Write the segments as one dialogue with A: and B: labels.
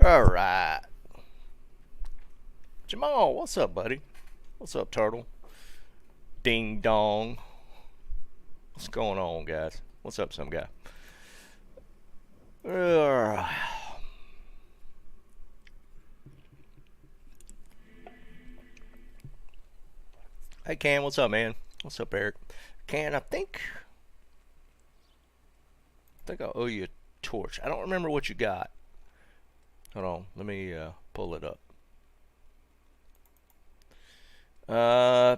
A: All right. Jamal, what's up, buddy? What's up, Turtle? Ding dong. What's going on, guys? What's up, some guy? Uh, hey, Cam, what's up, man? What's up, Eric? Can, I think I owe you a torch. I don't remember what you got. Hold on, let me pull it up. Uh,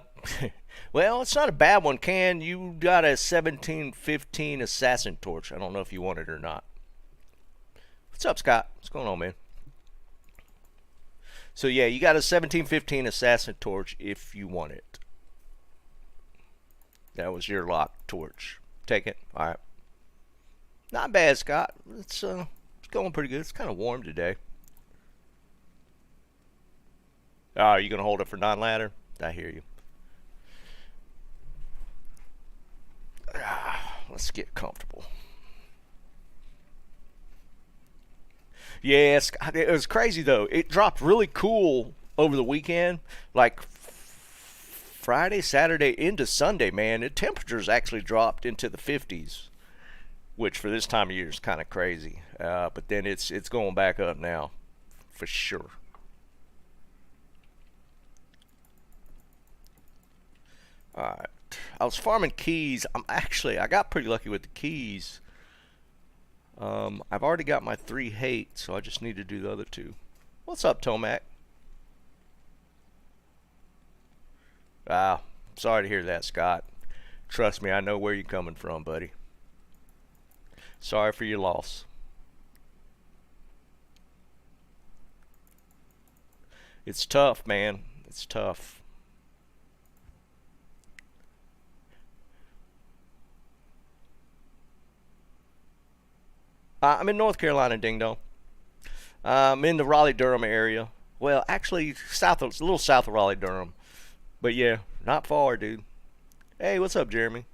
A: well, it's not a bad one, Can. You got a 1715 assassin torch. I don't know if you want it or not. What's up, Scott? What's going on, man? So yeah, you got a 1715 assassin torch if you want it. That was your lock torch. Take it. All right. Not bad, Scott. It's going pretty good. It's kind of warm today. Oh, are you gonna hold it for non-ladder? I hear you. Let's get comfortable. Yes, it was crazy though. It dropped really cool over the weekend, like Friday, Saturday into Sunday. Man, the temperatures actually dropped into the 50s, which for this time of year is kind of crazy. But then it's going back up now, for sure. All right. I was farming keys. I got pretty lucky with the keys. I've already got my 3 hate, so I just need to do the other 2. What's up, Tomac? Ah, sorry to hear that, Scott. Trust me, I know where you're coming from, buddy. Sorry for your loss. It's tough, man. It's tough. I'm in North Carolina, Ding Dong. I'm in the Raleigh-Durham area. Well, actually, a little south of Raleigh-Durham. But yeah, not far, dude. Hey, what's up, Jeremy?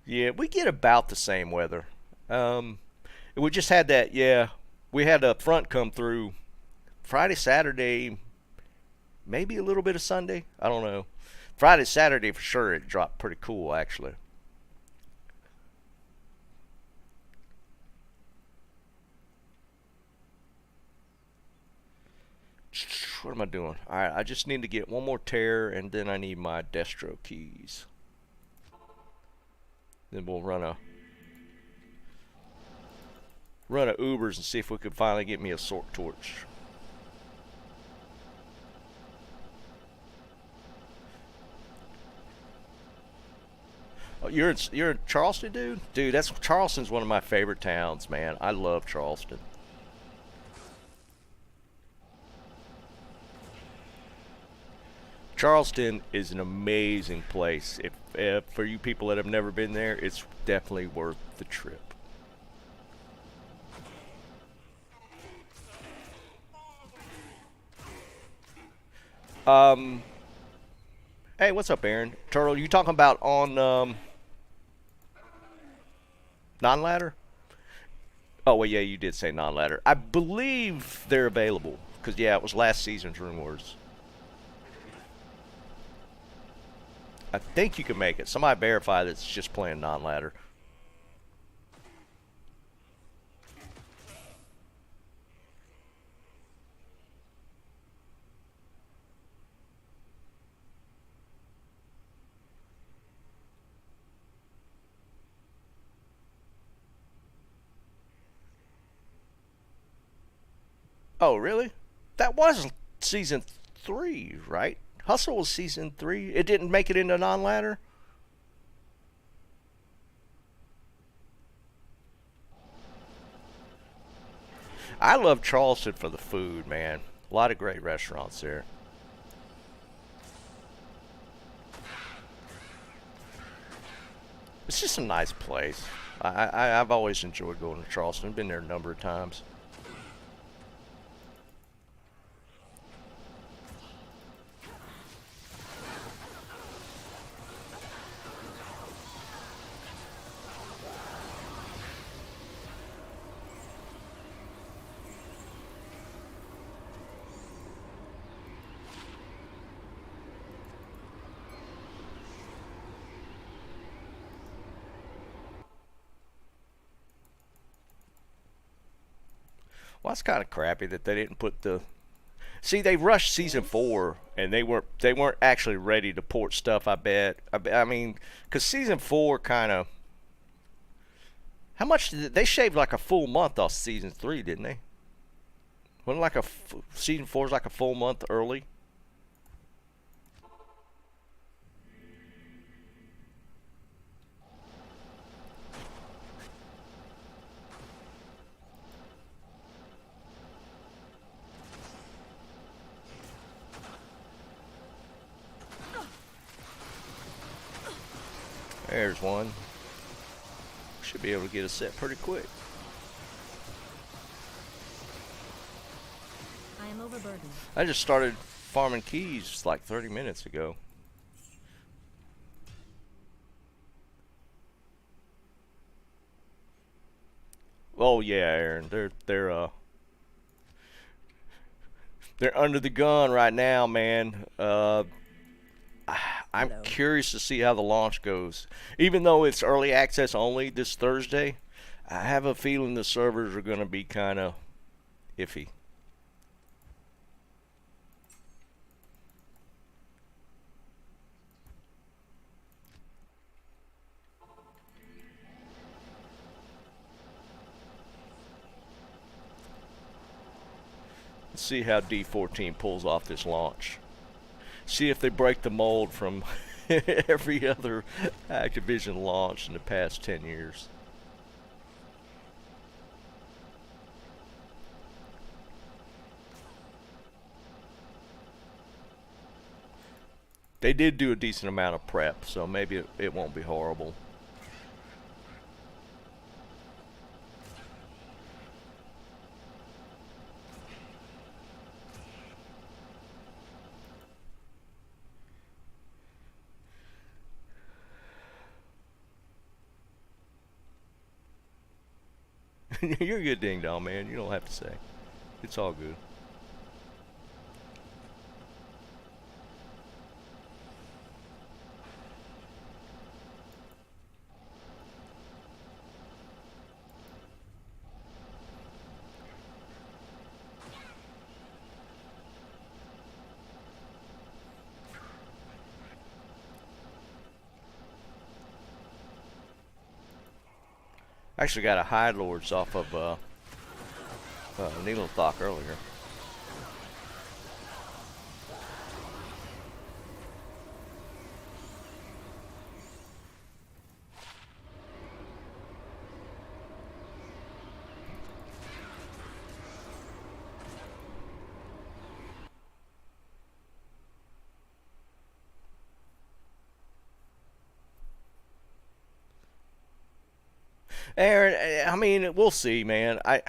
A: Yeah, we get about the same weather. Um, we just had that, yeah. We had a front come through Friday, Saturday, maybe a little bit of Sunday. I don't know. Friday, Saturday for sure it dropped pretty cool actually. What am I doing? Alright, I just need to get one more tear and then I need my destro keys. Then we'll run a Ubers and see if we could finally get me a sorc torch. Oh, you're in Charleston, dude? Dude, that's Charleston's one of my favorite towns, man. I love Charleston. Charleston is an amazing place. If for you people that have never been there, it's definitely worth the trip. Um, hey, what's up, Aaron? Turtle, you talking about on non-ladder? Oh, well, yeah, you did say non-ladder. I believe they're available because yeah, it was last season's Rune Wars. I think you can make it. Somebody verify that's just playing non-ladder. Oh, really? That was season 3, right? Hustle was season 3. It didn't make it into non-ladder. I love Charleston for the food, man. A lot of great restaurants there. It's just a nice place. I've always enjoyed going to Charleston. Been there a number of times. Well, that's kind of crappy that they didn't put the. See, they rushed season 4, and they weren't actually ready to port stuff. I bet. I mean, because season 4 kind of. How much did they shaved like a full month off season 3, didn't they? Wasn't like season 4 is like a full month early. There's one. Should be able to get a set pretty quick.
B: I am overburdened.
A: I just started farming keys like 30 minutes ago. Oh yeah, Aaron. They're under the gun right now, man. I'm
B: Hello.
A: curious to see how the launch goes. Even though it's early access only this Thursday, I have a feeling the servers are going to be kind of iffy. Let's see how D14 pulls off this launch. See if they break the mold from every other Activision launch in the past 10 years. They did do a decent amount of prep, so maybe it won't be horrible. You're a good ding dong, man. You don't have to say. It's all good. Actually got a High Lords off of Needlethawk earlier. Aaron, I mean, we'll see, man. I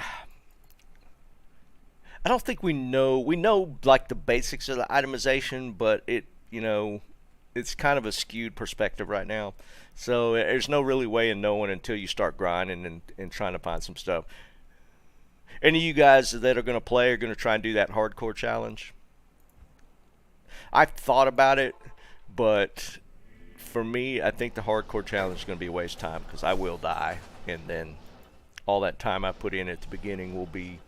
A: don't think we know. We know like the basics of the itemization, but it's kind of a skewed perspective right now. So there's no really way of knowing until you start grinding and trying to find some stuff. Any of you guys that are going to play are going to try and do that hardcore challenge? I've thought about it, but for me, I think the hardcore challenge is going to be a waste of time because I will die, and then all that time I put in at the beginning will be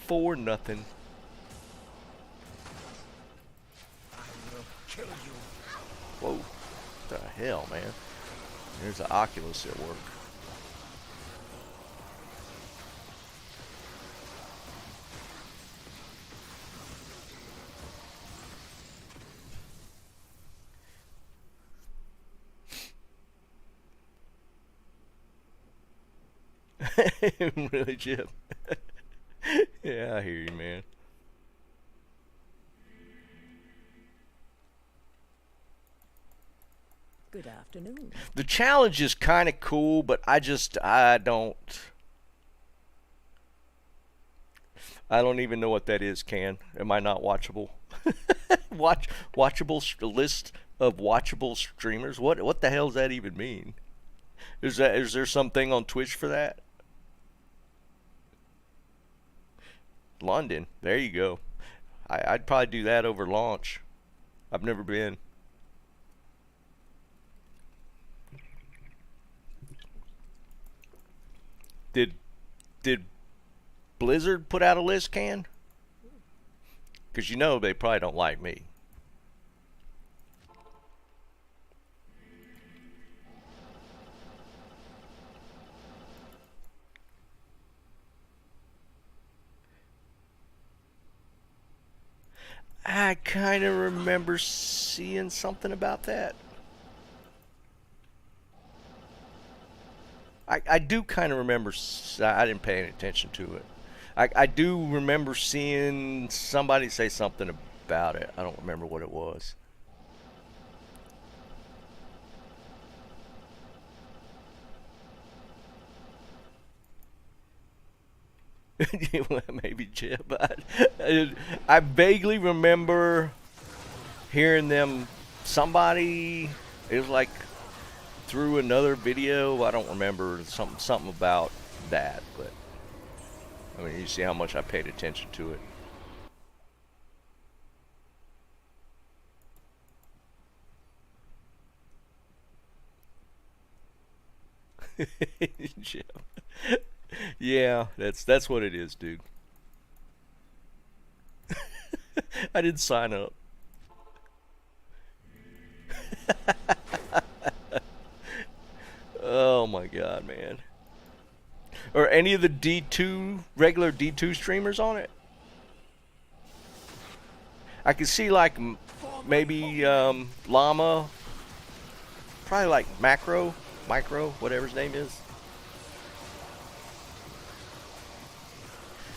A: for nothing.
C: I will kill you.
A: Whoa, what the hell, man? There's an Oculus at work. Really, Jim? Yeah, I hear you, man.
B: Good afternoon.
A: The challenge is kind of cool, but I don't even know what that is, Can. Am I not watchable? Watchable list of watchable streamers? What the hell does that even mean? Is there something on Twitch for that? London. There you go. I'd probably do that over launch. I've never been. Did Blizzard put out a list, can? Because you know they probably don't like me. I kind of remember seeing something about that. I do kind of remember. I didn't pay any attention to it. I do remember seeing somebody say something about it. I don't remember what it was. Maybe Jib. I vaguely remember hearing them. Somebody, it was like through another video. I don't remember something about that, but I mean, you see how much I paid attention to it. Jib. Yeah, that's what it is, dude. I didn't sign up. Oh my god, man. Are any of the D2 regular D2 streamers on it? I can see like maybe Llama, probably like Micro, whatever his name is.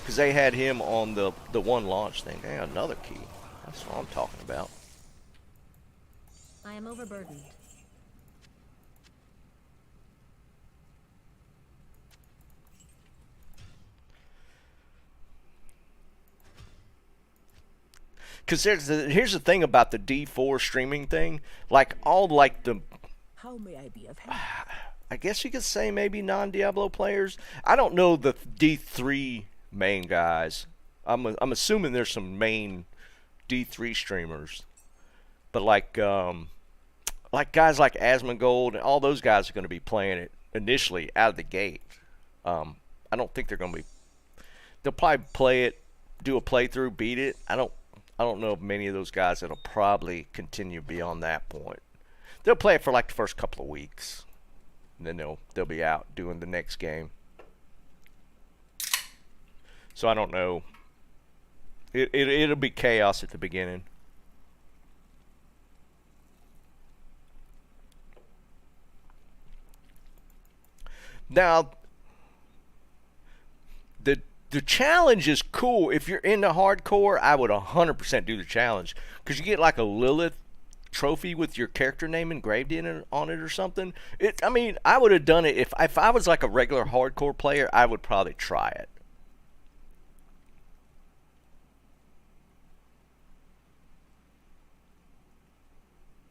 A: Because they had him on the one launch thing. They had another key. That's what I'm talking about.
B: I am overburdened.
A: Because here's the thing about the D4 streaming thing. Like all like the,
B: How may I be of help?
A: I guess you could say maybe non-Diablo players. I don't know the D3 main guys. I'm assuming there's some main D3 streamers, but like guys like Asmongold and all those guys are going to be playing it initially out of the gate. I don't think they're going to be. They'll probably play it, do a playthrough, beat it. I don't know of many of those guys that'll probably continue beyond that point. They'll play it for like the first couple of weeks, and then they'll be out doing the next game. So I don't know. It'll be chaos at the beginning. Now, the challenge is cool. If you're into hardcore, I would 100% do the challenge. Because you get like a Lilith trophy with your character name engraved on it or something. I mean, I would have done it. If I was like a regular hardcore player, I would probably try it.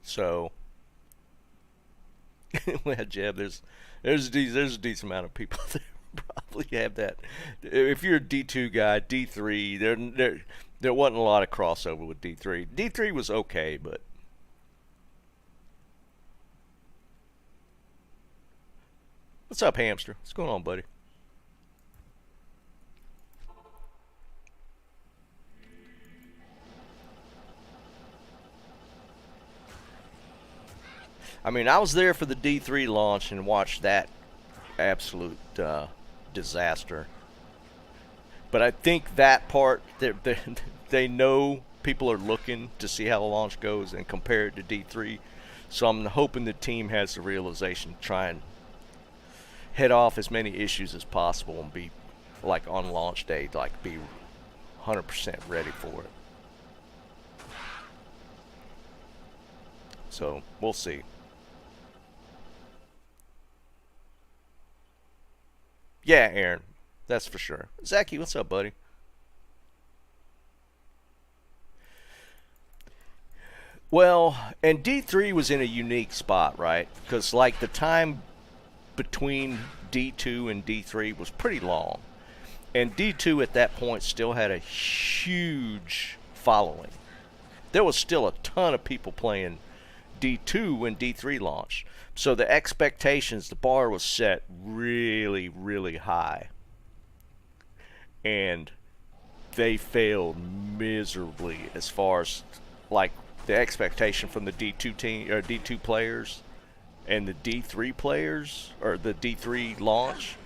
A: So, well, Jeb, there's a decent amount of people that probably have that. If you're a D2 guy, D3, there wasn't a lot of crossover with D3. D3 was okay, but what's up, Hamster? What's going on, buddy? I mean, I was there for the D3 launch and watched that absolute disaster. But I think that part, they know people are looking to see how the launch goes and compare it to D3. So I'm hoping the team has the realization to try and head off as many issues as possible and be, like on launch day, like be 100% ready for it. So we'll see. Yeah, Aaron, that's for sure. Zachy, what's up, buddy? Well, and D3 was in a unique spot, right? Because, like, the time between D2 and D3 was pretty long. And D2 at that point still had a huge following. There was still a ton of people playing D2 when D3 launched. So the expectations, the bar was set really, really high. and they failed miserably as far as like the expectation from the D2 team or D2 players and the D3 players or the D3 launch.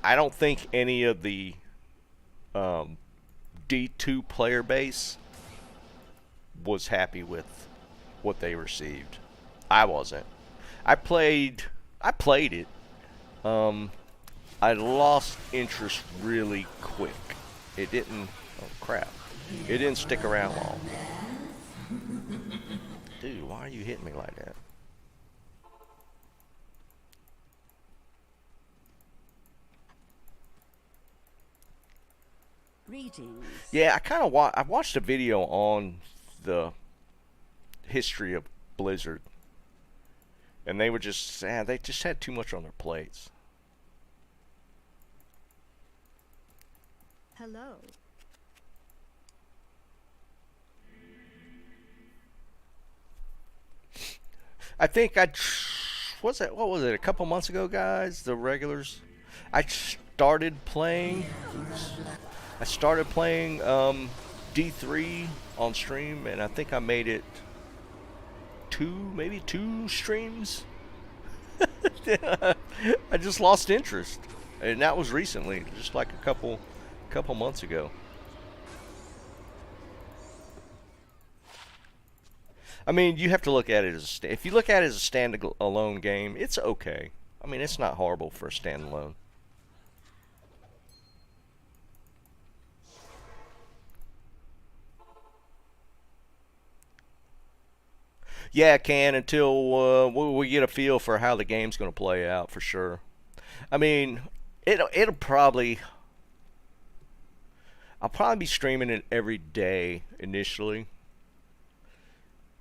A: I don't think any of the D2 player base was happy with what they received. I wasn't. I played it. I lost interest really quick. It didn't. Oh crap! It didn't stick around long. Dude, why are you hitting me like that?
B: Greetings.
A: Yeah, I kind of I watched a video on the history of Blizzard, and they were just they just had too much on their plates.
B: Hello.
A: I think what's that? What was it? A couple months ago, guys, the regulars. I started playing. I started playing D3 on stream, and I think I made it maybe two streams. I just lost interest, and that was recently, just like a couple months ago. I mean, you have to look at it as if you look at it as a standalone game, it's okay. I mean, it's not horrible for a standalone. Yeah, it can until we get a feel for how the game's going to play out for sure. I mean, it'll probably I'll probably be streaming it every day initially.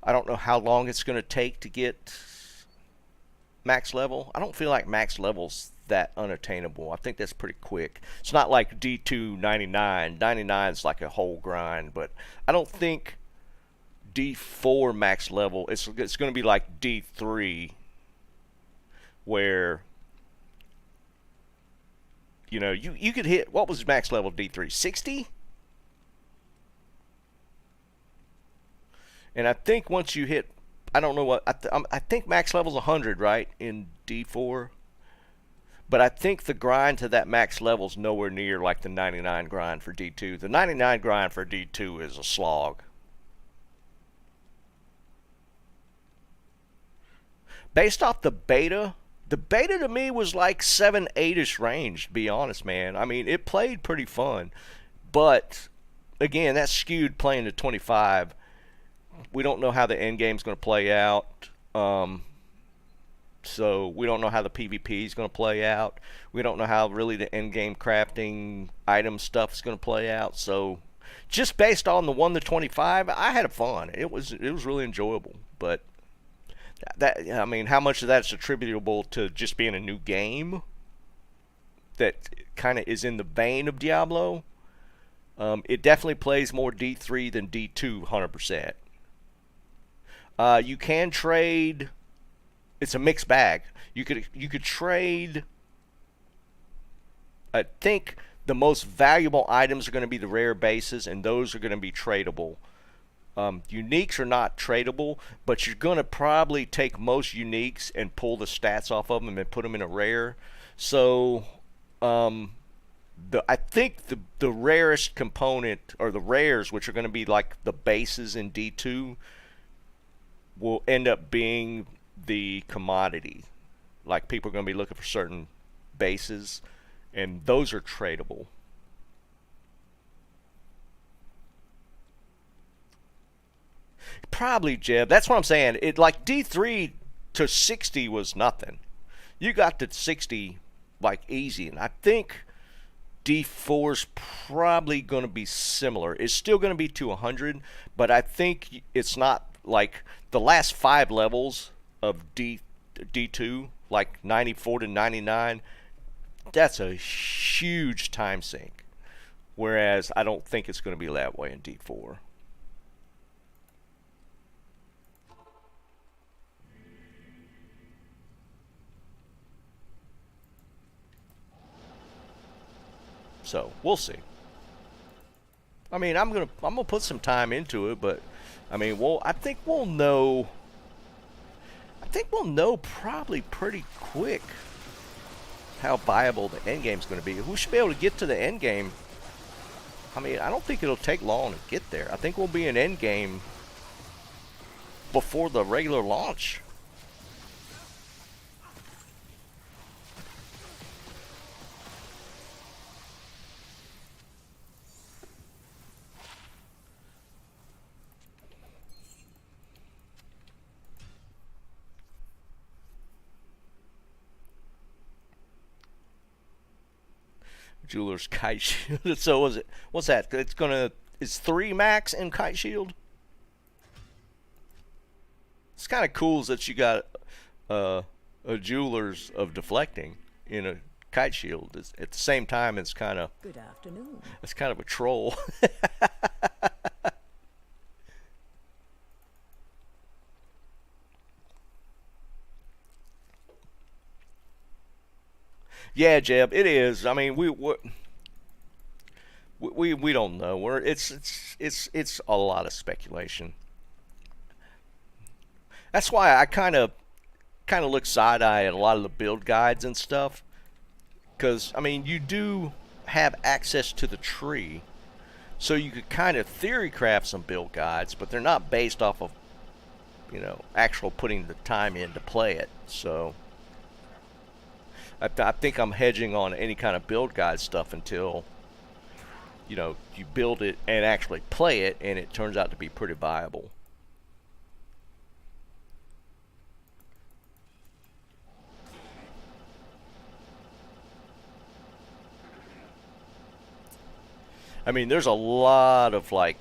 A: I don't know how long it's going to take to get max level. I don't feel like max level's that unattainable. I think that's pretty quick. It's not like D2 99. 99 is like a whole grind, but I don't think D4 max level, it's going to be like D3 where you could hit, what was max level D3? 60? And I think once you hit, I don't know what, I think max level's 100, right, in D4. But I think the grind to that max level's nowhere near like the 99 grind for D2. The 99 grind for D2 is a slog. Based off the beta to me was like 7, 8-ish range, to be honest, man. I mean, it played pretty fun. But, again, that's skewed playing to 25. We don't know how the end game's going to play out. So we don't know how the PvP is going to play out. We don't know how really the end game crafting item stuff is going to play out. So just based on the 1 to 25, I had fun. It was really enjoyable. But that, I mean, how much of that's attributable to just being a new game that kind of is in the vein of Diablo? It definitely plays more D3 than D2, 100%. You can trade. It's a mixed bag. You could trade. I think the most valuable items are going to be the rare bases, and those are going to be tradable. Uniques are not tradable, but you're going to probably take most uniques and pull the stats off of them and put them in a rare. So, I think the rarest component, or the rares, which are going to be like the bases in D2, will end up being the commodity. Like, people are going to be looking for certain bases, and those are tradable. Probably, Jeb. That's what I'm saying. It like D3 to 60 was nothing. You got to 60 like easy, and I think D4's probably going to be similar. It's still going to be to 100, but I think it's not like the last 5 levels of D2, like 94 to 99. That's a huge time sink. Whereas I don't think it's going to be that way in D4. So we'll see. I mean, I'm gonna put some time into it, but I mean, I think we'll know. I think we'll know probably pretty quick how viable the end game's going to be. We should be able to get to the end game. I mean, I don't think it'll take long to get there. I think we'll be in end game before the regular launch. Jeweler's kite shield. So was it? What's that? It's 3 max in kite shield. It's kind of cool that you got a jeweler's of deflecting in a kite shield. At the same time, it's kind of
B: Good afternoon.
A: it's kind of a troll. Yeah, Jeb, it is. I mean, we don't know. It's a lot of speculation. That's why I kind of look side eye at a lot of the build guides and stuff, because I mean, you do have access to the tree, so you could kind of theory craft some build guides, but they're not based off of actual putting the time in to play it. So I think I'm hedging on any kind of build guide stuff until you build it and actually play it, and it turns out to be pretty viable. I mean, there's a lot of like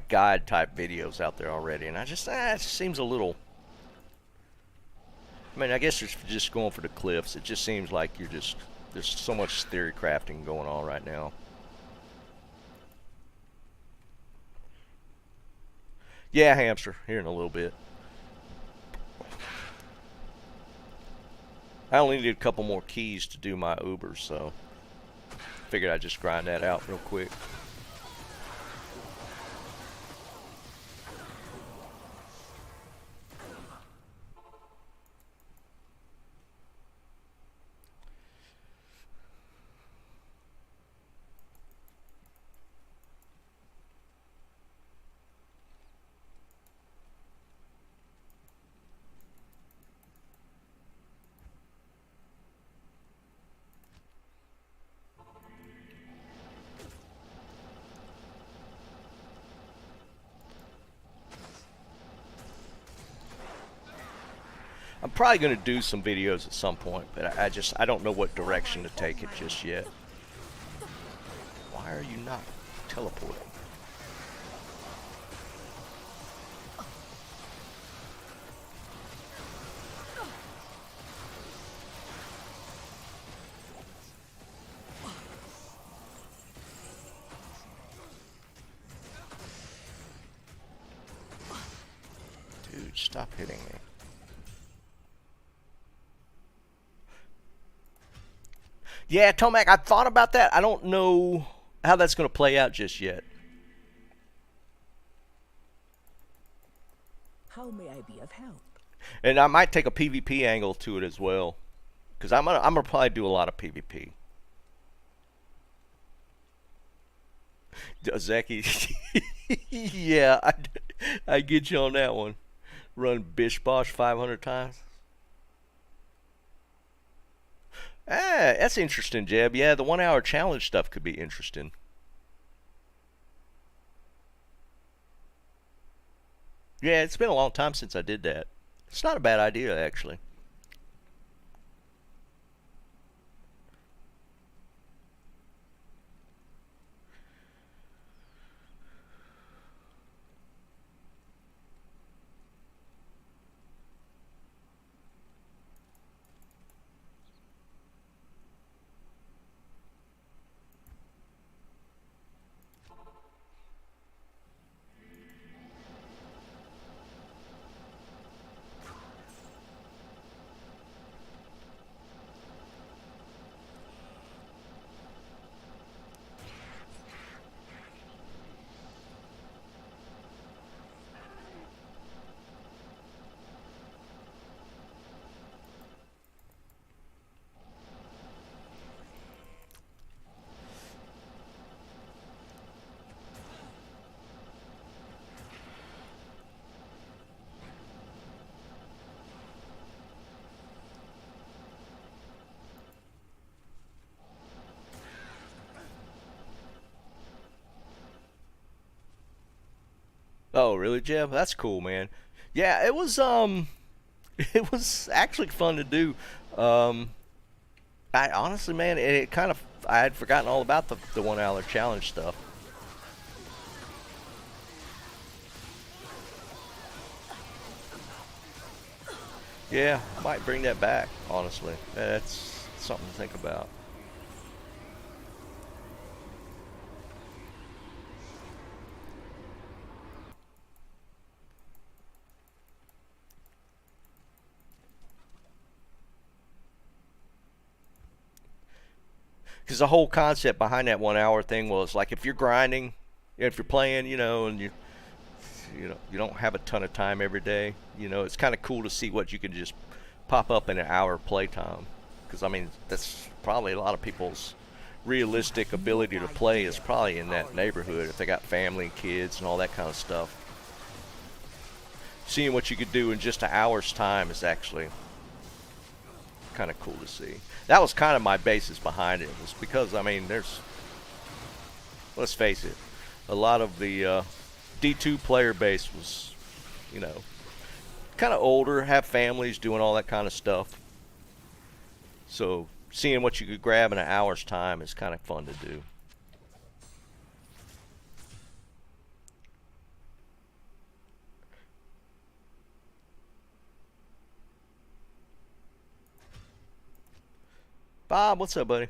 A: guide type videos out there already, and it just seems a little. I mean, I guess it's just going for the cliffs. It just seems like there's so much theory crafting going on right now. Yeah, hamster, here in a little bit. I only need a couple more keys to do my Ubers, so figured I'd just grind that out real quick. I'm probably going to do some videos at some point, but I don't know what direction to take it just yet. Why are you not teleporting? Dude, stop hitting me. Yeah, Tomac, I thought about that. I don't know how that's going to play out just yet.
B: How may I be of help?
A: And I might take a PvP angle to it as well, because I'm gonna probably do a lot of PvP. Zeki, yeah, I get you on that one. Run Bish Bosh 500 times. Ah, that's interesting, Jeb. Yeah, the 1 hour challenge stuff could be interesting. Yeah, it's been a long time since I did that. It's not a bad idea, actually. Oh, really, Jeff? That's cool, man. Yeah, it was it was actually fun to do. Um, I honestly, man, it kind of I had forgotten all about the 1 hour challenge stuff. Yeah, I might bring that back. Honestly, that's something to think about. Because the whole concept behind that 1 hour thing was like if you're grinding, if you're playing, and you don't have a ton of time every day. It's kind of cool to see what you can just pop up in an hour playtime. Because I mean, that's probably a lot of people's realistic ability to play is probably in that neighborhood if they got family and kids and all that kind of stuff. Seeing what you could do in just an hour's time is actually kind of cool to see. That was kind of my basis behind it, was because I mean, let's face it, a lot of the D2 player base was, you know, kind of older, have families, doing all that kind of stuff. So seeing what you could grab in an hour's time is kind of fun to do. Bob, what's up, buddy?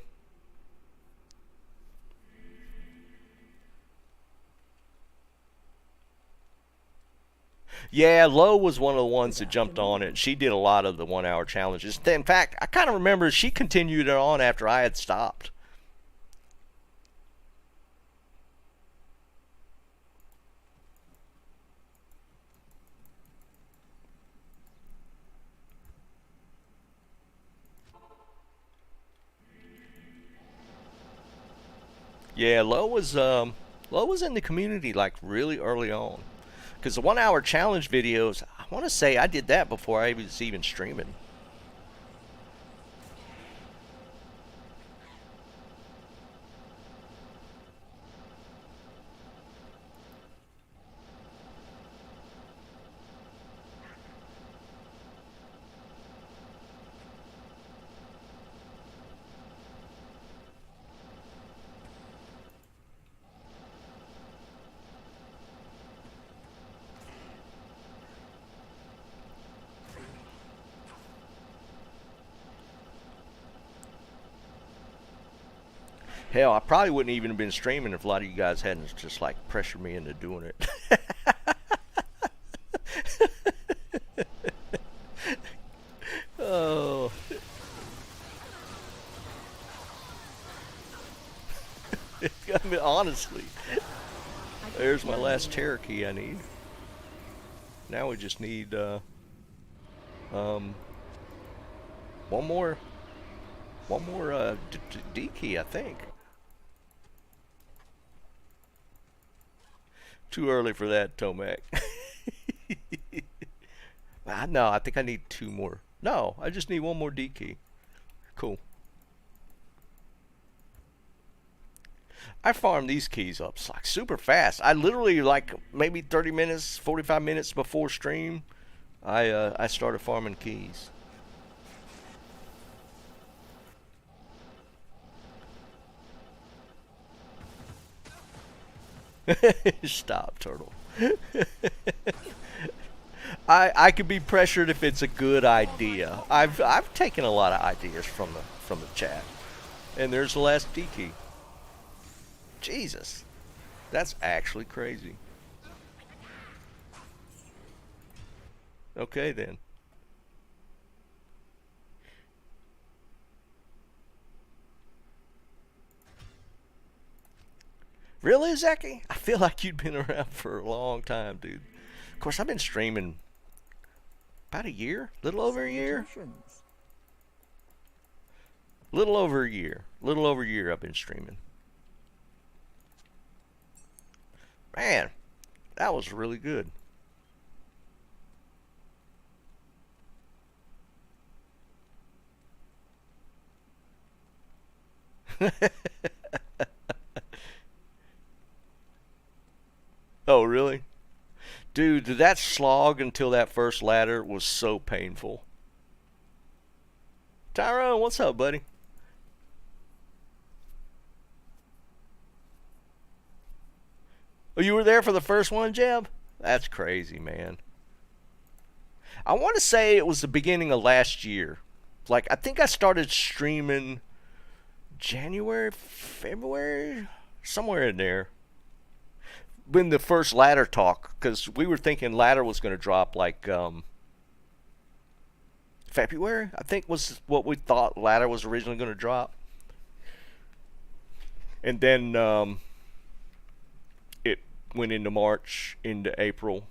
A: Yeah, Lo was one of the ones that jumped on it. She did a lot of the 1 hour challenges. In fact, I kind of remember she continued it on after I had stopped. Yeah, Lo was in the community like really early on. Because the 1 hour challenge videos, I want to say I did that before I was even streaming. Hell, I probably wouldn't even have been streaming if a lot of you guys hadn't just like pressured me into doing it. Oh, I mean, honestly, there's my last terror key I need. Now we just need um, one more, D key, I think. Too early for that, Tomac. No, I think I need two more. No, I just need one more D key. Cool. I farm these keys up like super fast. I literally like maybe 30 minutes, 45 minutes before stream, I started farming keys. Stop, turtle. I could be pressured if it's a good idea. I've taken a lot of ideas from the chat. And there's the last D key. Jesus. That's actually crazy. Okay then. Really, Zaki? I feel like you'd been around for a long time, dude. Of course, I've been streaming about a year, little over a year.
B: Salutations.
A: Little over a year. Little over a year I've been streaming. Man, that was really good. Oh, really? Dude, that slog until that first ladder was so painful. Tyrone, what's up, buddy? Oh, you were there for the first one, Jeb? That's crazy, man. I want to say it was the beginning of last year. Like, I think I started streaming January, February, somewhere in there. When the first ladder talk, because we were thinking ladder was going to drop like February, I think was what we thought ladder was originally going to drop. And then it went into March, into April.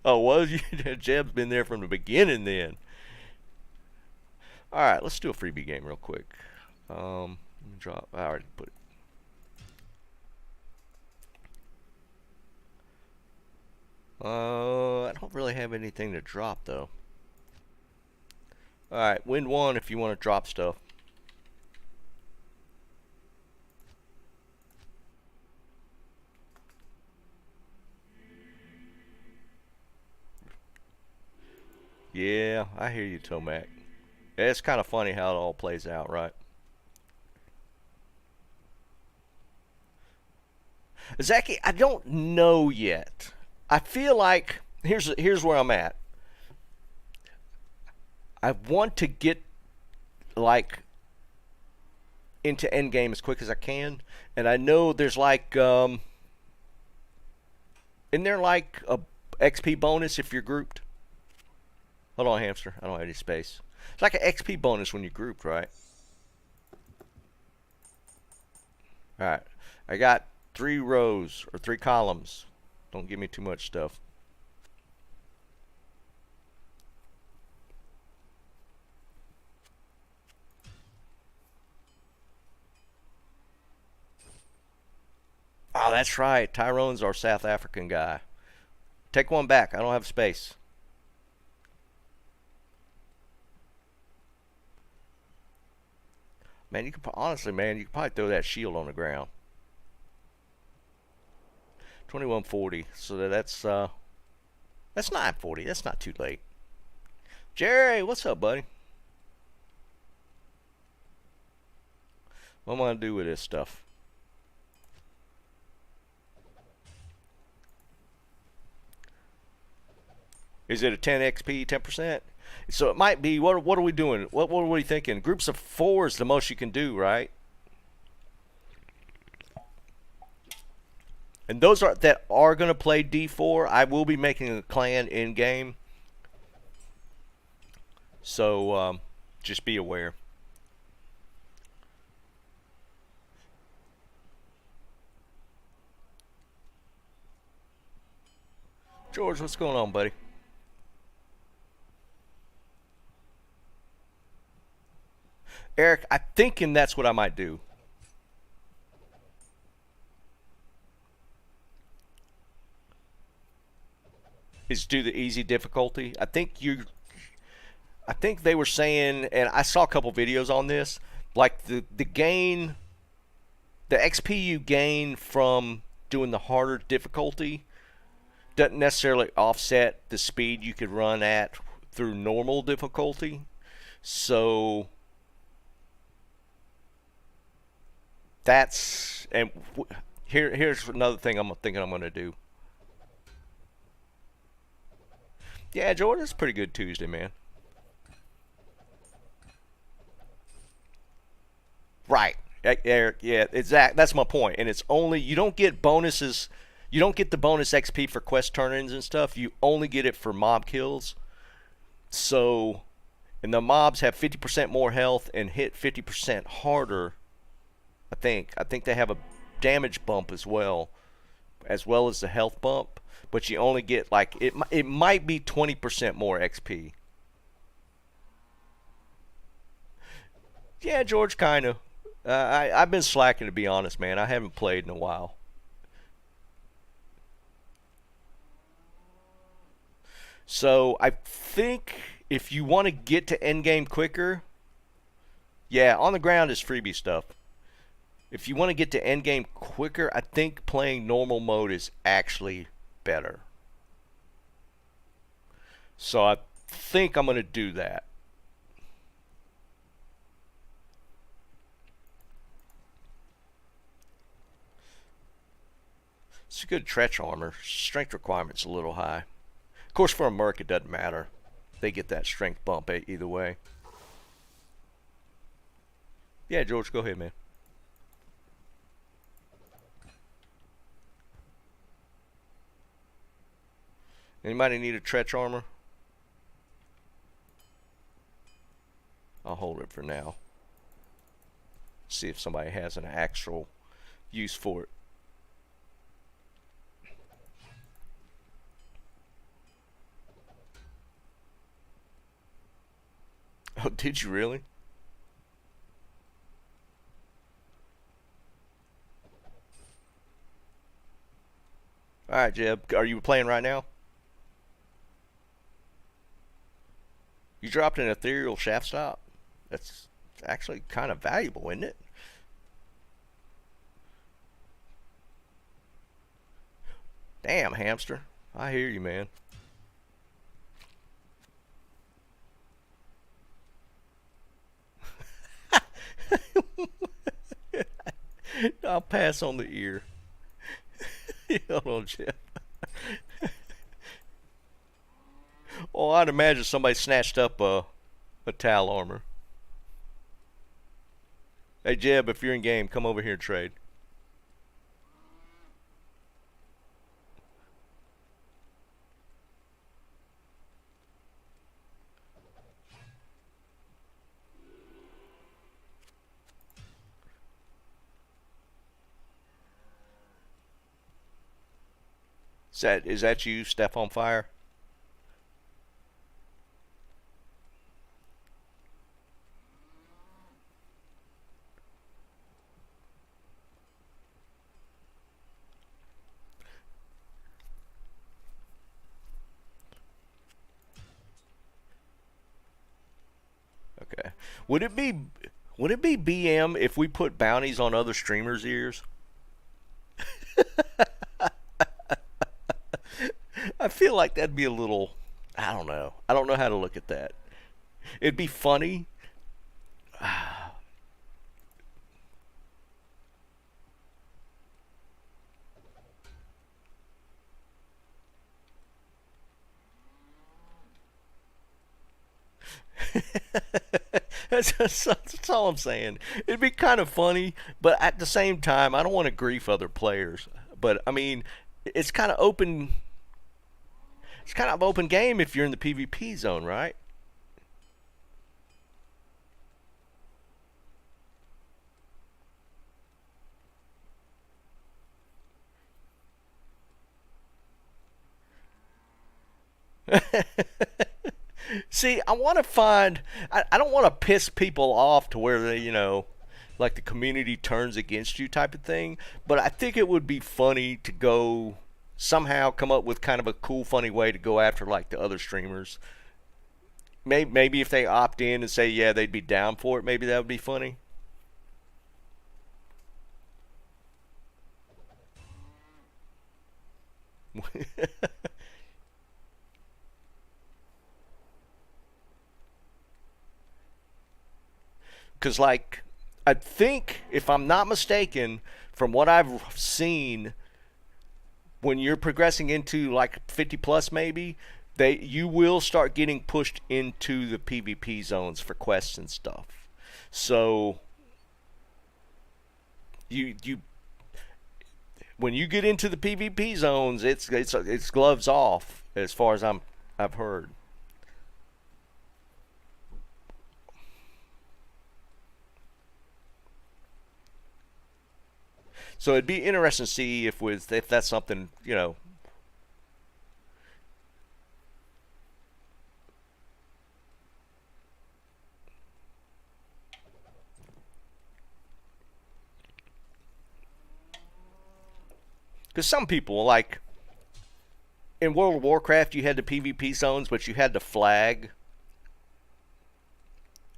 A: Oh, was you? Jeb's been there from the beginning then. Alright, let's do a freebie game real quick. Let me drop. I already put it. I don't really have anything to drop though. Alright, win one if you want to drop stuff. Yeah, I hear you, Tomac. It's kind of funny how it all plays out, right? Zaki, I don't know yet. I feel like here's where I'm at. I want to get like into endgame as quick as I can, and I know there's like isn't there like a XP bonus if you're grouped? Hold on, hamster. I don't have any space. It's like an XP bonus when you're grouped, right? Alright. I got 3 rows or 3 columns. Don't give me too much stuff. Oh, that's right. Tyrone's our South African guy. Take one back. I don't have space. Man, you could honestly, man, you could probably throw that shield on the ground. 2140. So that's 940. That's not too late. Jerry, what's up, buddy? What am I gonna do with this stuff? Is it a 10 XP, 10%? So it might be. What are we doing? What are we thinking? Groups of 4 is the most you can do, right? And those that are going to play D4, I will be making a clan in game. So just be aware. George, what's going on, buddy? Eric, I'm thinking that's what I might do. Is do the easy difficulty. I think they were saying, and I saw a couple videos on this, like the gain, the XP you gain from doing the harder difficulty doesn't necessarily offset the speed you could run at through normal difficulty. So that's, and here's another thing I'm thinking I'm going to do. Yeah, Jordan, it's a pretty good Tuesday, man. Right. Eric, yeah, exactly. That's my point. And it's only, you don't get bonuses, you don't get the bonus XP for quest turn-ins and stuff. You only get it for mob kills. So, and the mobs have 50% more health and hit 50% harder. I think they have a damage bump as well as the health bump. But you only get like, it might be 20% more XP. Yeah, George, kind of. I've been slacking, to be honest, man. I haven't played in a while. So I think if you want to get to endgame quicker, Yeah, on the ground is freebie stuff. If you want to get to endgame quicker, I think playing normal mode is actually better. So I think I'm going to do that. It's a good Tretch armor. Strength requirement's a little high. Of course, for a Merc, it doesn't matter. They get that strength bump either way. Yeah, George, go ahead, man. Anybody need a Tretch armor? I'll hold it for now. See if somebody has an actual use for it. Oh, did you really? Alright, Jeb. Are you playing right now? You dropped an ethereal shaft stop? That's actually kind of valuable, isn't it? Damn, hamster. I hear you, man. I'll pass on the ear. Hold on, Jeff. Oh, I'd imagine somebody snatched up a towel armor. Hey, Jeb, if you're in game, come over here and trade. Is that you, Steph on Fire? Okay. Would it be BM if we put bounties on other streamers' ears? I feel like that'd be a little, I don't know. I don't know how to look at that. It'd be funny. That's all I'm saying. It'd be kind of funny, but at the same time, I don't want to grief other players. But I mean, it's kind of open. It's kind of open game if you're in the PvP zone, right? See, I want to find. I don't want to piss people off to where they, like the community turns against you type of thing. But I think it would be funny to go somehow come up with kind of a cool, funny way to go after like the other streamers. Maybe if they opt in and say, yeah, they'd be down for it, maybe that would be funny. Because, like, I think, if I'm not mistaken, from what I've seen, when you're progressing into like 50 plus maybe, you will start getting pushed into the PvP zones for quests and stuff. So you when you get into the PvP zones, it's gloves off as far as I've heard. So it'd be interesting to see if that's something, because some people, like in World of Warcraft, you had the PvP zones, but you had the flag.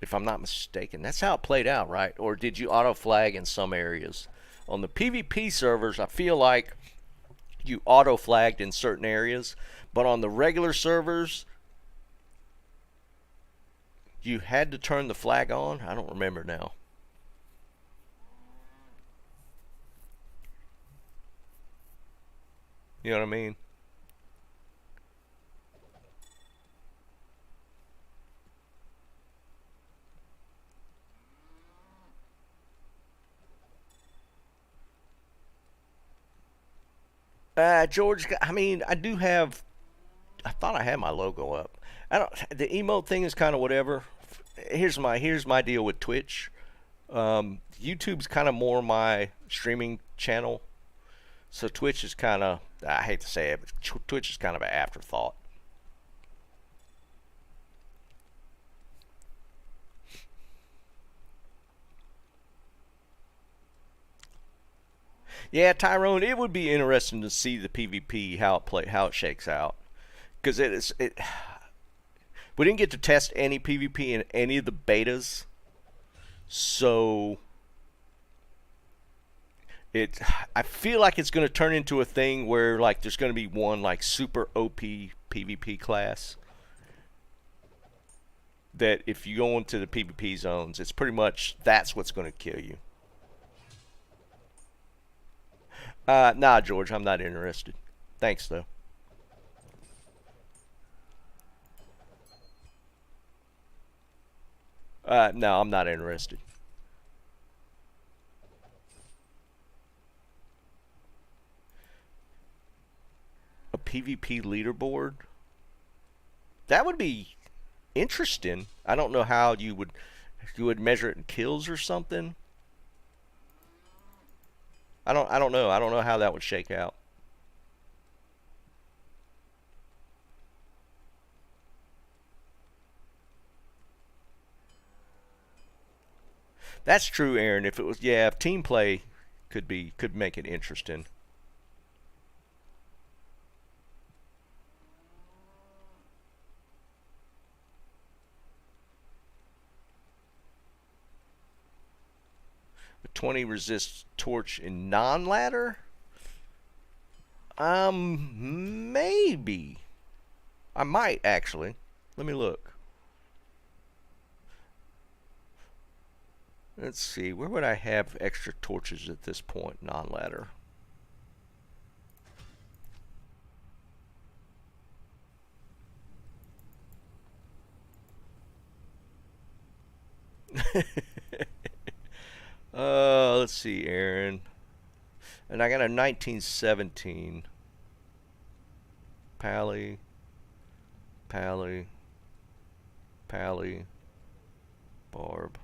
A: if I'm not mistaken. That's how it played out, right? Or did you auto flag in some areas? On the PvP servers, I feel like you auto flagged in certain areas, but on the regular servers, you had to turn the flag on. I don't remember now. You know what I mean? George, I mean, I do have. I thought I had my logo up. I don't. The emote thing is kind of whatever. Here's my deal with Twitch. YouTube's kind of more my streaming channel, so Twitch is kind of. I hate to say it, but Twitch is kind of an afterthought. Yeah, Tyrone, it would be interesting to see the PvP how it shakes out, because we didn't get to test any PvP in any of the betas, so I feel like it's going to turn into a thing where like there's going to be one like super OP PvP class that if you go into the PvP zones, it's pretty much that's what's going to kill you. Nah, George, I'm not interested. Thanks, though. No, I'm not interested. A PvP leaderboard? That would be interesting. I don't know how you would measure it in kills or something. I don't know. I don't know how that would shake out. That's true, Aaron. If it was, yeah, if team play could make it interesting. A 20 resist torch in non-ladder? Maybe. I might actually. Let me look. Let's see. Where would I have extra torches at this point, non-ladder? Let's see, Aaron. And I got a 1917. Pally. Barb.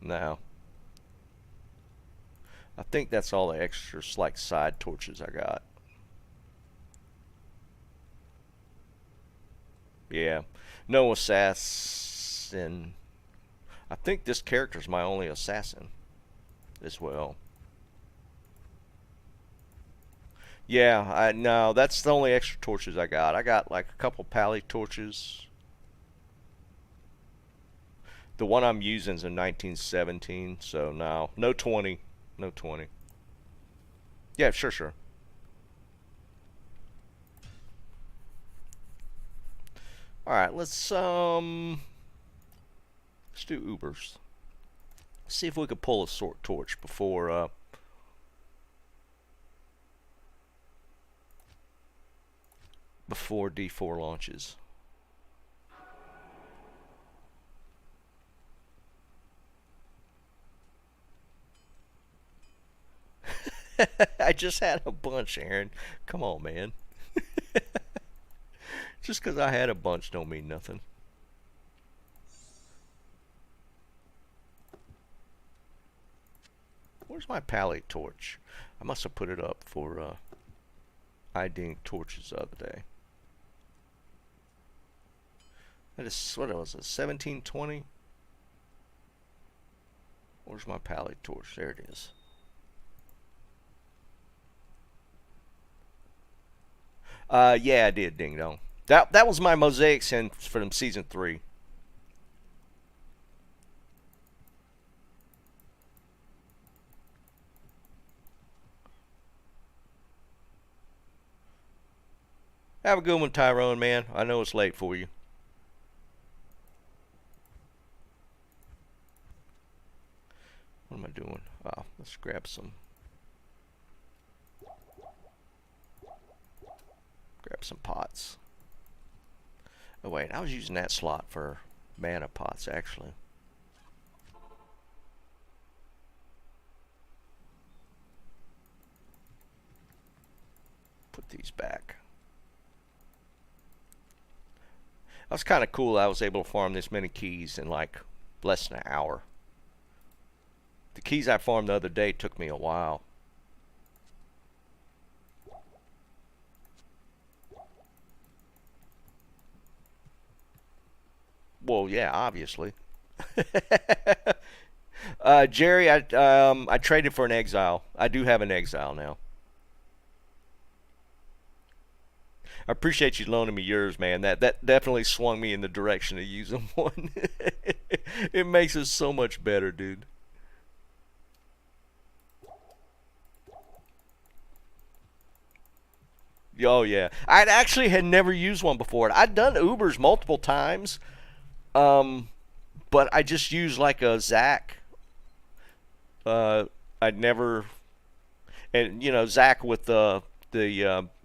A: No. I think that's all the extras, like side torches I got. Yeah. No assassin. I think this character's my only assassin as well. Yeah, no, that's the only extra torches I got. I got like a couple pally torches. The one I'm using is a 1917, so no 20. No 20. Yeah, sure. Alright, let's do Ubers. See if we could pull a sorc torch before D4 launches. I just had a bunch, Aaron. Come on, man. Just because I had a bunch don't mean nothing. Where's my pally torch? I must have put it up for IDing torches the other day. That is, what was it, 1720? Where's my pally torch? There it is. Yeah, I did, ding dong. That was my mosaic sin from season 3. Have a good one, Tyrone, man. I know it's late for you. What am I doing? Oh, let's grab some pots. Oh wait, I was using that slot for mana pots actually. Put these back. That was kind of cool. I was able to farm this many keys in like less than an hour. The keys I farmed the other day took me a while. Well, yeah, obviously. Jerry, I traded for an exile. I do have an exile now. I appreciate you loaning me yours, man. That definitely swung me in the direction of using one. It makes it so much better, dude. Oh yeah, I actually had never used one before. I'd done Ubers multiple times, but I just used like a Zach. I'd never, and you know Zach with the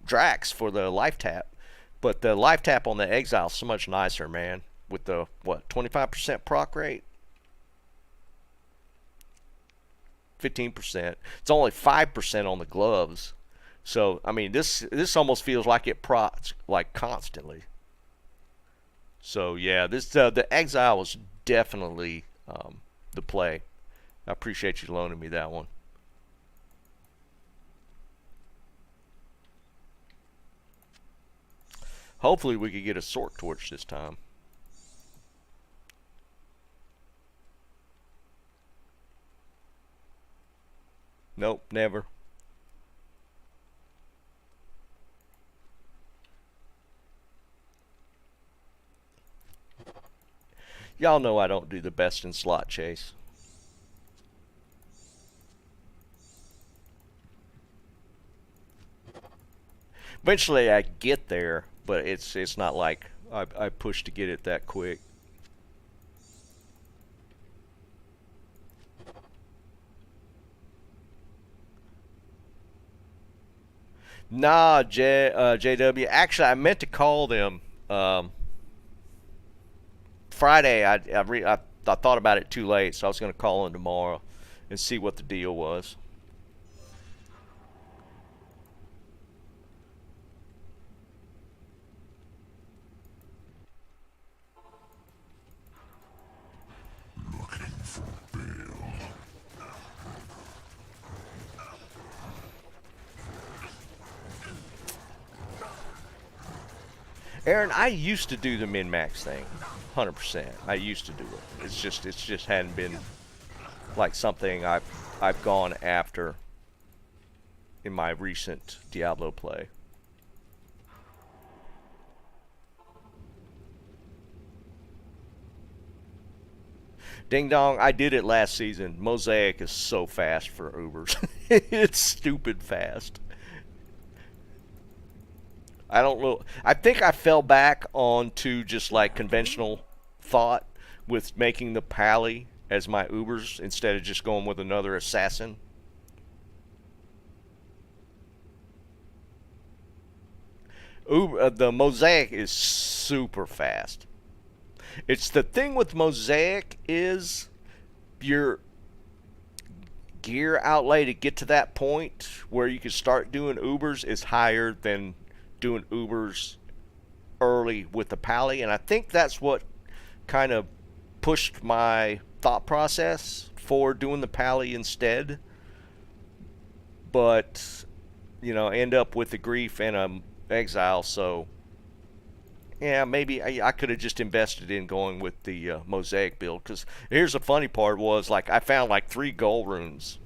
A: Drax for the life tap, but the life tap on the Exile is so much nicer, man. With the what 25% proc rate, 15%. It's only 5% on the gloves. So I mean, this almost feels like it procs like constantly. So yeah, this the Exile was definitely the play. I appreciate you loaning me that one. Hopefully we could get a sorc torch this time. Nope, never. Y'all know I don't do the best in slot chase. Eventually I get there, but it's not like I push to get it that quick. Nah, JW. Actually, I meant to call them Friday. I thought about it too late, so I was going to call them tomorrow and see what the deal was. Aaron, I used to do the min-max thing, 100%. I used to do it. It just hadn't been like something I've gone after in my recent Diablo play. Ding dong, I did it last season. Mosaic is so fast for Ubers. It's stupid fast. I don't know. I think I fell back onto just like conventional thought with making the Pally as my Ubers instead of just going with another assassin. The Mosaic is super fast. It's the thing with Mosaic is your gear outlay to get to that point where you can start doing Ubers is higher than doing Ubers early with the Pally, and I think that's what kind of pushed my thought process for doing the Pally instead. But you know, end up with the grief and a exile, so yeah, maybe I could have just invested in going with the Mosaic build. Because here's the funny part was, like, I found like 3 gold runes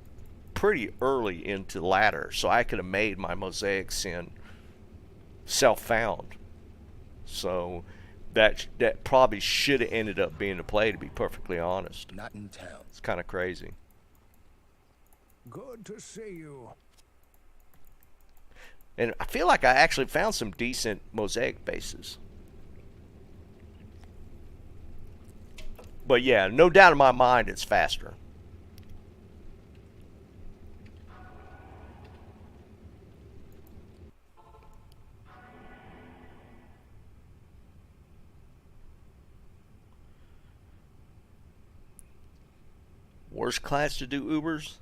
A: pretty early into ladder, so I could have made my Mosaic sin self-found. So that probably should have ended up being a play, to be perfectly honest.
C: Not in town.
A: It's kind of crazy.
C: Good to see you.
A: And I feel like I actually found some decent mosaic bases. But yeah, no doubt in my mind it's faster. Worst class to do Ubers?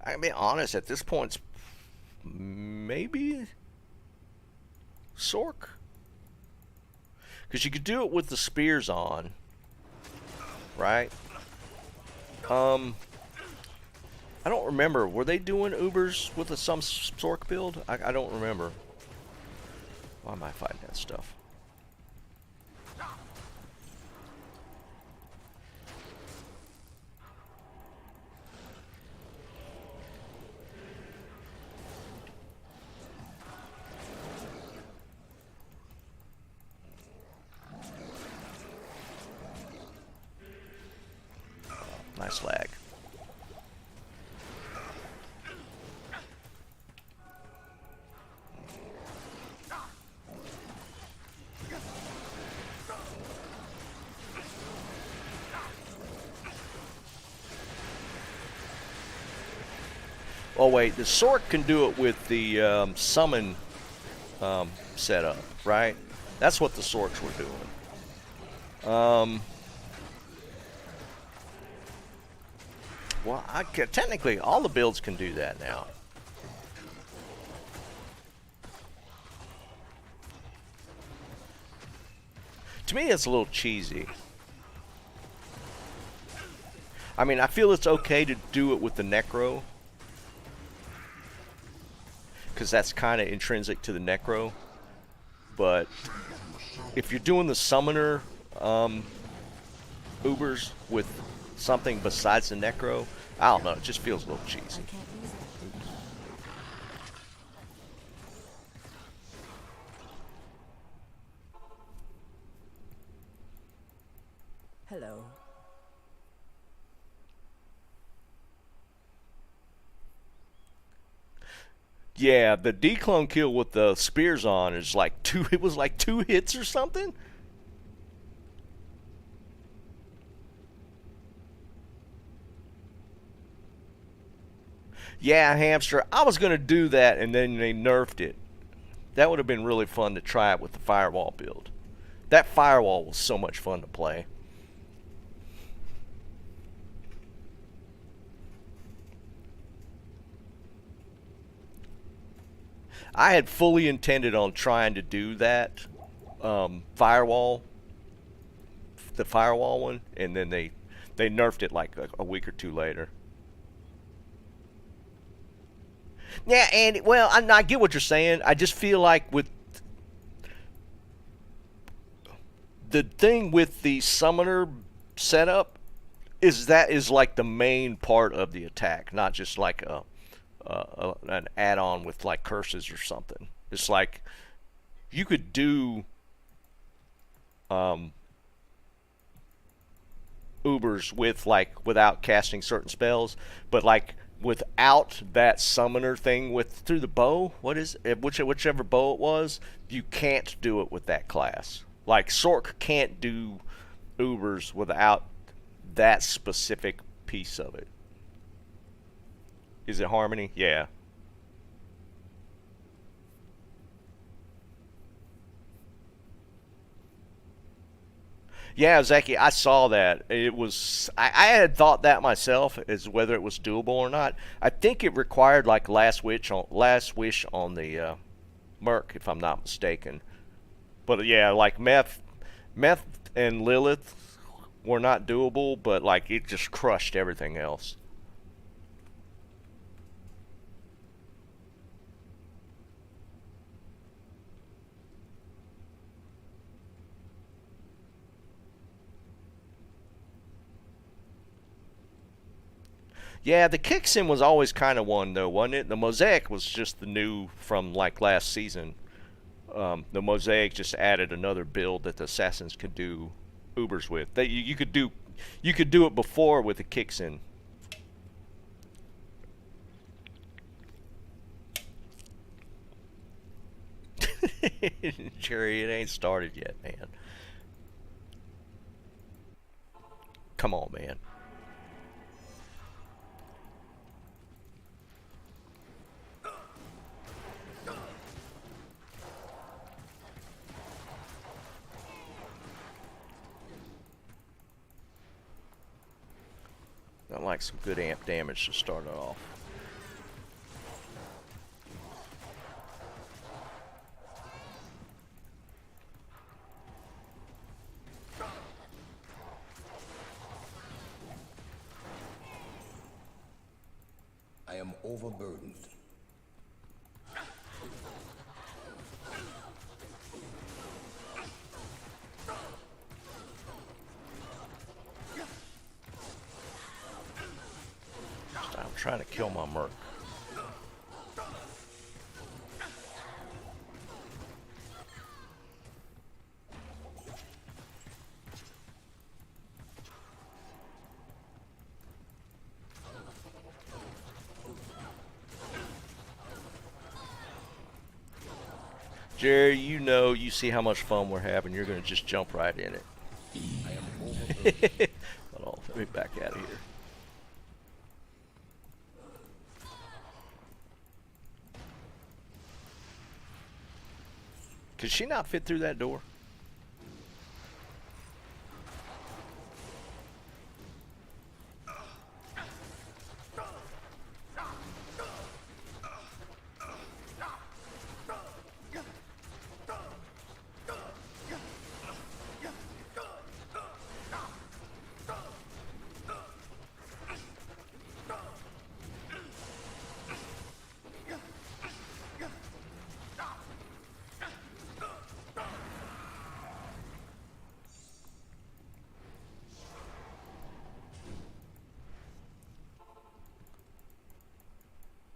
A: I mean, honest, at this point, it's maybe sorc. Because you could do it with the spears on, right? I don't remember. Were they doing Ubers with some sorc build? I don't remember. Why am I fighting that stuff? Nice lag. Oh wait, the sorc can do it with the summon setup, right? That's what the sorcs were doing. Well, technically, all the builds can do that now. To me, it's a little cheesy. I mean, I feel it's okay to do it with the Necro, because that's kind of intrinsic to the Necro. But if you're doing the Summoner Ubers with something besides the Necro, I don't know, it just feels a little cheesy.
B: Hello.
A: Yeah, the declone kill with the spears on is like it was like 2 hits or something. Yeah, Hamster, I was going to do that and then they nerfed it. That would have been really fun to try it with the firewall build. That firewall was so much fun to play. I had fully intended on trying to do that firewall, the firewall one, and then they nerfed it like a week or 2 later. Yeah, and well, I get what you're saying. I just feel like with the thing with the summoner setup is that is like the main part of the attack, not just like an add-on with like curses or something. It's like you could do Ubers with like without casting certain spells, but like without that summoner thing with through the bow, what is it, whichever bow it was, you can't do it with that class. Like sorc can't do Ubers without that specific piece of it. Is it Harmony? Yeah. Yeah, Zaki, I saw that. It was I had thought that myself as whether it was doable or not. I think it required like last wish on the Merc, if I'm not mistaken. But yeah, like Meth and Lilith were not doable, but like it just crushed everything else. Yeah, the Kicksin was always kind of one though, wasn't it? The Mosaic was just the new from like last season. The Mosaic just added another build that the assassins could do Ubers with. That you could do it before with the kicks in. Jerry, it ain't started yet, man. Come on, man. I like some good amp damage to start it off.
C: I am overburdened.
A: I'm trying to kill my merc. Jerry, you see how much fun we're having. You're going to just jump right in it.
C: I am overburdened.
A: Hold on, let me back out of here. Could she not fit through that door?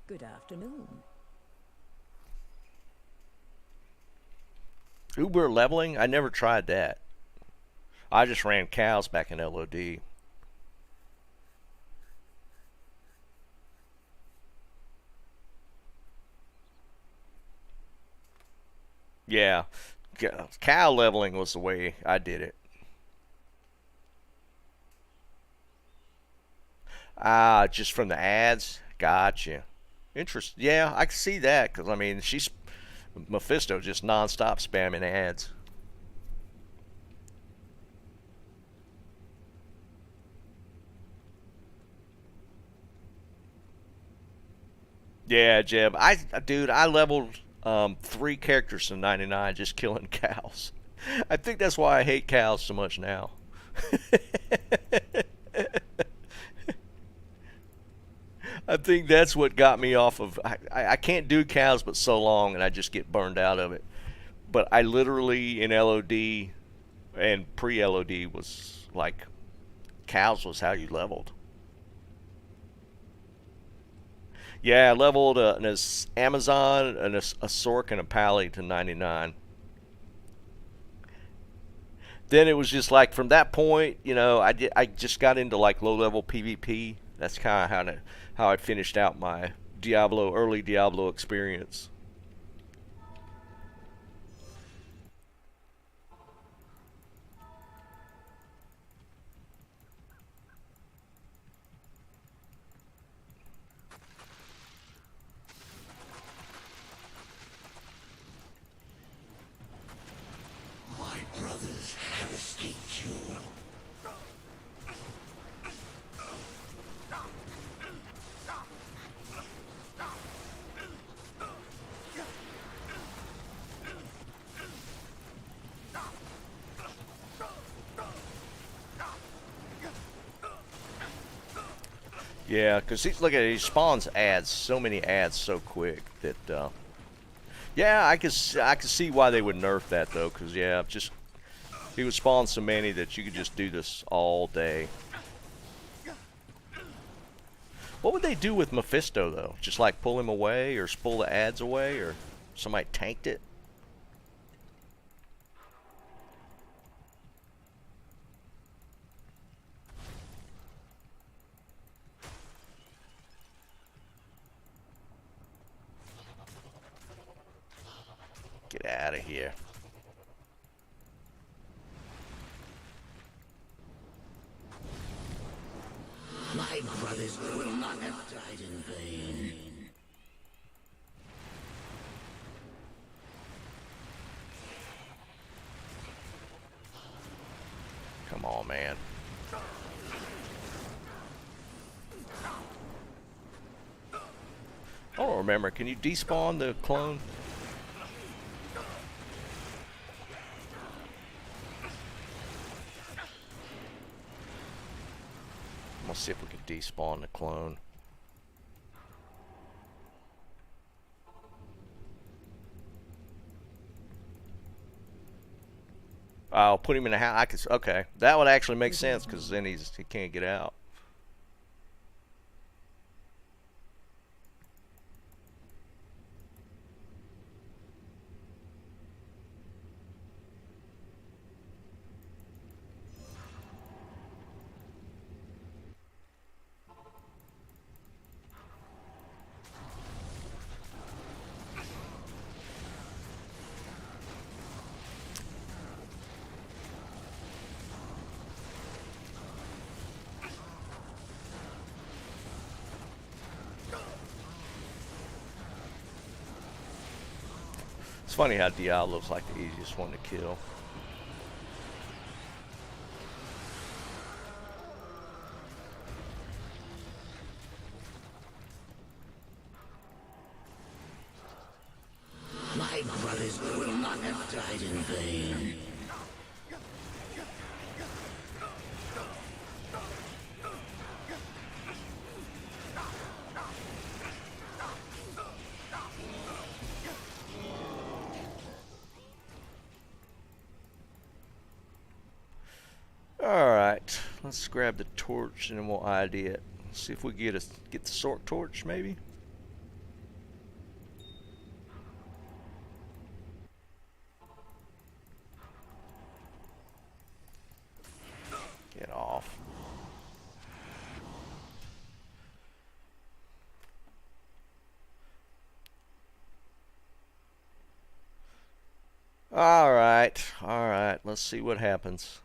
B: Good afternoon.
A: Uber leveling? I never tried that. I just ran cows back in LOD. Yeah, cow leveling was the way I did it. Ah, just from the ads? Gotcha. Interesting. Yeah, I can see that, because, I mean, Mephisto just non-stop spamming ads. Yeah, Jeb. Dude, I leveled 3 characters to 99 just killing cows. I think that's why I hate cows so much now. I think that's what got me off of. I can't do cows but so long, and I just get burned out of it. But I literally, in LOD and pre-LOD, was like, cows was how you leveled. Yeah, I leveled an Amazon, a sorc, and a pally to 99. Then it was just like, from that point, I just got into like low-level PvP. That's kind of how I finished out my early Diablo experience.
C: My brothers have escaped you.
A: Yeah, because look at it, he spawns ads, so many ads so quick that, yeah, I could see why they would nerf that though, because yeah, he would spawn so many that you could just do this all day. What would they do with Mephisto though? Just like pull him away, or pull the ads away, or somebody tanked it? here.
C: My brothers will not have died in vain.
A: Come on, man. I don't remember. Can you despawn the clone? I'm gonna see if we can despawn the clone. I'll put him in a house. I could. Okay, that would actually make sense because then he can't get out. It's funny how DI looks like the easiest one to kill.
C: My brothers will not have died in vain.
A: Alright, let's grab the torch and then we'll ID it. See if we get the sorc torch maybe. Get off. Alright, let's see what happens.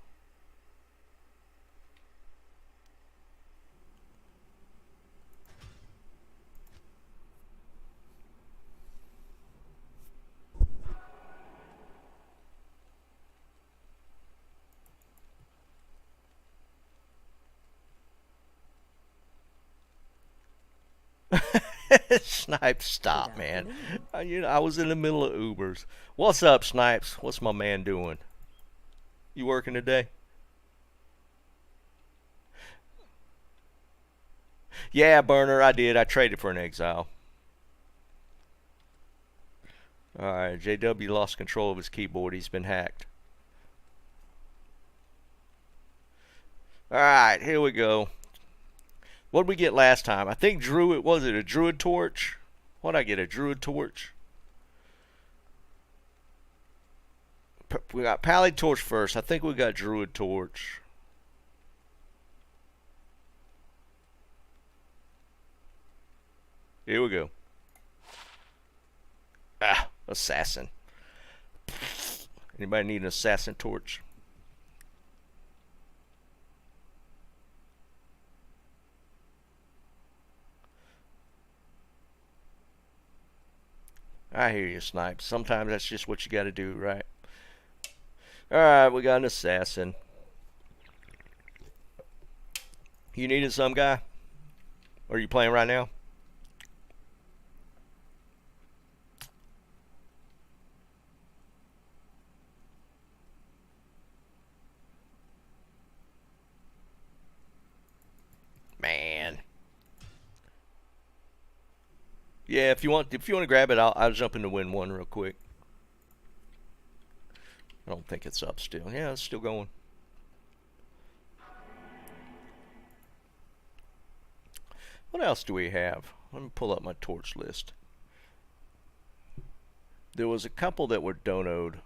A: Snipes, stop, man. I was in the middle of Ubers. What's up, Snipes? What's my man doing? You working today? Yeah, Burner, I did. I traded for an exile. Alright, JW lost control of his keyboard. He's been hacked. Alright, here we go. What did we get last time? I think Druid, was it a Druid torch? What did I get, a Druid torch? We got Pally torch first. I think we got Druid torch. Here we go. Ah, assassin. Anybody need an assassin torch? I hear you, Snipes. Sometimes that's just what you gotta do, right? Alright, we got an assassin. You needed some guy? Or are you playing right now? Man. Yeah, if you want to grab it, I'll jump into win one real quick. I don't think it's up still. Yeah, it's still going. What else do we have? Let me pull up my torch list. There was a couple that were donoed.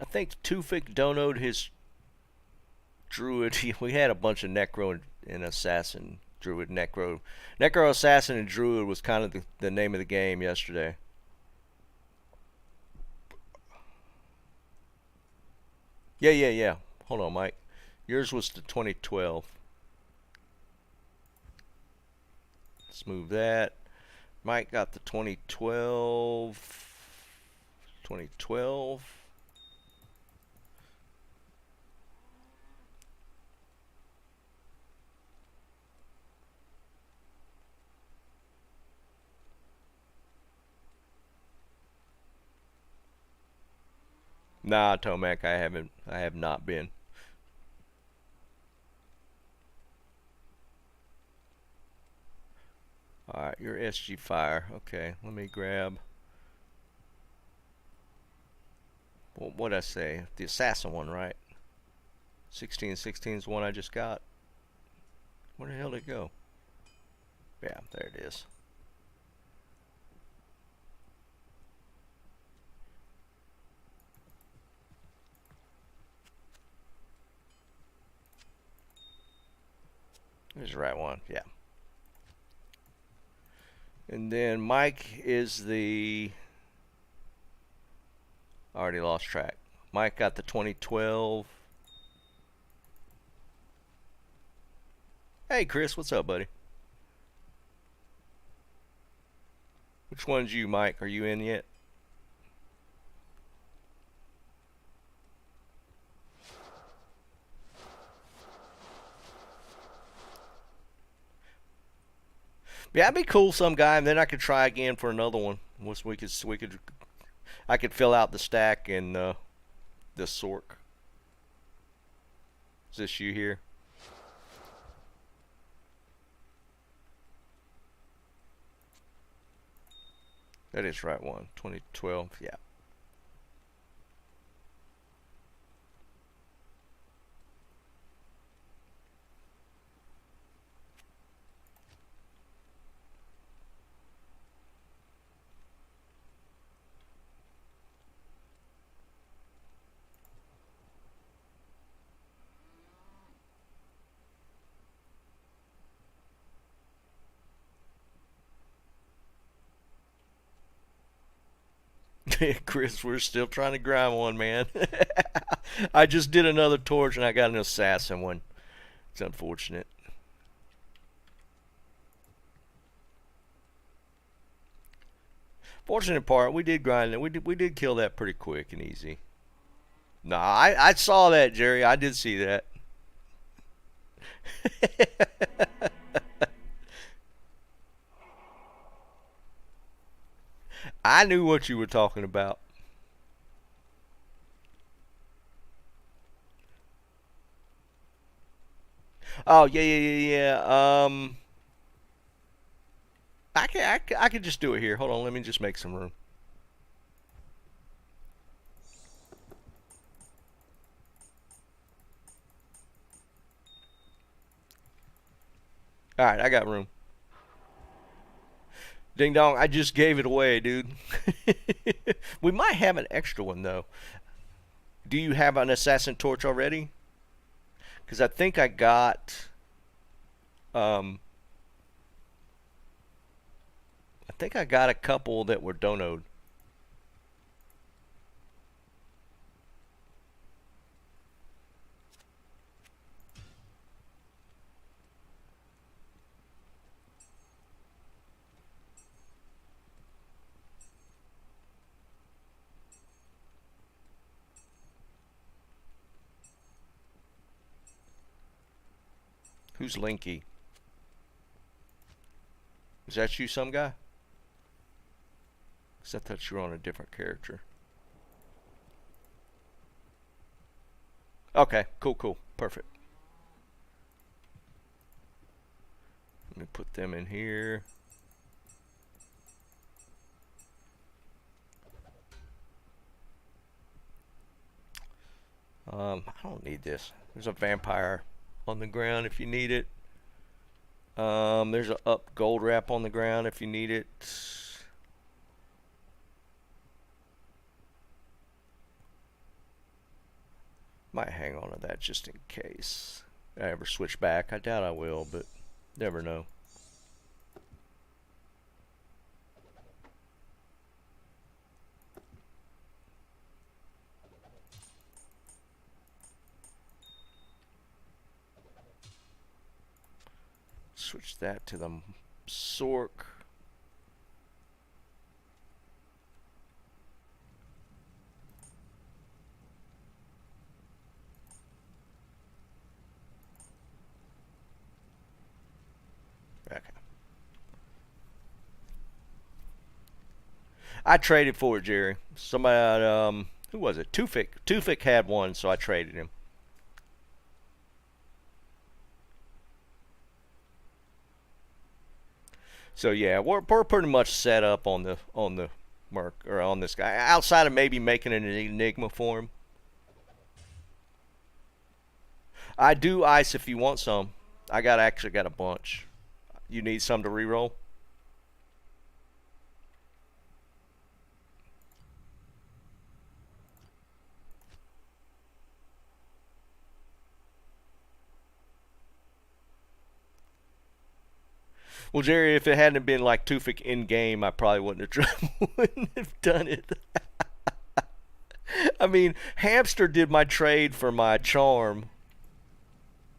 A: I think Tufik donoed his druid. We had a bunch of necro and assassin, druid, necro, assassin, and druid was kind of the name of the game yesterday. Yeah. Hold on, Mike. Yours was the 2012. Let's move that. Mike got the 2012. 2012. Nah, Tomac, I have not been. Alright, you're SG Fire. Okay, let me grab. What'd I say? The assassin one, right? 1616 is the one I just got. Where the hell did it go? Yeah, there it is. There's the right one, yeah. And then Mike is the... I already lost track. Mike got the 2012. Hey Chris, what's up, buddy? Which one's you, Mike? Are you in yet? Yeah, that'd be cool, some guy, and then I could try again for another one. Once I could fill out the stack and this sorc. Is this you here? That is right one. 2012, yeah. Chris, we're still trying to grind one, man. I just did another torch and I got an assassin one. It's unfortunate. Fortunate part, we did grind it. We did kill that pretty quick and easy. Nah, I saw that, Jerry. I did see that. I knew what you were talking about. Oh, yeah. I could just do it here. Hold on, let me just make some room. Alright, I got room. Ding dong, I just gave it away, dude. We might have an extra one, though. Do you have an assassin torch already? Because I think I got... I think I got a couple that were donoed. Who's Linky? Is that you, some guy? Because I thought you were on a different character. Okay, cool. Perfect. Let me put them in here. I don't need this. There's a vampire on the ground if you need it. There's a up gold wrap on the ground if you need it. Might hang on to that just in case I ever switch back. I doubt I will, but never know. Switch that to the sorc. Okay. I traded for it, Jerry. Somebody, who was it? Tues-Thurs-Sun had one, so I traded him. So yeah, we're pretty much set up on the Merc, or on this guy. Outside of maybe making an Enigma for him. I do ice if you want some. I actually got a bunch. You need some to reroll? Well, Jerry, if it hadn't been like Tues-Thurs in game, I probably wouldn't have done it. I mean, Hamster did my trade for my charm,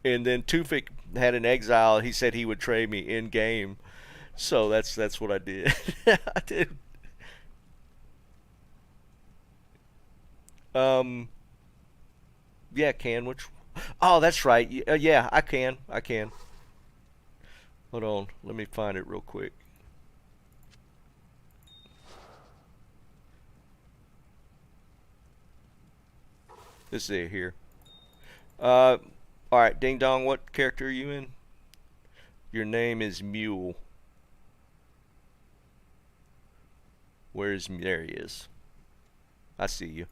A: and then Tues-Thurs had an exile. He said he would trade me in game, so that's what I did. I did. Yeah, can which? Oh, that's right. Yeah, I can. Hold on, let me find it real quick. This is it here. Alright, Ding Dong, what character are you in? Your name is Mule. There he is. I see you.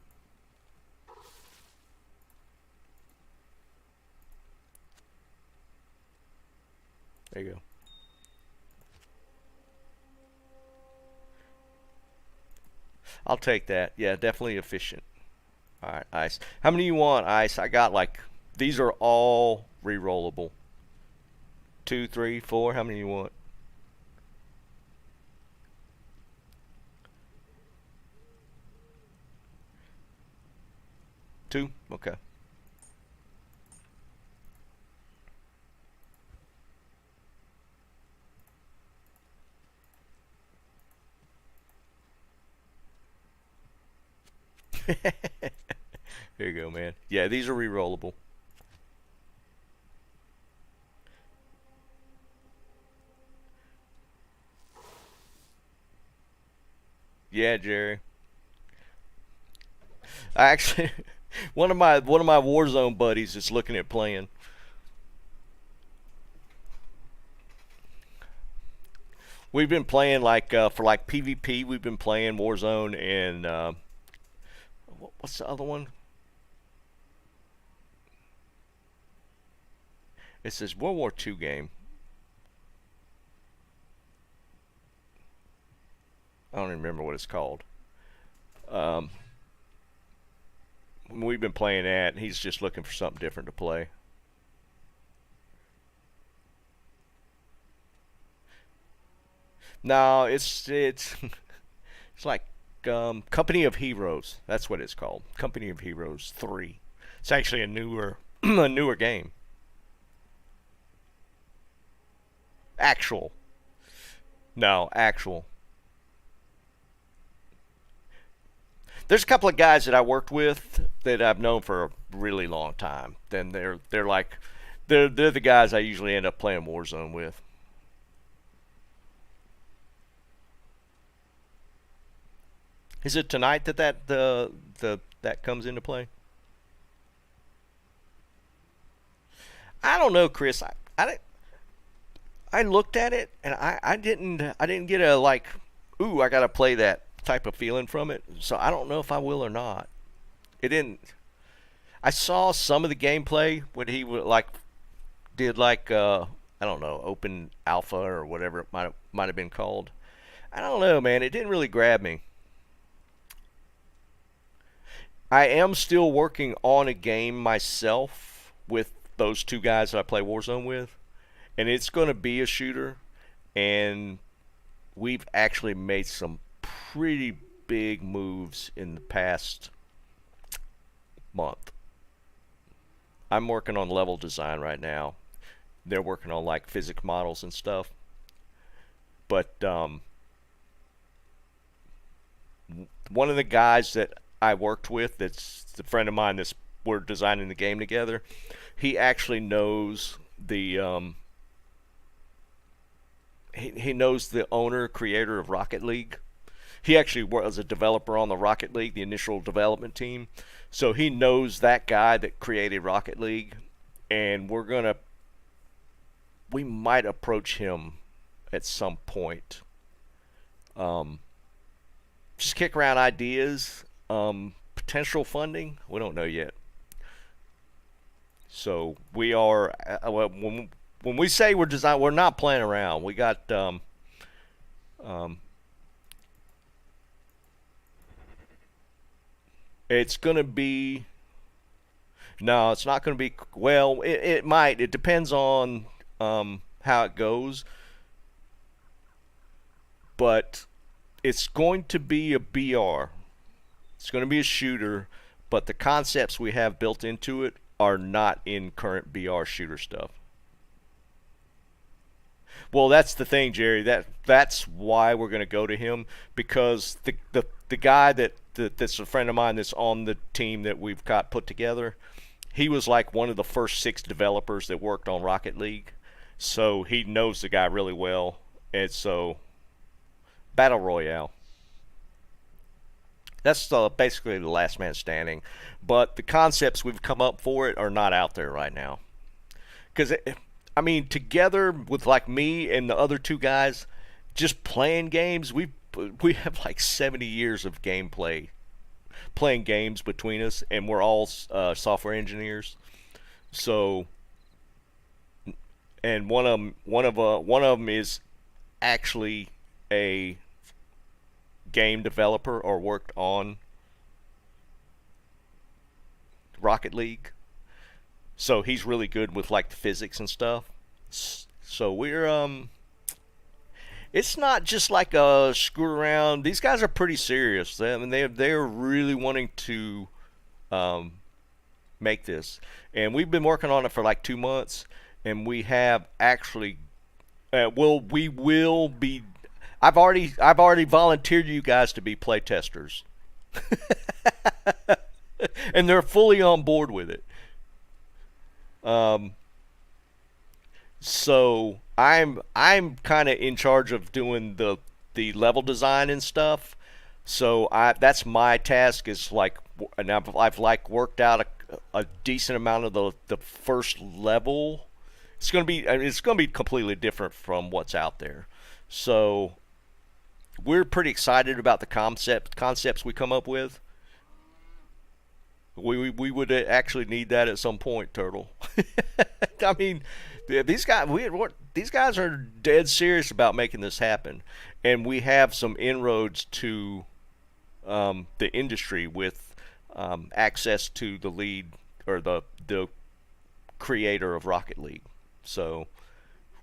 A: There you go. I'll take that. Yeah, definitely efficient. Alright, ice. How many you want, ice? I got like, these are all re-rollable. 2, 3, 4. How many you want? Two? Okay. There you go, man. Yeah, these are re-rollable. Yeah, Jerry. I actually one of my Warzone buddies is looking at playing. We've been playing like for like PvP. We've been playing Warzone and what's the other one? It's this World War II game. I don't even remember what it's called. We've been playing that, and he's just looking for something different to play. No, it's it's like Company of Heroes. That's what it's called. Company of Heroes 3. It's actually a newer a newer game. Actual. No, actual. There's a couple of guys that I worked with that I've known for a really long time. Then they're like they're the guys I usually end up playing Warzone with. Is it tonight that comes into play? I don't know, Chris. I looked at it and I didn't get a like, ooh, I gotta play that type of feeling from it. So I don't know if I will or not. It didn't. I saw some of the gameplay when he would like did like I don't know, open alpha or whatever it might have been called. I don't know, man. It didn't really grab me. I am still working on a game myself with those two guys that I play Warzone with, and it's going to be a shooter, and we've actually made some pretty big moves in the past month. I'm working on level design right now. They're working on like physics models and stuff. But one of the guys that I worked with, that's a friend of mine, that's we're designing the game together. He actually knows the he knows the owner, creator of Rocket League. He actually was a developer on the Rocket League, the initial development team. So he knows that guy that created Rocket League, and we might approach him at some point. Just kick around ideas, potential funding. We don't know yet. So we are when we say we're design, we're not playing around. We got it's gonna be no, it's not gonna be. Well, it might. It depends on how it goes. But it's going to be a BR. It's going to be a shooter, but the concepts we have built into it are not in current BR shooter stuff. Well, that's the thing, Jerry. That's why we're going to go to him, because the guy that's a friend of mine that's on the team that we've got put together, he was like one of the first 6 developers that worked on Rocket League, so he knows the guy really well, and so Battle Royale. That's basically the last man standing, but the concepts we've come up for it are not out there right now. Because, I mean, together with like me and the other 2 guys, just playing games, we have like 70 years of gameplay, playing games between us, and we're all software engineers. So, and one of them is actually a game developer or worked on Rocket League, so he's really good with like the physics and stuff. So we're it's not just like a screw around. These guys are pretty serious. I mean, they're really wanting to make this, and we've been working on it for like 2 months, and we have actually we will be. I've already volunteered you guys to be play testers, and they're fully on board with it. So I'm kind of in charge of doing the level design and stuff. So that's my task, is like, and I've like worked out a decent amount of the first level. It's gonna be completely different from what's out there. So we're pretty excited about the concepts we come up with. We would actually need that at some point, Turtle. I mean, these guys are dead serious about making this happen, and we have some inroads to the industry with access to the lead, or the creator of Rocket League. So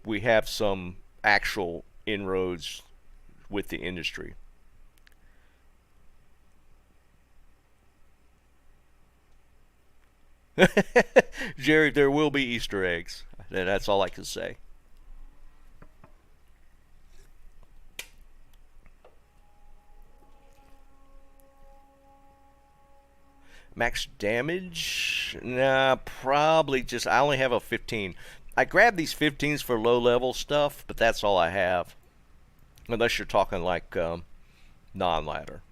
A: we have some actual inroads with the industry. Jerry, there will be Easter eggs. That's all I can say. Max damage? Nah, probably just, I only have a 15. I grabbed these 15s for low level stuff, but that's all I have. Unless you're talking like non-ladder.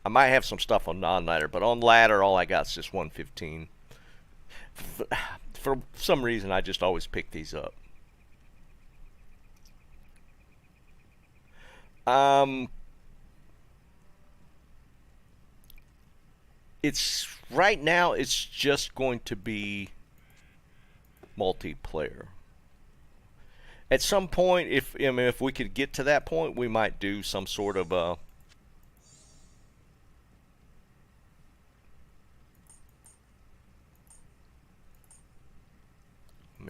A: I might have some stuff on non-ladder, but on ladder all I got is just 115. For some reason I just always pick these up. It's right now it's just going to be multiplayer. At some point, if we could get to that point, we might do some sort of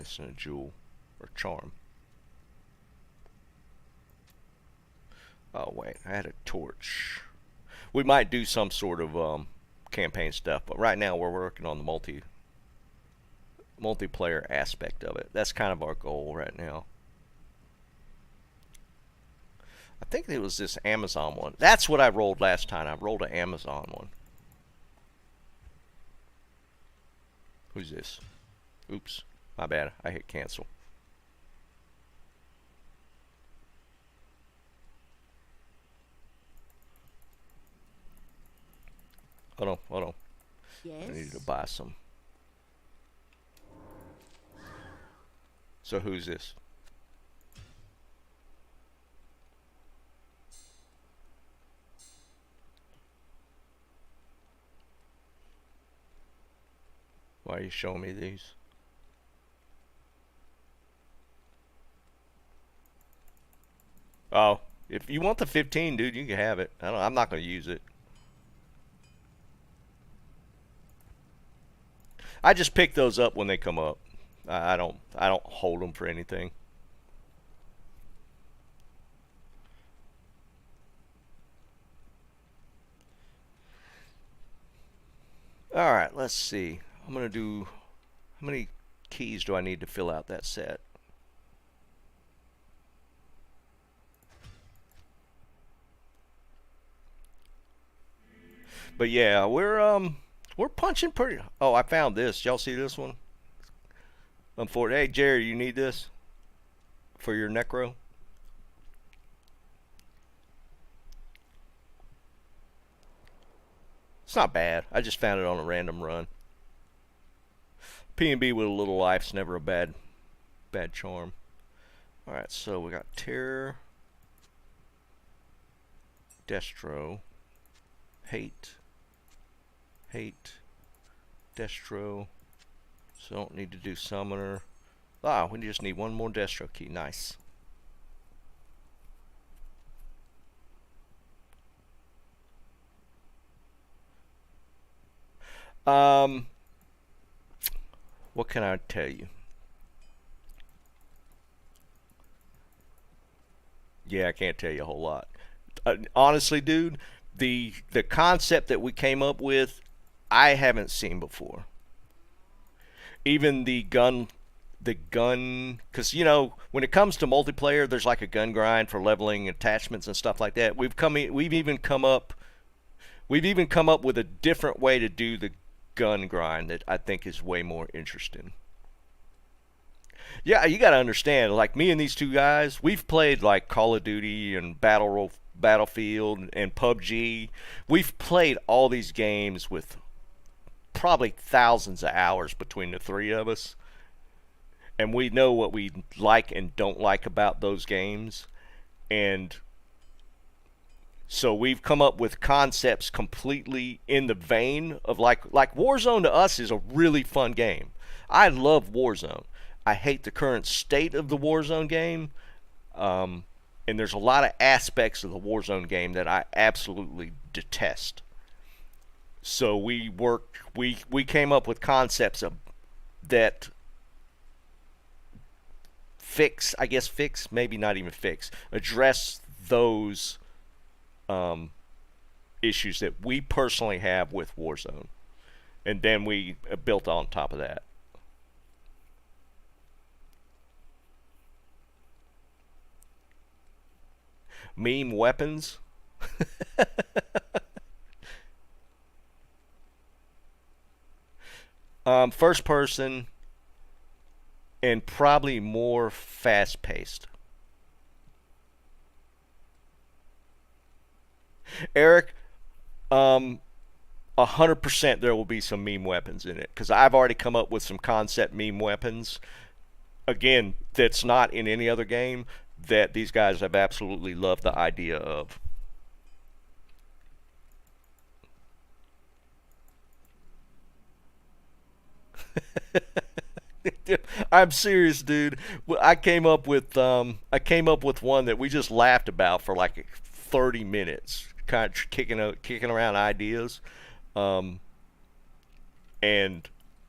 A: Missing a jewel or charm. Oh wait, I had a torch. We might do some sort of campaign stuff, but right now we're working on the multiplayer aspect of it. That's kind of our goal right now. I think it was this Amazon one. That's what I rolled last time. I rolled an Amazon one. Who's this? Oops, my bad. I hit cancel. Hold on.
B: Yes.
A: I need to buy some. So who's this? Why are you showing me these? Oh, if you want the 15, dude, you can have it. I'm not going to use it. I just pick those up when they come up. I don't hold them for anything. All right, let's see. I'm going to do, how many keys do I need to fill out that set? But yeah, we're punching pretty. Oh, I found this. Y'all see this one? Hey, Jerry, you need this for your necro? It's not bad. I just found it on a random run. P&B with a little life's never a bad charm. All right, so we got Terror, Destro, Hate, Destro. So don't need to do Summoner. Ah, we just need one more Destro key. Nice. What can I tell you? Yeah, I can't tell you a whole lot. Honestly, dude, the concept that we came up with, I haven't seen before. Even the gun, because you know when it comes to multiplayer, there's like a gun grind for leveling attachments and stuff like that. We've even come up with a different way to do the gun grind that I think is way more interesting. Yeah, you got to understand, like me and these two guys, we've played like Call of Duty and Battlefield and PUBG. We've played all these games with probably thousands of hours between the three of us. And we know what we like and don't like about those games. And so we've come up with concepts completely in the vein of like Warzone to us is a really fun game. I love Warzone. I hate the current state of the Warzone game. And there's a lot of aspects of the Warzone game that I absolutely detest. So we came up with concepts that address those issues that we personally have with Warzone. And then we built on top of that. Meme weapons. First person and probably more fast paced. Eric, 100% there will be some meme weapons in it because I've already come up with some concept meme weapons. Again, that's not in any other game that these guys have absolutely loved the idea of. I'm serious, dude. I came up with one that we just laughed about for like 30 minutes, kind of kicking around ideas, and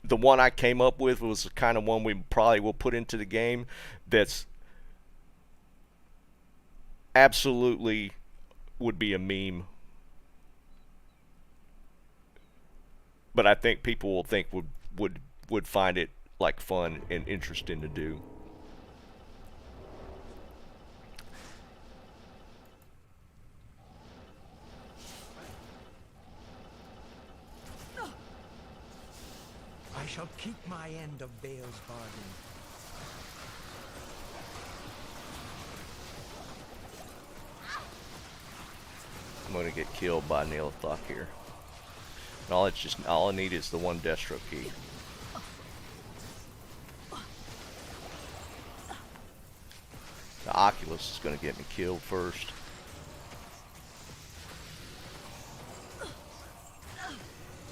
A: the one I came up with was the kind of one we probably will put into the game that's absolutely would be a meme. But I think people will think would find it like fun and interesting to do.
D: I shall keep my end of Bale's bargain.
A: I'm gonna get killed by Neilithok here. And all I need is the one Destro key. The Oculus is gonna get me killed first.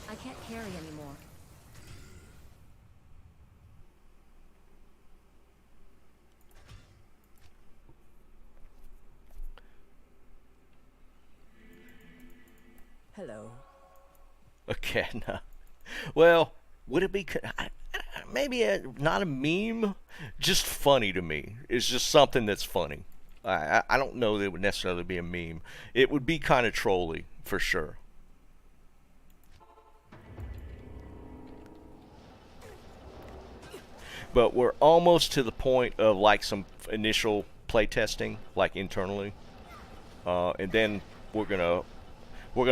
B: I can't carry anymore. Hello.
A: Okay, no. Well, would it be maybe not a meme? Just funny to me. It's just something that's funny. I don't know that it would necessarily be a meme. It would be kind of trolly for sure. But we're almost to the point of like some initial play testing, like internally, and then we're gonna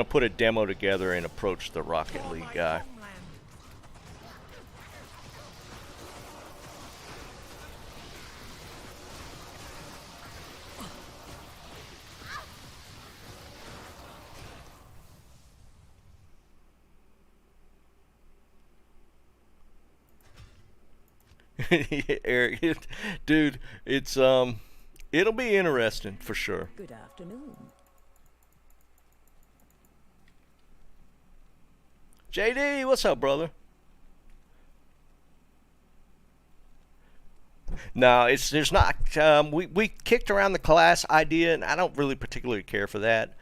A: put a demo together and approach the Rocket League guy. Eric, dude, it's it'll be interesting for sure.
B: Good afternoon.
A: JD, what's up, brother? No, there's not. We kicked around the class idea, and I don't really particularly care for that.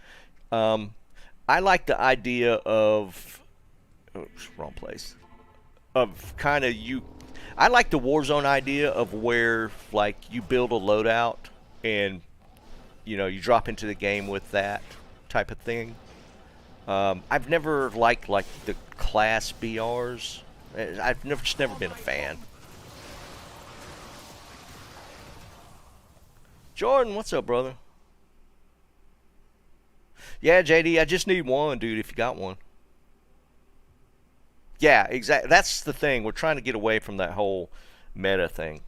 A: I like the idea of wrong place. Of kind of you. I like the Warzone idea of where like you build a loadout and you drop into the game with that type of thing. I've never liked like the class BRs. I've just never been a fan. Jordan, what's up, brother? Yeah, JD, I just need one, dude, if you got one. Yeah, exactly. That's the thing. We're trying to get away from that whole meta thing.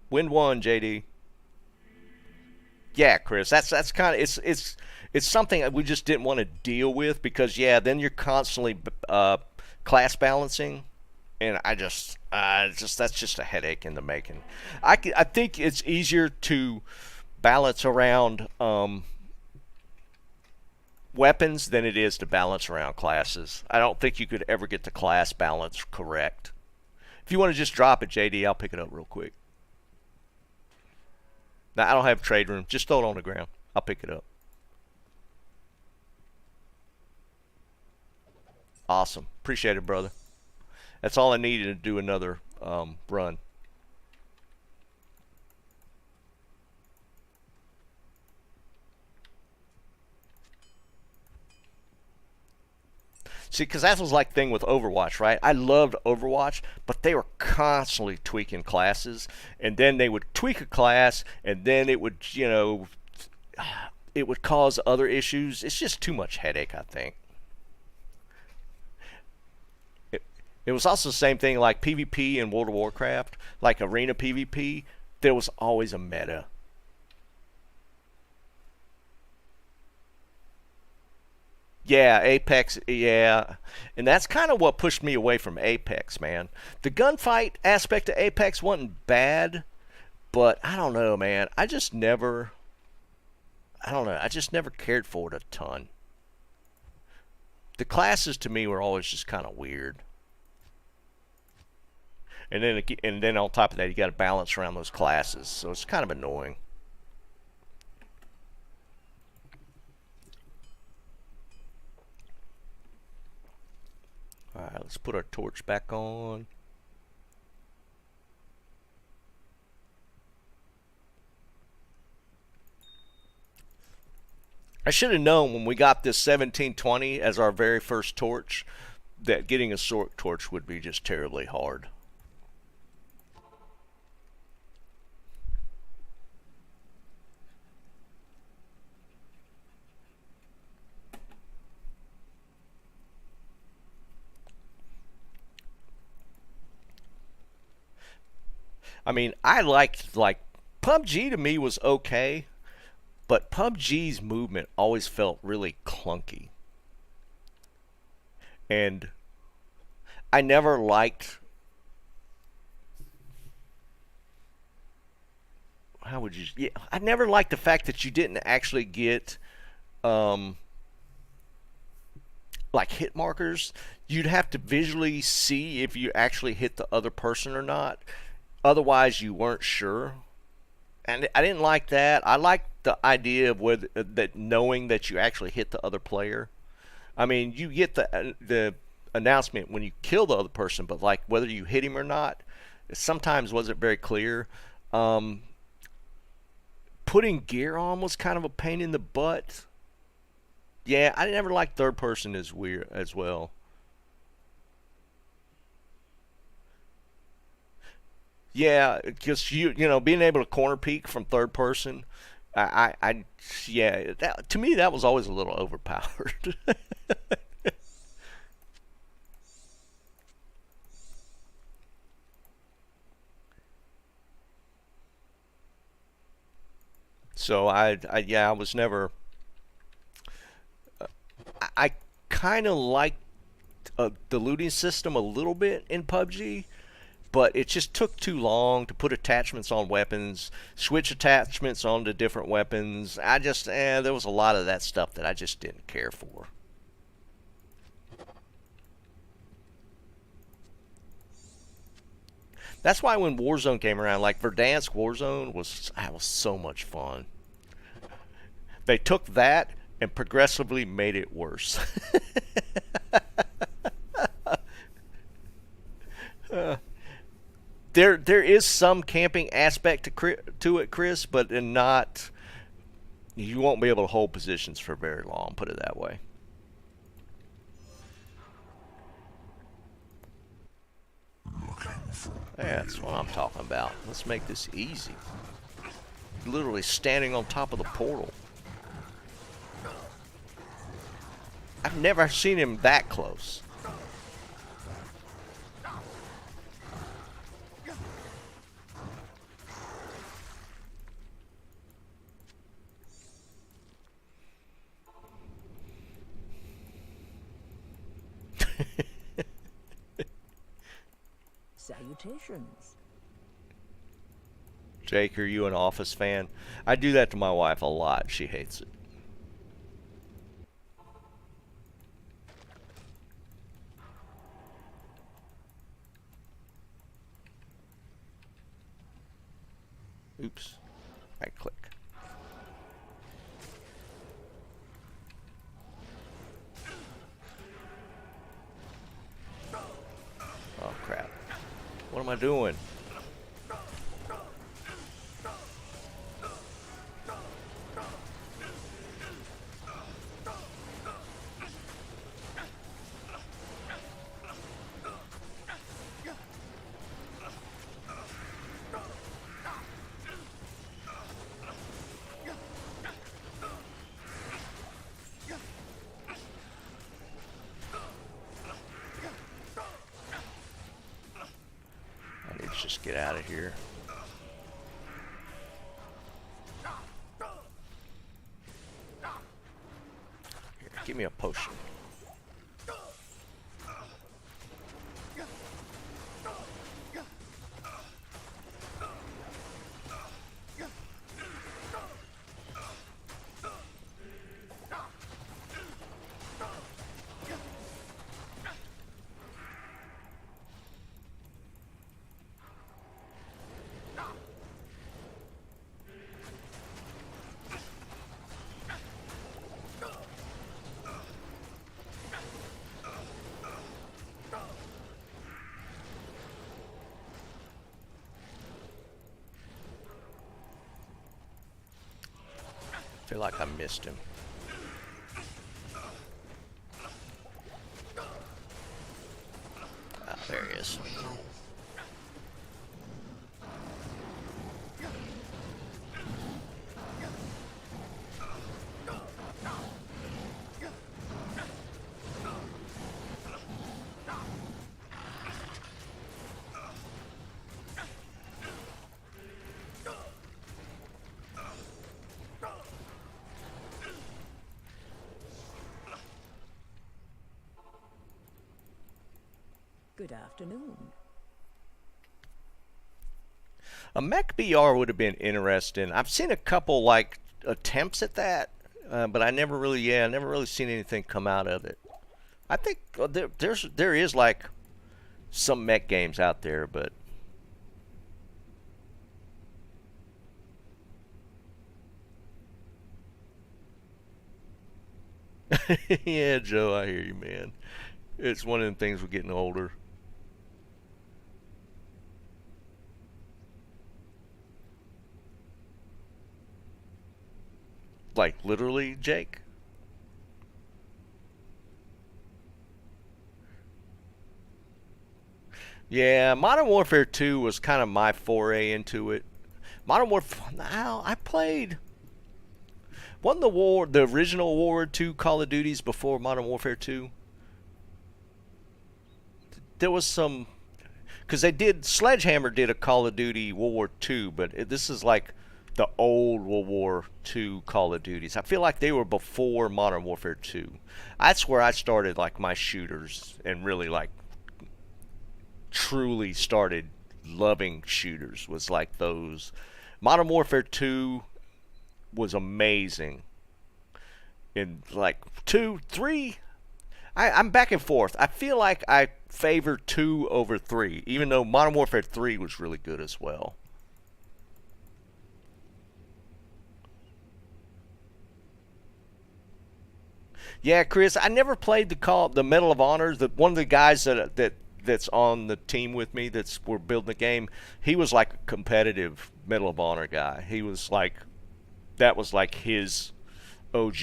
A: Win one, JD. Yeah, Chris. That's kind of it's something that we just didn't want to deal with because then you're constantly class balancing, and that's just a headache in the making. I think it's easier to balance around weapons than it is to balance around classes. I don't think you could ever get the class balance correct. If you want to just drop it, JD, I'll pick it up real quick. Now, I don't have trade room. Just throw it on the ground. I'll pick it up. Awesome. Appreciate it, brother. That's all I needed to do another run. See, because that was like the thing with Overwatch, right? I loved Overwatch, but they were constantly tweaking classes, and then they would tweak a class, and then it would, it would cause other issues. It's just too much headache, I think. It was also the same thing like PvP in World of Warcraft, like Arena PvP. There was always a meta. Yeah, Apex, yeah. And that's kind of what pushed me away from Apex, man. The gunfight aspect of Apex wasn't bad, but I don't know, man. I just never cared for it a ton. The classes to me were always just kind of weird. And then on top of that, you got to balance around those classes, so it's kind of annoying. let's put our torch back on. I should have known when we got this 1720 as our very first torch that getting a sorc torch would be just terribly hard. I mean, I liked, like, PUBG to me was okay, but PUBG's movement always felt really clunky. And I never liked, how would you, yeah, I never liked the fact that you didn't actually get, like, hit markers. You'd have to visually see if you actually hit the other person or not. Otherwise, you weren't sure, and I didn't like that. I liked the idea of whether that knowing that you actually hit the other player. I mean, you get the announcement when you kill the other person, but like whether you hit him or not, it sometimes wasn't very clear. Putting gear on was kind of a pain in the butt. Yeah, I never liked third person as well. Yeah, because you know, being able to corner peek from third person, yeah, to me that was always a little overpowered. So yeah, I was never. I kind of liked the looting system a little bit in PUBG. But it just took too long to put attachments on weapons, switch attachments onto different weapons. There was a lot of that stuff that I just didn't care for. That's why when Warzone came around, like Verdansk Warzone was so much fun. They took that and progressively made it worse. There is some camping aspect to it, Chris, but not. You won't be able to hold positions for very long. Put it that way. That's what I'm talking about. Let's make this easy. Literally standing on top of the portal. I've never seen him that close.
B: Salutations.
A: Jake, are you an Office fan? I do that to my wife a lot. She hates it. Oops. Right click. Oh crap. What am I doing? Just get out of here. Here, give me a potion. feel like I missed him. Ah, there he is.
B: Good afternoon.
A: A mech BR would have been interesting. I've seen a couple like attempts at that, but I never really seen anything come out of it. I think there is like some mech games out there, but yeah, Joe, I hear you, man. It's one of them things with getting older. Like literally, Jake? Yeah, Modern Warfare 2 was kind of my foray into it. Modern Warfare, now I played. Wasn't the original World War II Call of Duties before Modern Warfare 2? There was some, because Sledgehammer did a Call of Duty World War II, but this is like the old World War II Call of Duties. I feel like they were before Modern Warfare 2. That's where I started like my shooters and really like truly started loving shooters, was like those. Modern Warfare 2 was amazing. And like 2, 3, I'm back and forth. I feel like I favor 2 over 3, even though Modern Warfare 3 was really good as well. Yeah, Chris, I never played the Medal of Honor. One of the guys that's on the team with me we're building the game, he was like a competitive Medal of Honor guy. He was like, that was like his OG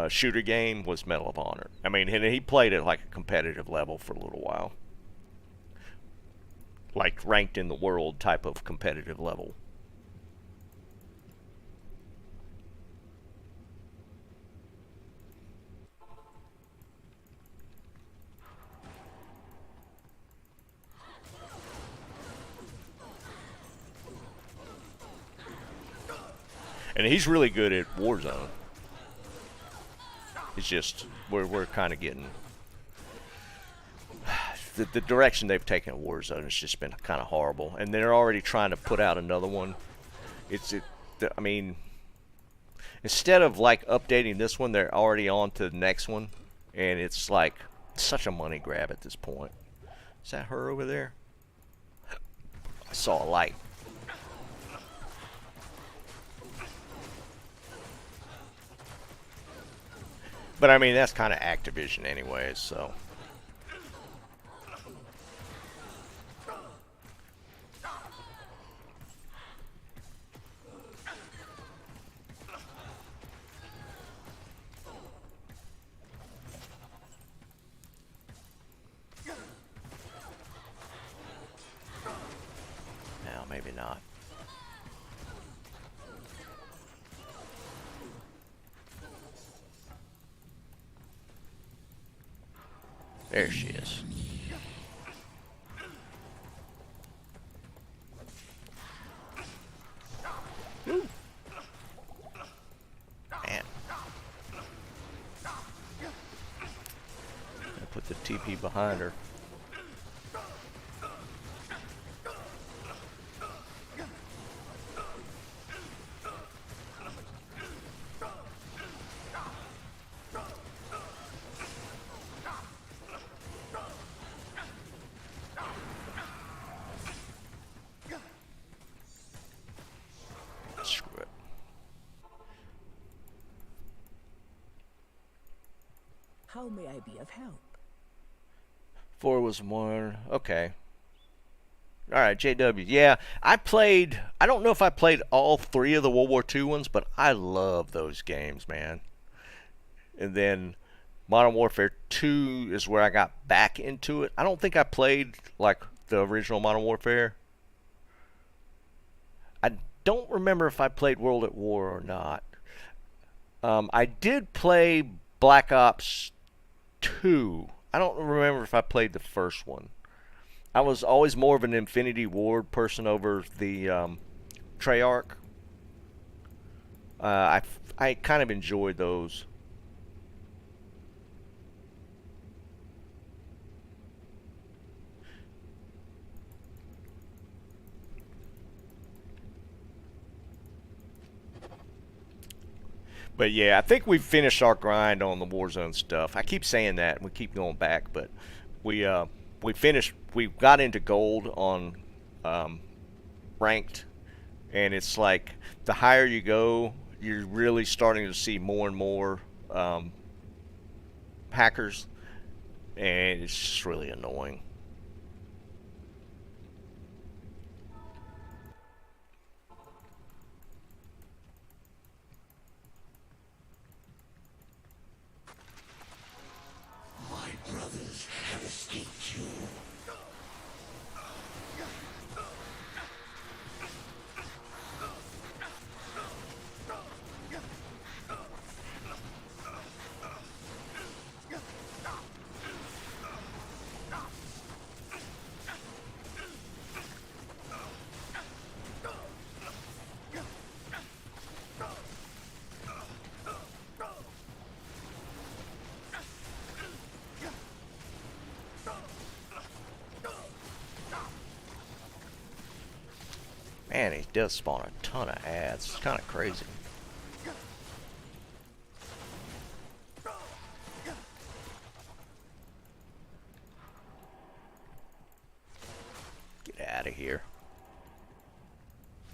A: shooter game was Medal of Honor. I mean, and he played at like a competitive level for a little while, like ranked in the world type of competitive level. And he's really good at Warzone. It's just we're kind of getting the direction they've taken at Warzone has just been kind of horrible, and they're already trying to put out another one. I mean, instead of like updating this one, they're already on to the next one, and it's like such a money grab at this point. Is that her over there? I saw a light. But I mean, that's kind of Activision anyways, so. No, maybe not. There she is. Woo. Man. I put the TP behind her. Screw it.
B: How may I be of help?
A: 4 was 1. Okay. All right, JW. Yeah, I played. I don't know if I played all three of the World War II ones, but I love those games, man. And then Modern Warfare 2 is where I got back into it. I don't think I played like the original Modern Warfare. I don't remember if I played World at War or not. I did play Black Ops 2. I don't remember if I played the first one. I was always more of an Infinity Ward person over the Treyarch. I kind of enjoyed those. But yeah, I think we've finished our grind on the Warzone stuff. I keep saying that, and we keep going back, but we we finished. We got into gold on ranked, and it's like the higher you go, you're really starting to see more and more hackers, and it's just really annoying.
C: My brothers have escaped you.
A: Man, he does spawn a ton of ads. It's kind of crazy. Get out of here.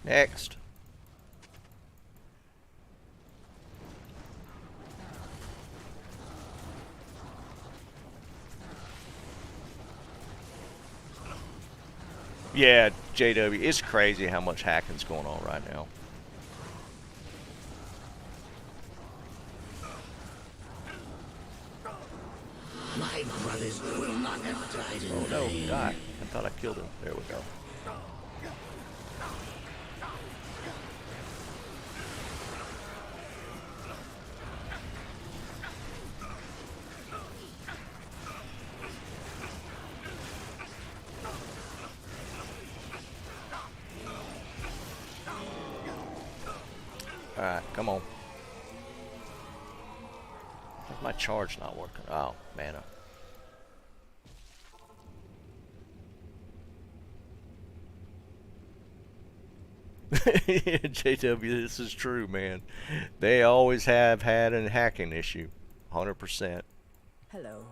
A: Next. Yeah, JW, it's crazy how much hacking's going on right now.
C: My brothers will not have died in
A: Oh no,
C: vain.
A: God. I thought I killed him. There we go. Alright, come on. Why's my charge not working? Oh, mana. JW, this is true, man. They always have had a hacking issue. 100%.
B: Hello.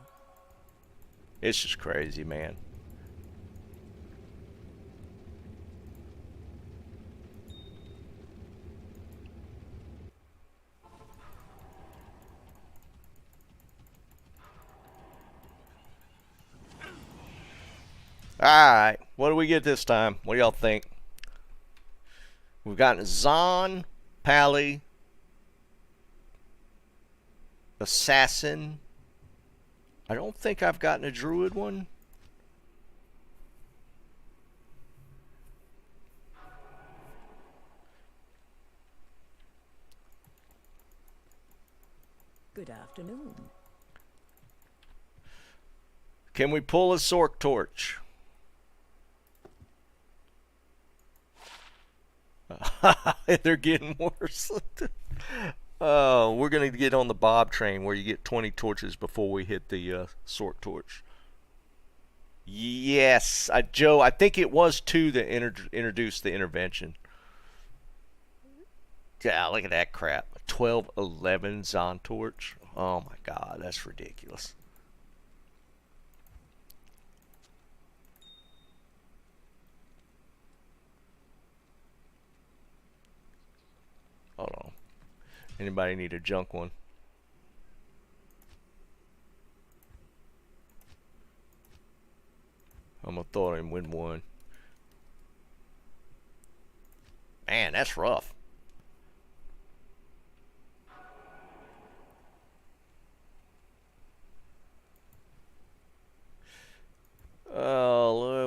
A: It's just crazy, man. Alright, what do we get this time? What do y'all think? We've got Zon, Pally, Assassin. I don't think I've gotten a Druid one.
B: Good afternoon.
A: Can we pull a sorc torch? They're getting worse. Oh, we're gonna get on the Bob train where you get 20 torches before we hit the sorc torch. Yes, Joe. I think it was 2 that introduced the intervention. Yeah, look at that crap. 1211 Zon torch. Oh my God, that's ridiculous. Hold on. Anybody need a junk one? I'm gonna throw it in win one. Man, that's rough.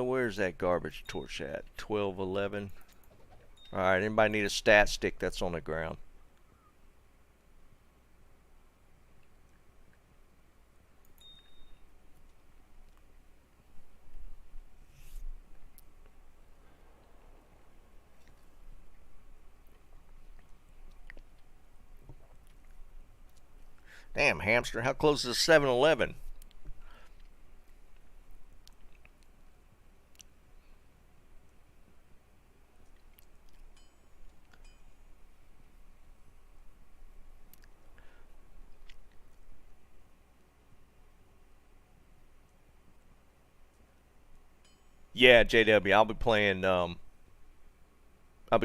A: Where's that garbage torch at? 1211. Alright, anybody need a stat stick that's on the ground? Damn, hamster, how close is 7-Eleven? Yeah, JW, I'll be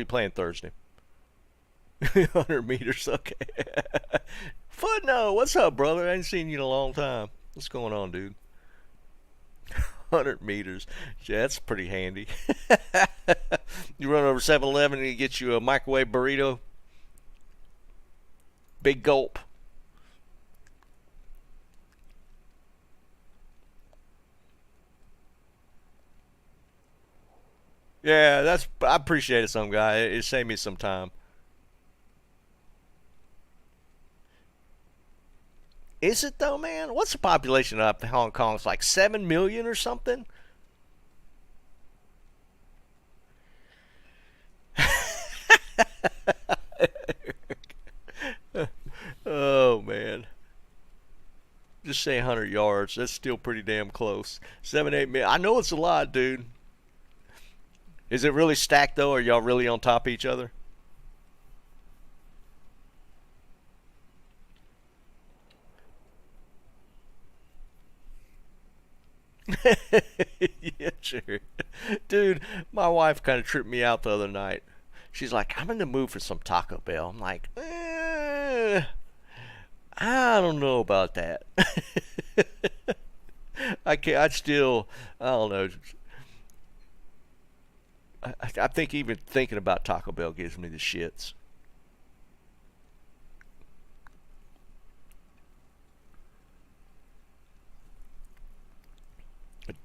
A: playing Thursday. 100 meters, okay. Footnote, what's up, brother? I ain't seen you in a long time. What's going on, dude? 100 meters. Yeah, that's pretty handy. You run over 7-Eleven and you get you a microwave burrito. Big gulp. Yeah, I appreciate it, some guy. It saved me some time. Is it though, man? What's the population up in Hong Kong? It's like 7 million or something? Oh, man. Just say 100 yards. That's still pretty damn close. 7, 8 million. I know it's a lot, dude. Is it really stacked, though? Are y'all really on top of each other? Yeah, sure. Dude, my wife kind of tripped me out the other night. She's like, I'm in the mood for some Taco Bell. I'm like, I don't know about that. I don't know. I think even thinking about Taco Bell gives me the shits.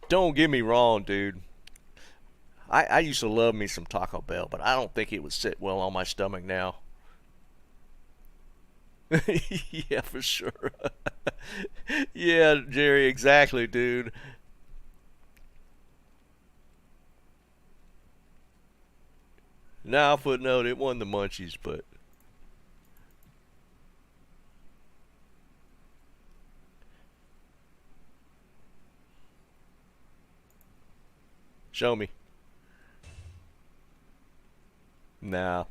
A: Don't get me wrong, dude. I used to love me some Taco Bell, but I don't think it would sit well on my stomach now. Yeah, for sure. Yeah, Jerry, exactly, dude. Now, footnote, it wasn't the munchies, but show me. Nah.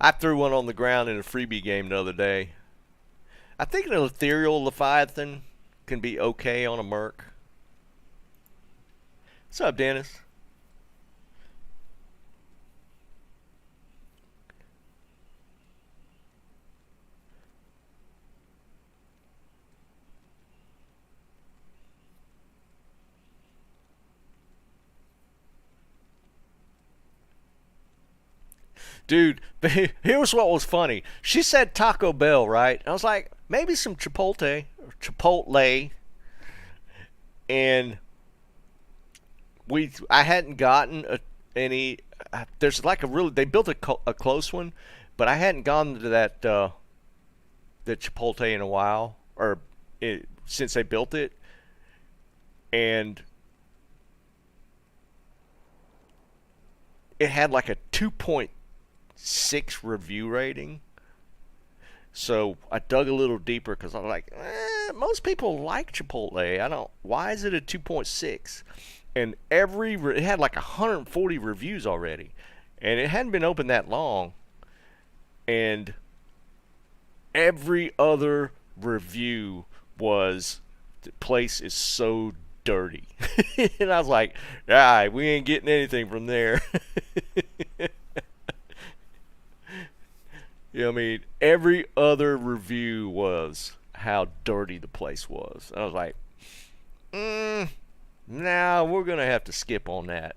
A: I threw one on the ground in a freebie game the other day. I think an ethereal Leviathan can be okay on a Merc. What's up, Dennis? Dude, here's what was funny. She said Taco Bell, right? I was like, maybe some Chipotle. And I hadn't gotten any. There's like they built a close one, but I hadn't gone to the Chipotle in a while, since they built it. And it had like a 2.6 review rating. So I dug a little deeper because I was like, most people like Chipotle. I don't. Why is it a 2.6? And it had like 140 reviews already, and it hadn't been open that long. And every other review was, the place is so dirty. And I was like, all right, we ain't getting anything from there. You know what I mean? Every other review was how dirty the place was. I was like, nah, we're going to have to skip on that.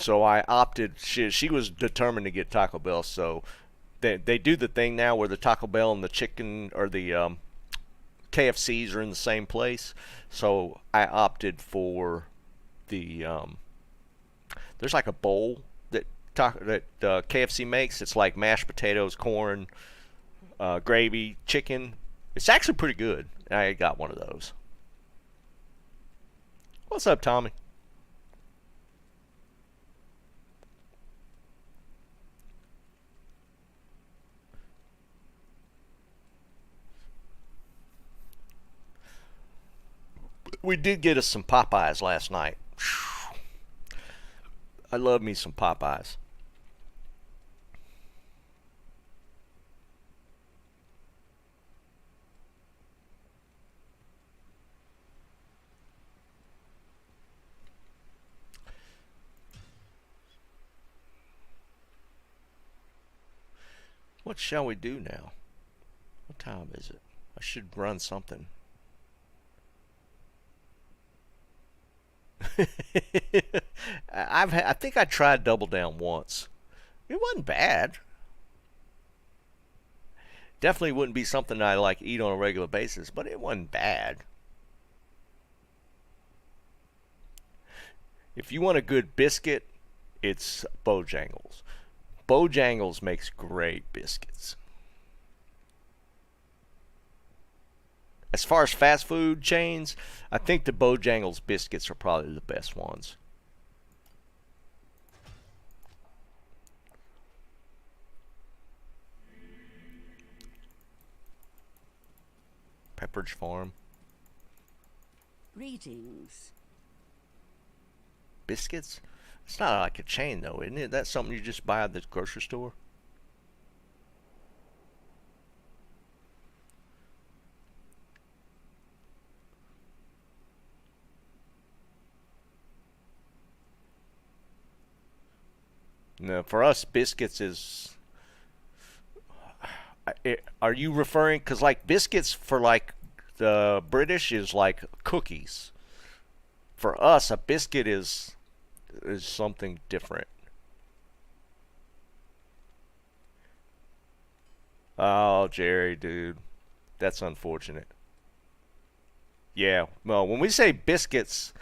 A: So I opted. She was determined to get Taco Bell. So they do the thing now where the Taco Bell and the chicken or the KFCs are in the same place. So I opted for the there's like a bowl that KFC makes. It's like mashed potatoes, corn, gravy, chicken. It's actually pretty good. I got one of those. What's up, Tommy? We did get us some Popeyes last night. I love me some Popeyes. What shall we do now? What time is it? I should run something. I think I tried Double Down once. It wasn't bad. Definitely wouldn't be something I like eat on a regular basis, but it wasn't bad. If you want a good biscuit, it's Bojangles. Bojangles makes great biscuits. As far as fast food chains, I think the Bojangles biscuits are probably the best ones. Pepperidge Farm.
B: Greetings.
A: Biscuits? It's not like a chain though, isn't it? That's something you just buy at the grocery store. No, for us, biscuits is. Are you referring? Because like biscuits for like the British is like cookies. For us, a biscuit is something different. Oh, Jerry, dude, that's unfortunate. Yeah, well, when we say biscuits,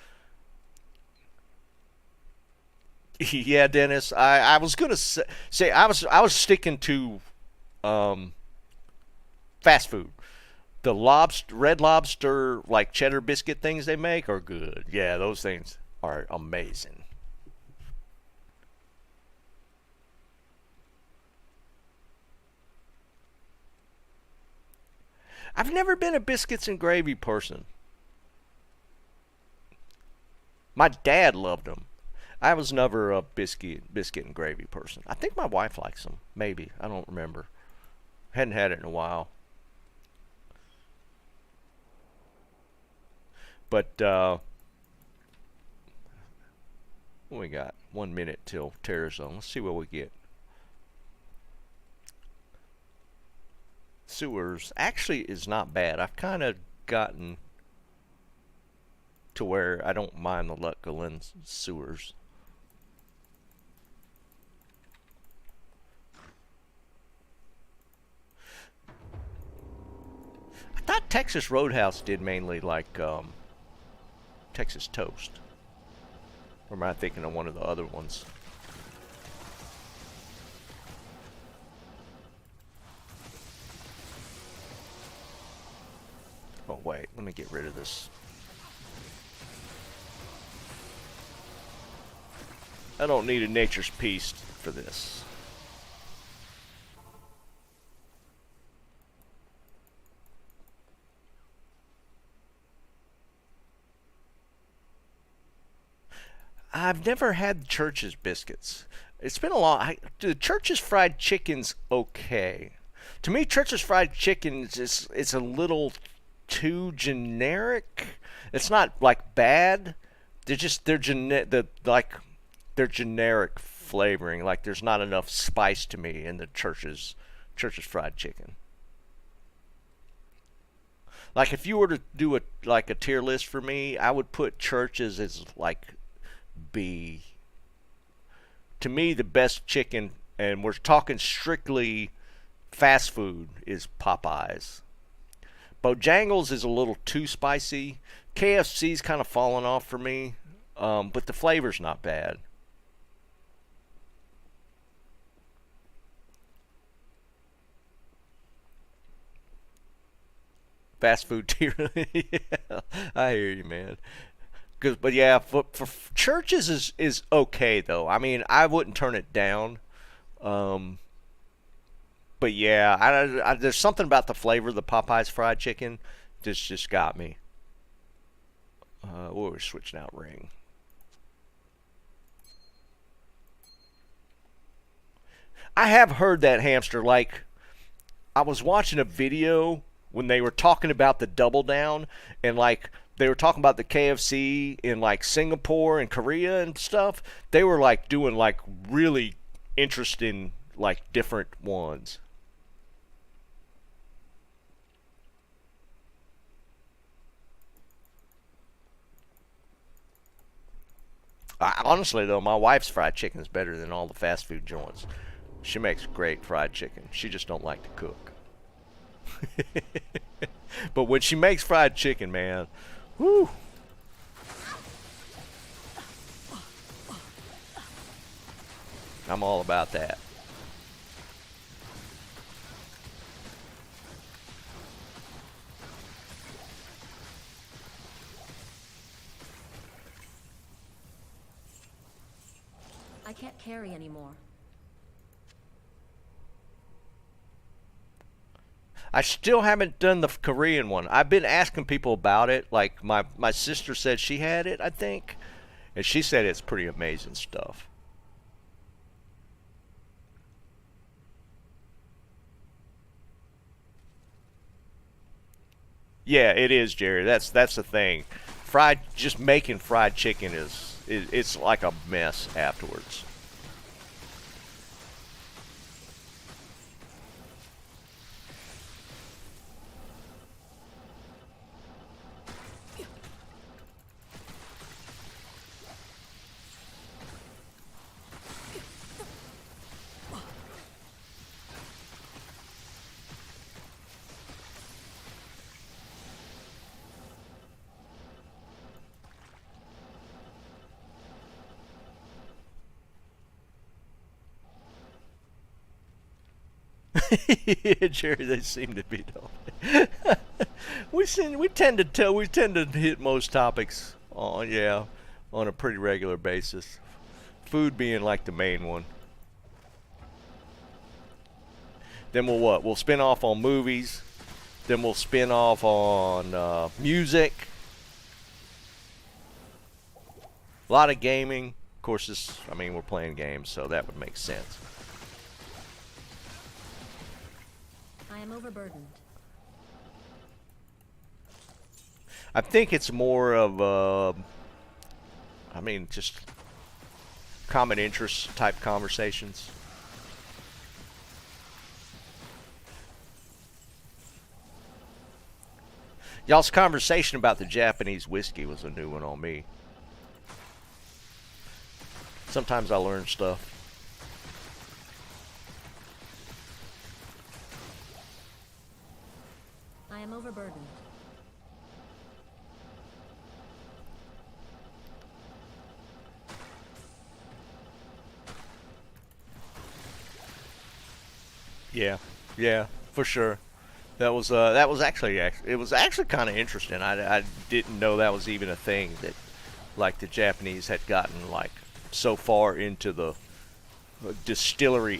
A: yeah, Dennis, I was gonna say I was sticking to um, fast food. The Red Lobster, like cheddar biscuit things they make are good. Yeah, those things are amazing. I've never been a biscuits and gravy person. My dad loved them. I was never a biscuit and gravy person. I think my wife likes them. Maybe. I don't remember. Hadn't had it in a while. But what we got? 1 minute till Terror Zone. Let's see what we get. Sewers actually is not bad. I've kind of gotten to where I don't mind the Lutgelen sewers. I thought Texas Roadhouse did mainly like Texas Toast. Or am I thinking of one of the other ones? Oh wait, let me get rid of this. I don't need a nature's piece for this. I've never had Church's biscuits. It's been a long. The Church's fried chicken's okay. To me, Church's fried chicken is it's a little too generic. It's not like bad. They're generic flavoring. Like there's not enough spice to me in the Church's fried chicken. Like if you were to do a tier list for me, I would put Church's as like B. to me, the best chicken, and we're talking strictly fast food, is Popeyes. Bojangles is a little too spicy. KFC's kind of fallen off for me, but the flavor's not bad. Fast food tier. Yeah, I hear you, man. But yeah, for churches is okay though. I mean, I wouldn't turn it down. Um, but yeah, there's something about the flavor of the Popeyes fried chicken that's just got me. We're switching out ring. I have heard that, Hamster. Like, I was watching a video when they were talking about the double down, and like they were talking about the KFC in like Singapore and Korea and stuff. They were like doing like really interesting, like different ones. Honestly though, my wife's fried chicken is better than all the fast food joints. She makes great fried chicken. She just don't like to cook. But when she makes fried chicken, man, whoo. I'm all about that.
E: I can't carry anymore.
A: I still haven't done the Korean one. I've been asking people about it. Like my sister said she had it, I think, and she said it's pretty amazing stuff. Yeah, it is, Jerry. That's the thing. Just making fried chicken it's like a mess afterwards. Yeah, Jerry, they seem to be, don't they? We tend to hit most topics on a pretty regular basis. Food being like the main one. Then we'll what? We'll spin off on movies. Then we'll spin off on music. A lot of gaming. Of course, I mean, we're playing games, so that would make sense.
E: I am overburdened.
A: I think it's more of, I mean, just common interest type conversations. Y'all's conversation about the Japanese whiskey was a new one on me. Sometimes I learn stuff.
E: I am overburdened.
A: Yeah, for sure. That was actually it was actually kind of interesting. I didn't know that was even a thing, that like the Japanese had gotten like so far into the distillery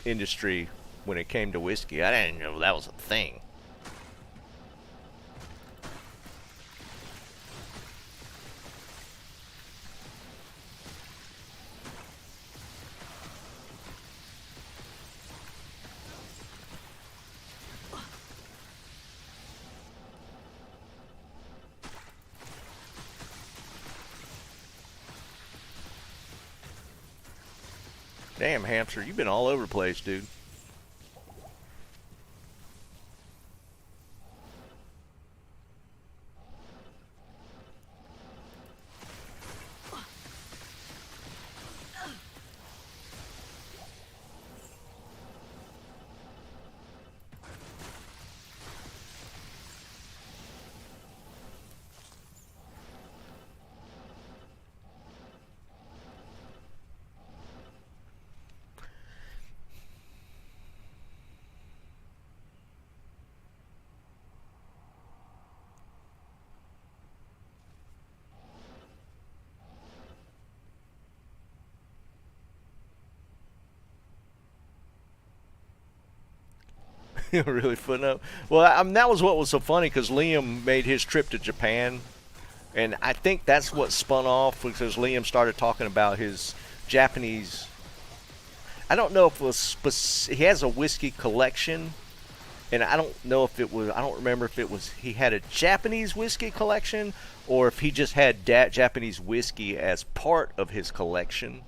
A: industry when it came to whiskey. I didn't know that was a thing. Damn, Hamster, you've been all over the place, dude. Really footnote. Well, that was what was so funny because Liam made his trip to Japan, and I think that's what spun off because Liam started talking about his Japanese. I don't know if it was he has a whiskey collection, and I don't know if it was. I don't remember if it was he had a Japanese whiskey collection or if he just had Japanese whiskey as part of his collection,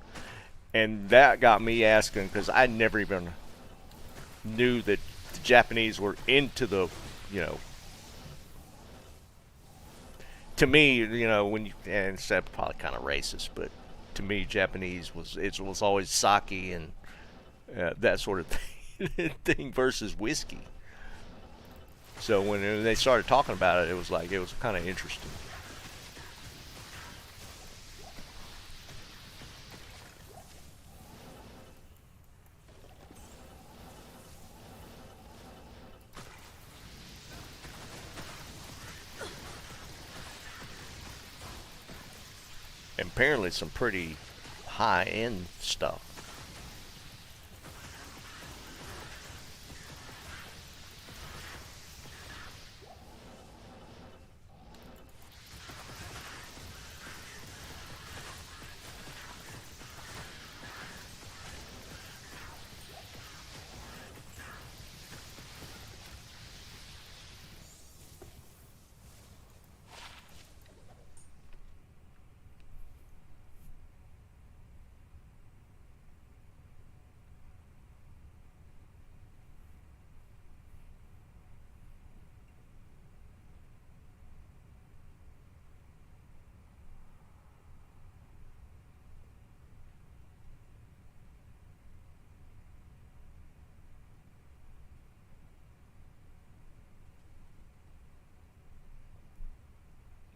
A: and that got me asking because I never even knew that the Japanese were into the, you know, to me, you know, when you, and it's probably kind of racist, but to me, Japanese was always sake and that sort of thing versus whiskey. So when they started talking about it, it was kind of interesting. And apparently some pretty high-end stuff.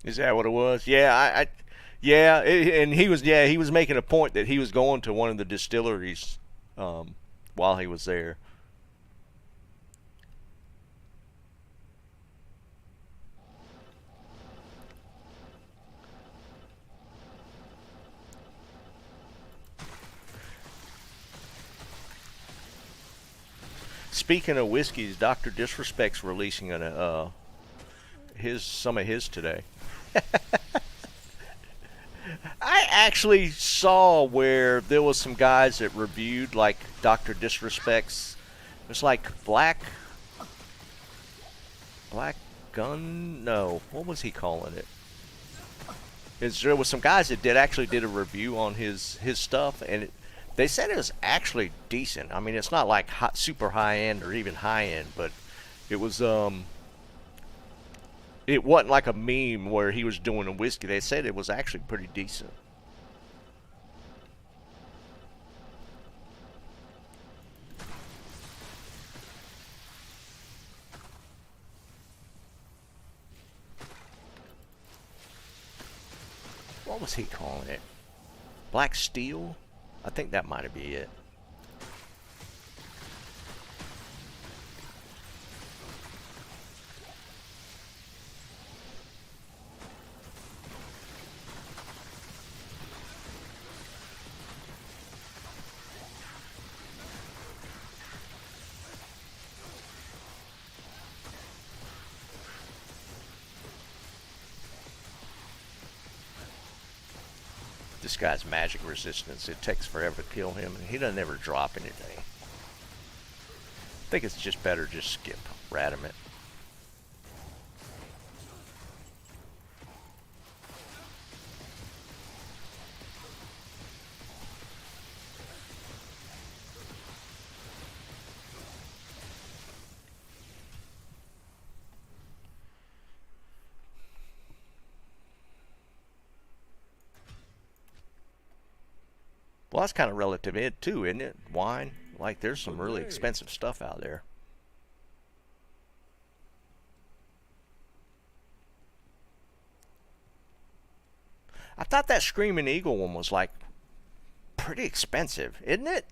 A: Is that what it was? Yeah, and he was making a point that he was going to one of the distilleries while he was there. Speaking of whiskeys, Dr. Disrespect's releasing some of his today. I actually saw where there was some guys that reviewed like Dr. Disrespect's. It's like Black Gun. No, what was he calling it? There was some guys that did a review on his stuff, and they said it was actually decent. I mean, it's not like super high end or even high end, but it was it wasn't like a meme where he was doing a whiskey. They said it was actually pretty decent. What was he calling it? Black Steel? I think that might be it. This guy's magic resistance, it takes forever to kill him, and he doesn't ever drop anything. I think it's just better just skip Radamant. Well, that's kind of relative too, isn't it? Wine, like there's some really expensive stuff out there. I thought that Screaming Eagle one was like pretty expensive, isn't it?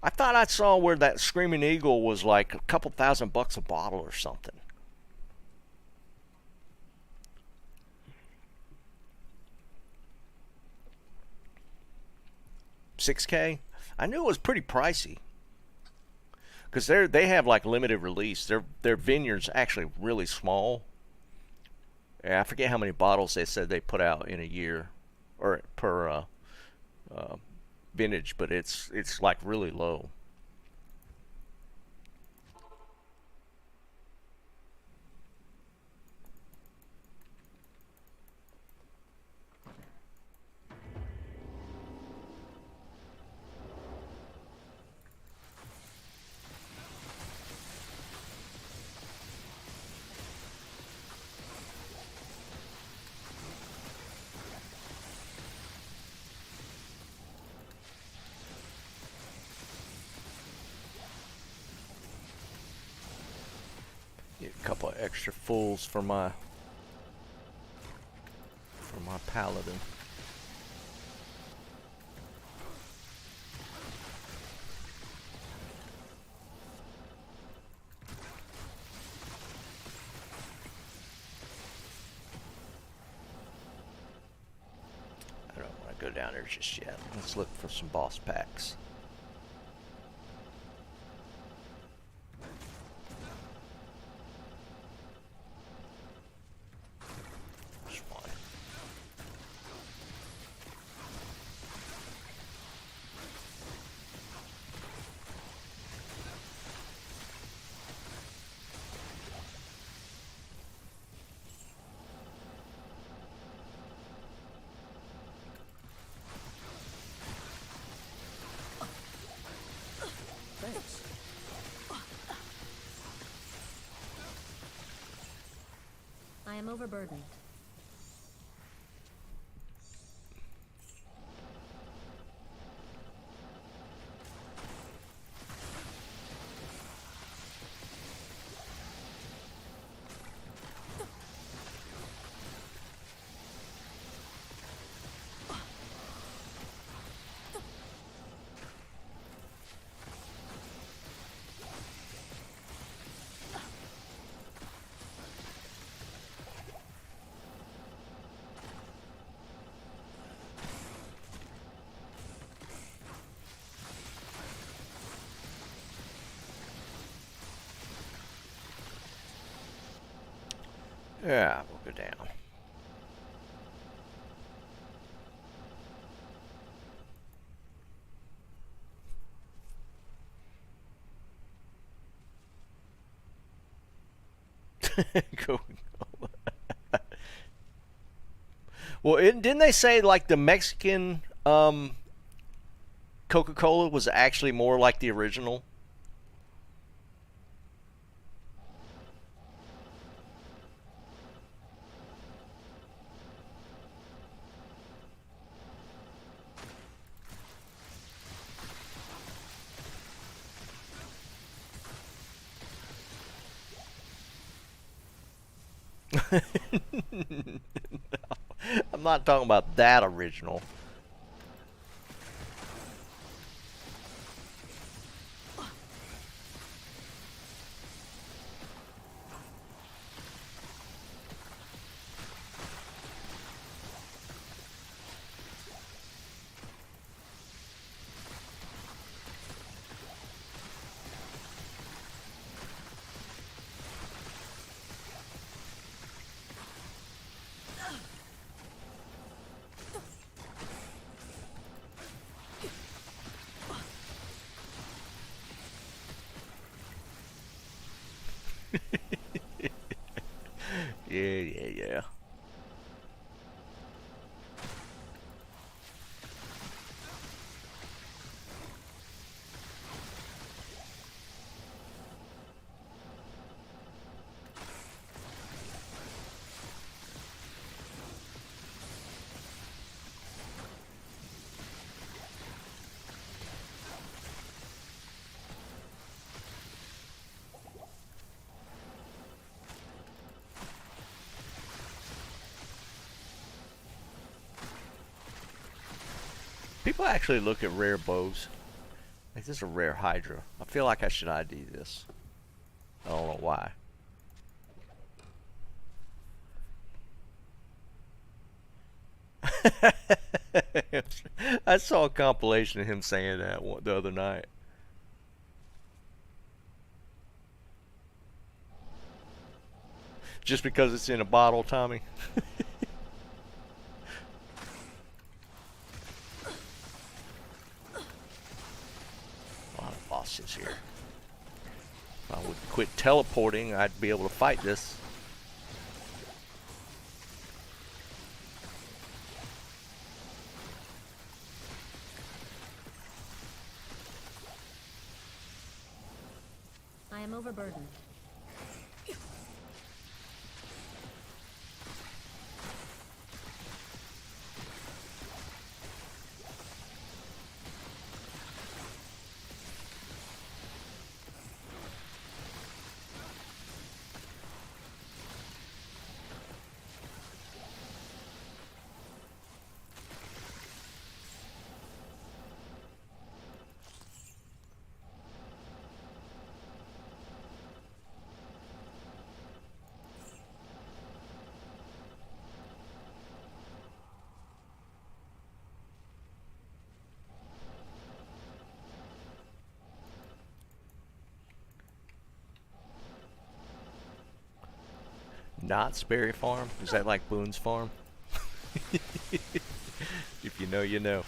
A: I thought I saw where that Screaming Eagle was like a couple $1,000 a bottle or something. $6K? I knew it was pretty pricey. because they have like limited release. Their vineyard's actually really small. Yeah, I forget how many bottles they said they put out in a year, or per vintage, but it's like really low. Get a couple of extra fulls for my paladin. I don't want to go down there just yet. Let's look for some boss packs. Just one.
B: Thanks.
E: I am overburdened.
A: Yeah, we'll go down. Go. Well, didn't they say like the Mexican Coca-Cola was actually more like the original? I'm not talking about that original. Yeah. People actually look at rare bows. Like, this is a rare Hydra. I feel like I should ID this. I don't know why. I saw a compilation of him saying that the other night. Just because it's in a bottle, Tommy. A lot of bosses here. If I would quit teleporting, I'd be able to fight this.
E: I am overburdened.
A: Knott's Berry Farm? Is that like Boone's Farm? If you know, you know.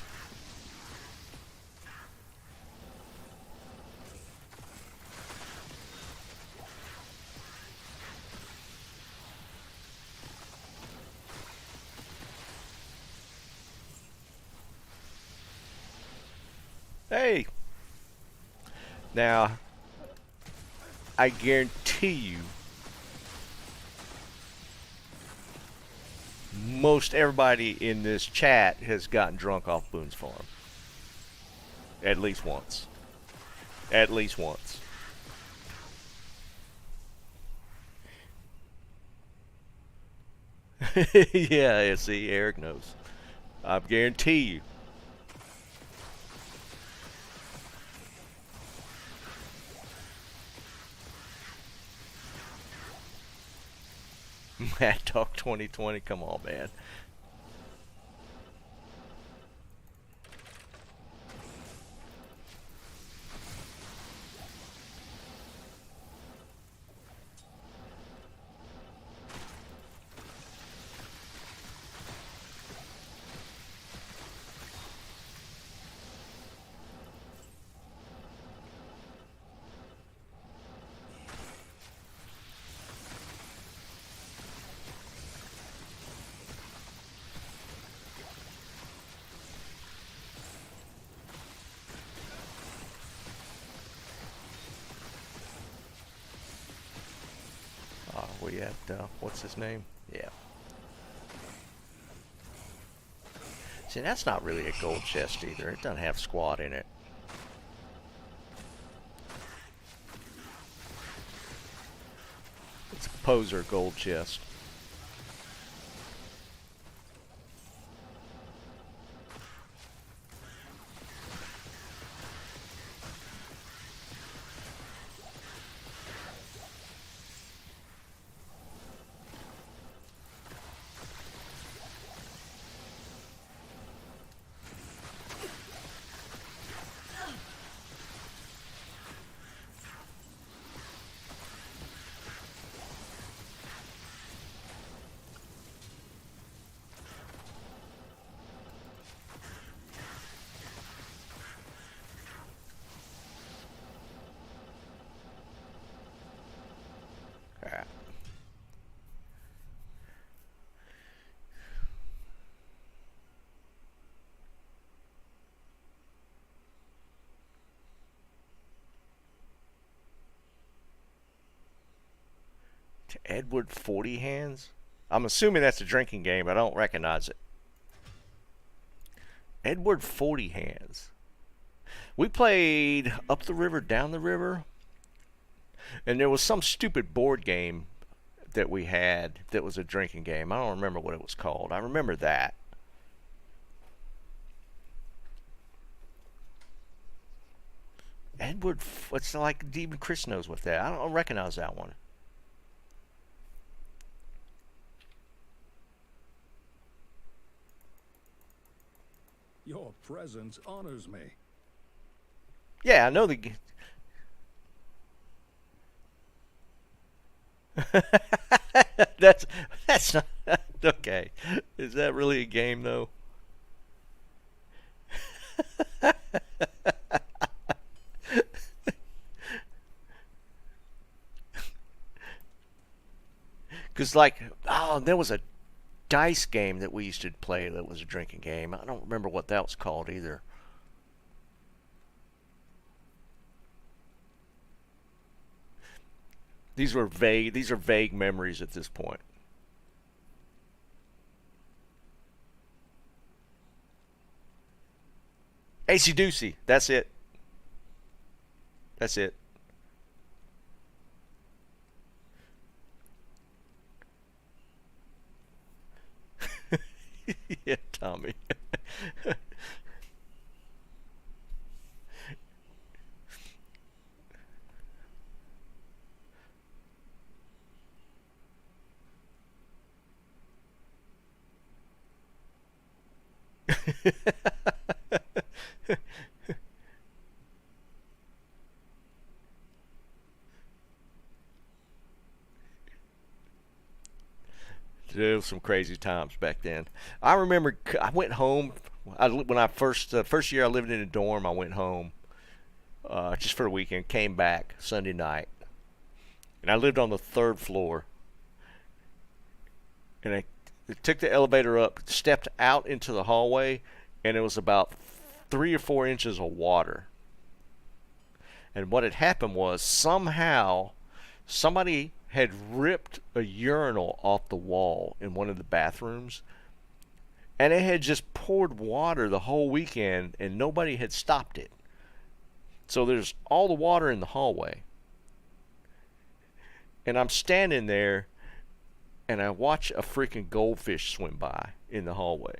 A: Hey! Now, I guarantee you, most everybody in this chat has gotten drunk off Boone's Farm. At least once. At least once. Yeah, see, Eric knows. I guarantee you. Mad Talk 2020, come on, man. We at, what's his name? Yeah. See, that's not really a gold chest either. It doesn't have squad in it. It's a poser gold chest. Edward 40 Hands? I'm assuming that's a drinking game, but I don't recognize it. Edward 40 Hands. We played Up the River, Down the River, and there was some stupid board game that we had that was a drinking game. I don't remember what it was called. I remember that. Edward, it's like even Chris knows what that. I don't recognize that one.
F: Your presence honors me.
A: Yeah, I know the. That's not okay. Is that really a game though? Because like, oh, there was a dice game that we used to play that was a drinking game. I don't remember what that was called either. These were vague. These are vague memories at this point. AC Doocy. That's it. That's it. Yeah, Tommy. There was some crazy times back then. I remember I went home. When I first year I lived in a dorm, I went home just for a weekend. Came back Sunday night, and I lived on the third floor. And I took the elevator up, stepped out into the hallway, and it was about 3 or 4 inches of water. And what had happened was somehow somebody had ripped a urinal off the wall in one of the bathrooms, and it had just poured water the whole weekend, and nobody had stopped it. So there's all the water in the hallway, and I'm standing there, and I watch a freaking goldfish swim by in the hallway.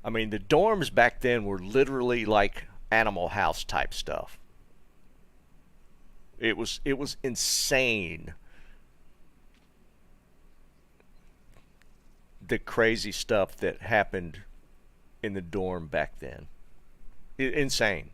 A: I mean, the dorms back then were literally like Animal House type stuff. It was insane. The crazy stuff that happened in the dorm back then. Insane.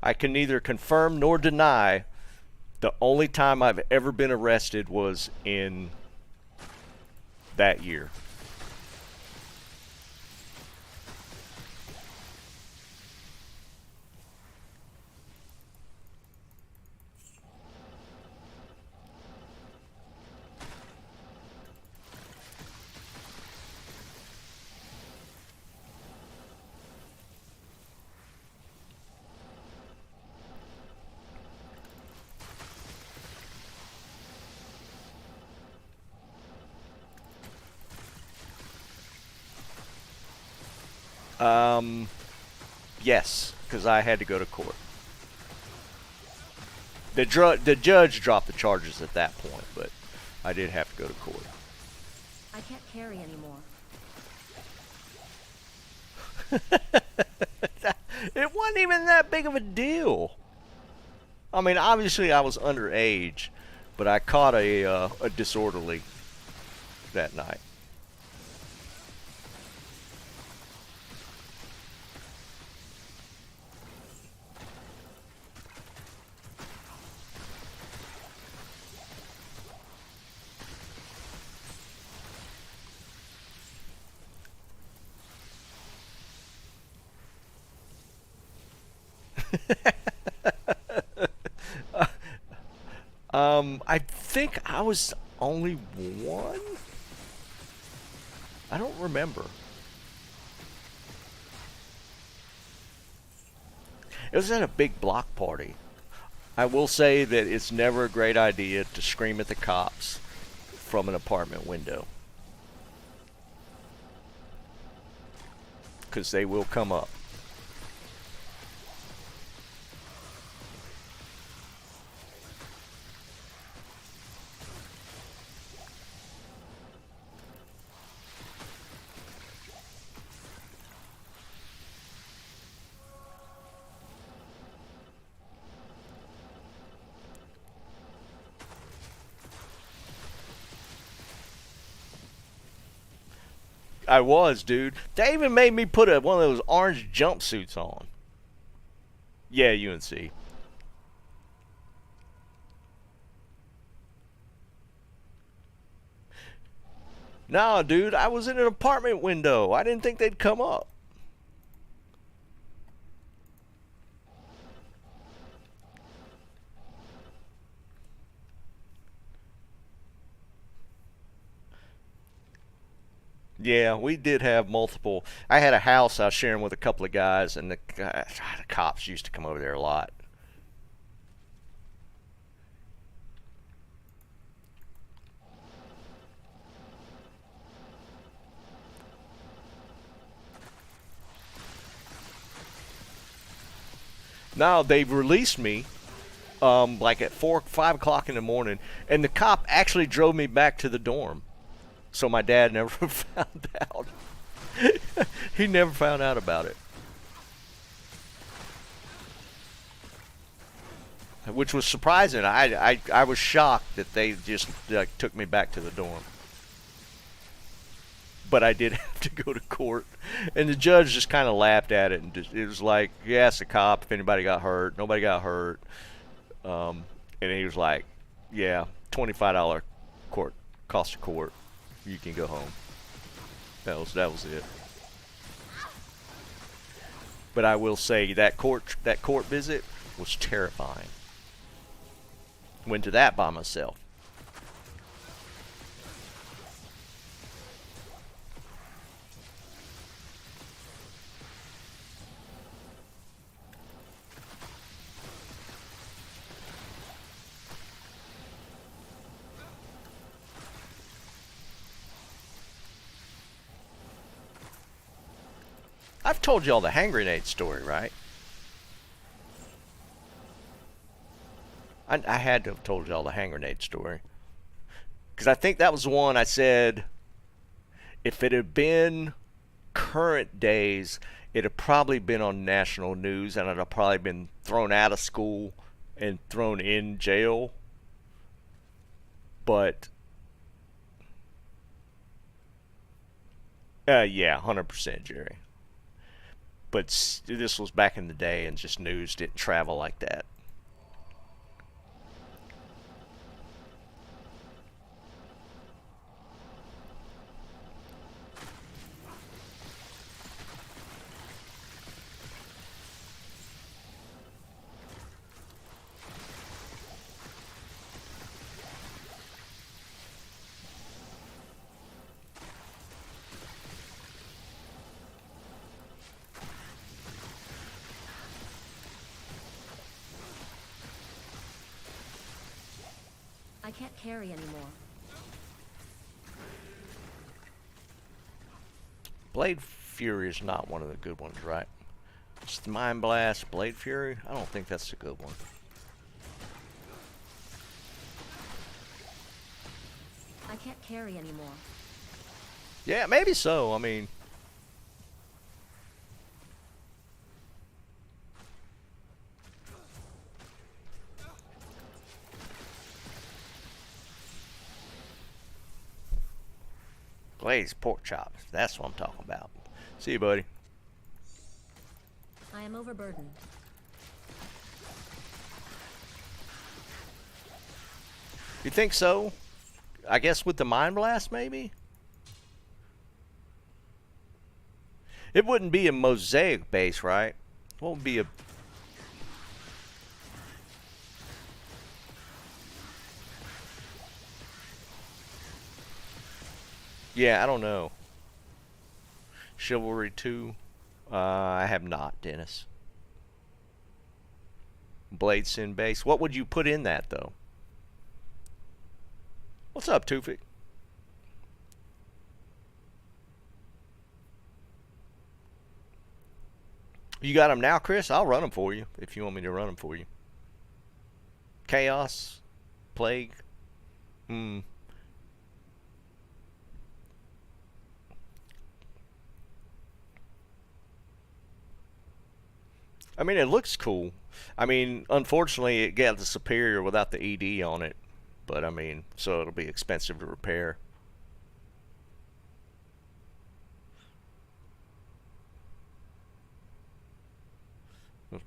A: I can neither confirm nor deny the only time I've ever been arrested was in that year. Yes, because I had to go to court. The judge dropped the charges at that point, but I did have to go to court.
E: I can't carry anymore.
A: It wasn't even that big of a deal. I mean, obviously I was underage, but I caught a disorderly that night. I think I was only one. I don't remember. It was at a big block party. I will say that it's never a great idea to scream at the cops from an apartment window, because they will come up. I was, dude. They even made me put one of those orange jumpsuits on. Yeah, UNC. Nah, dude, I was in an apartment window. I didn't think they'd come up. Yeah, we did have multiple. I had a house I was sharing with a couple of guys, and the cops used to come over there a lot. Now they've released me, like at 5 o'clock in the morning, and the cop actually drove me back to the dorm. So my dad never found out. He never found out about it. Which was surprising. I was shocked that they just took me back to the dorm. But I did have to go to court. And the judge just kind of laughed at it. And it was like, you asked the cop if anybody got hurt. Nobody got hurt. And he was like, yeah, $25 cost of court. You can go home. That was it. But I will say that court visit was terrifying. Went to that by myself. I've told y'all the hand grenade story, right? I had to have told y'all the hand grenade story. Because I think that was the one I said, if it had been current days, it had probably been on national news, and I'd have probably been thrown out of school and thrown in jail. But, yeah, 100% Jerry. But this was back in the day, and just news didn't travel like that.
E: I can't carry anymore.
A: Blade Fury is not one of the good ones, right? It's the Mind Blast, Blade Fury. I don't think that's a good one.
E: I can't carry anymore.
A: Yeah, maybe so. I mean, glazed pork chops. That's what I'm talking about. See you, buddy.
E: I am overburdened.
A: You think so? I guess with the Mind Blast, maybe? It wouldn't be a mosaic base, right? It won't be a... Yeah, I don't know. Chivalry 2? I have not, Dennis. Blade Sin base. What would you put in that though? What's up, Tufik? You got them now, Chris? I'll run them for you if you want me to run them for you. Chaos, Plague. I mean, it looks cool. I mean, unfortunately, it got the Superior without the ED on it. But, I mean, so it'll be expensive to repair.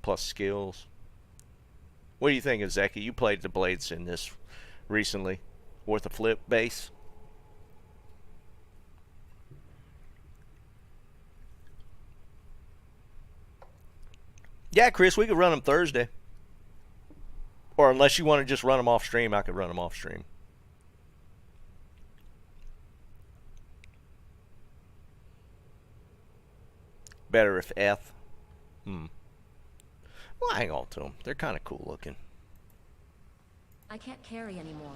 A: Plus skills. What do you think, Zeki? You played the Blades in this recently. Worth a flip base? Yeah, Chris, we could run them Thursday. Or unless you want to just run them off stream, I could run them off stream. Better if F. Well, hang on to them. They're kind of cool looking.
E: I can't carry anymore.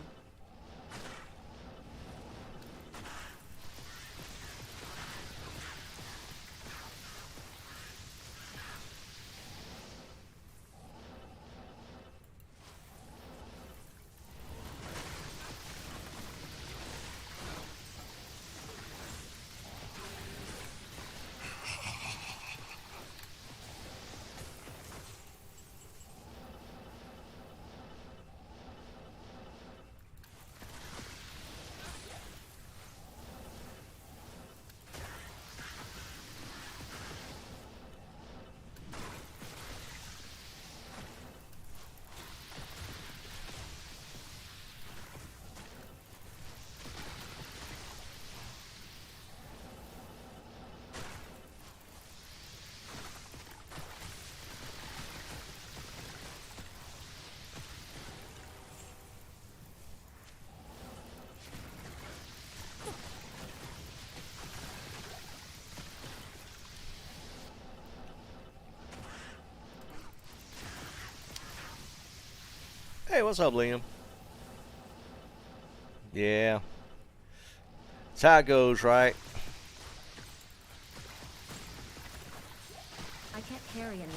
A: Hey, what's up, Liam? Yeah. That's how it goes, right?
E: I can't carry anymore.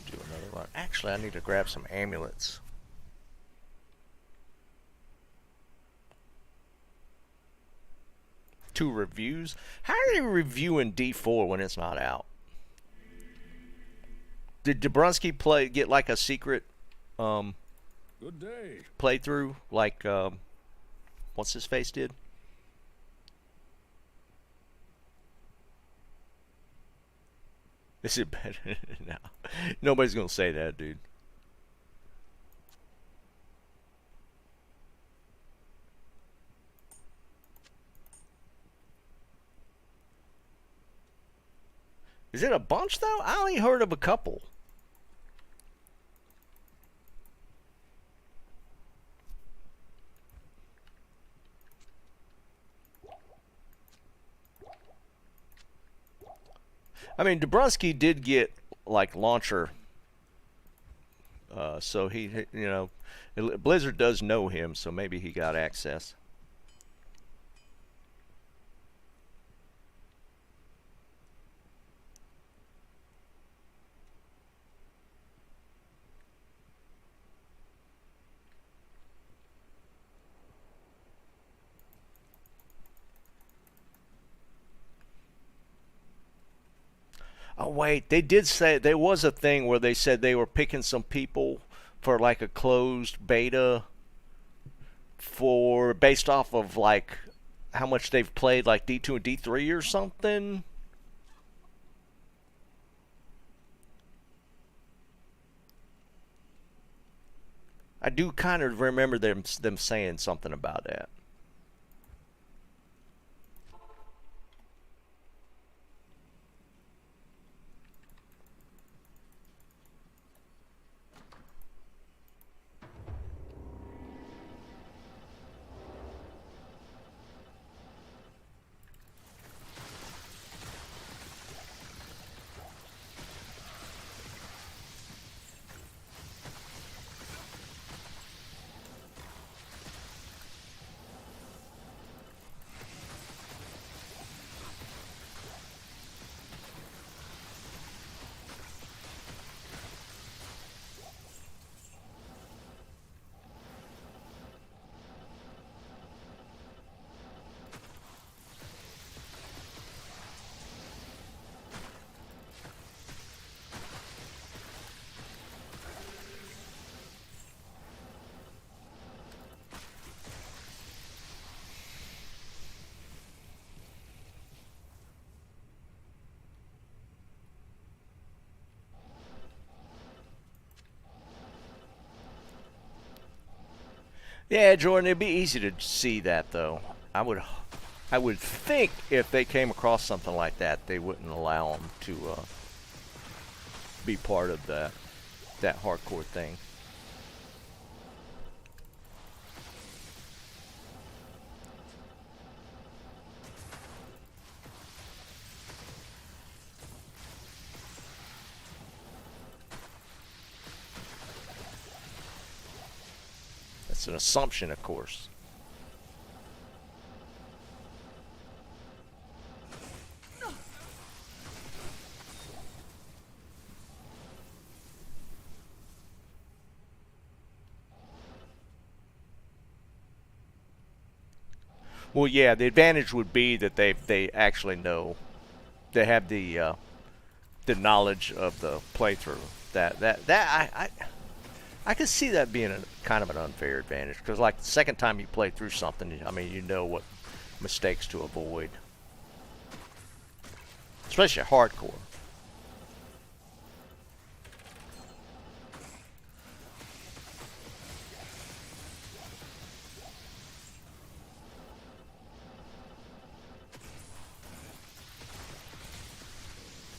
A: Do another one. Actually, I need to grab some amulets. Two reviews? How are you reviewing D4 when it's not out? Did Dabrowski get like a secret
F: Good day.
A: playthrough like what's his face did? Is it better? No. Nobody's gonna say that, dude. Is it a bunch though? I only heard of a couple. I mean, Dabrowski did get like launcher, so he, you know, Blizzard does know him, so maybe he got access. Oh wait, they did say there was a thing where they said they were picking some people for like a closed beta for based off of like how much they've played like D2 and D3 or something. I do kind of remember them saying something about that. Yeah, Jordan, it'd be easy to see that though. I would think if they came across something like that, they wouldn't allow them to be part of that hardcore thing. That's an assumption, of course. Well, yeah, the advantage would be that they actually know, they have the knowledge of the playthrough. I could see that being a kind of an unfair advantage, because like the second time you play through something, I mean, you know what mistakes to avoid, especially hardcore.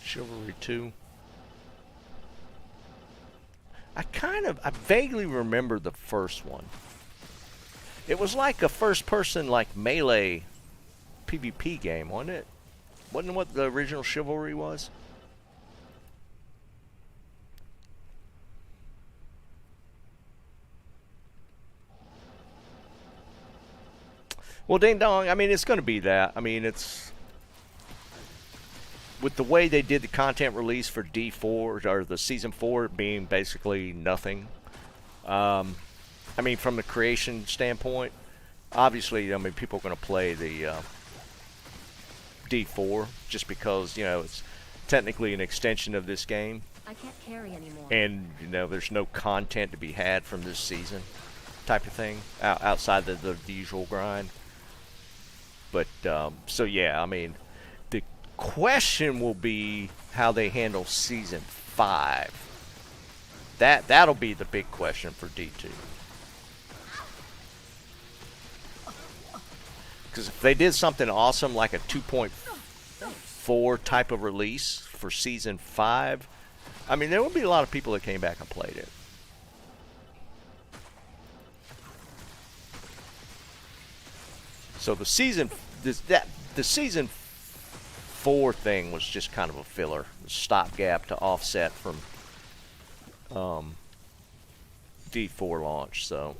A: Chivalry 2. I vaguely remember the first one. It was like a first-person, like, melee PvP game, wasn't it? Wasn't it what the original Chivalry was? Well, ding dong, I mean, it's going to be that. I mean, it's... with the way they did the content release for D4, or the Season 4 being basically nothing. I mean, from the creation standpoint, obviously, I mean, people are going to play the D4 just because, you know, it's technically an extension of this game.
E: I can't carry anymore.
A: And, you know, there's no content to be had from this season type of thing outside the usual grind. But, so yeah, I mean, the question will be how they handle Season 5. That'll be the big question for D2. Because if they did something awesome like a 2.4 type of release for Season 5, I mean, there would be a lot of people that came back and played it. So the Season 4 thing was just kind of a filler, a stopgap to offset from D4 launch. So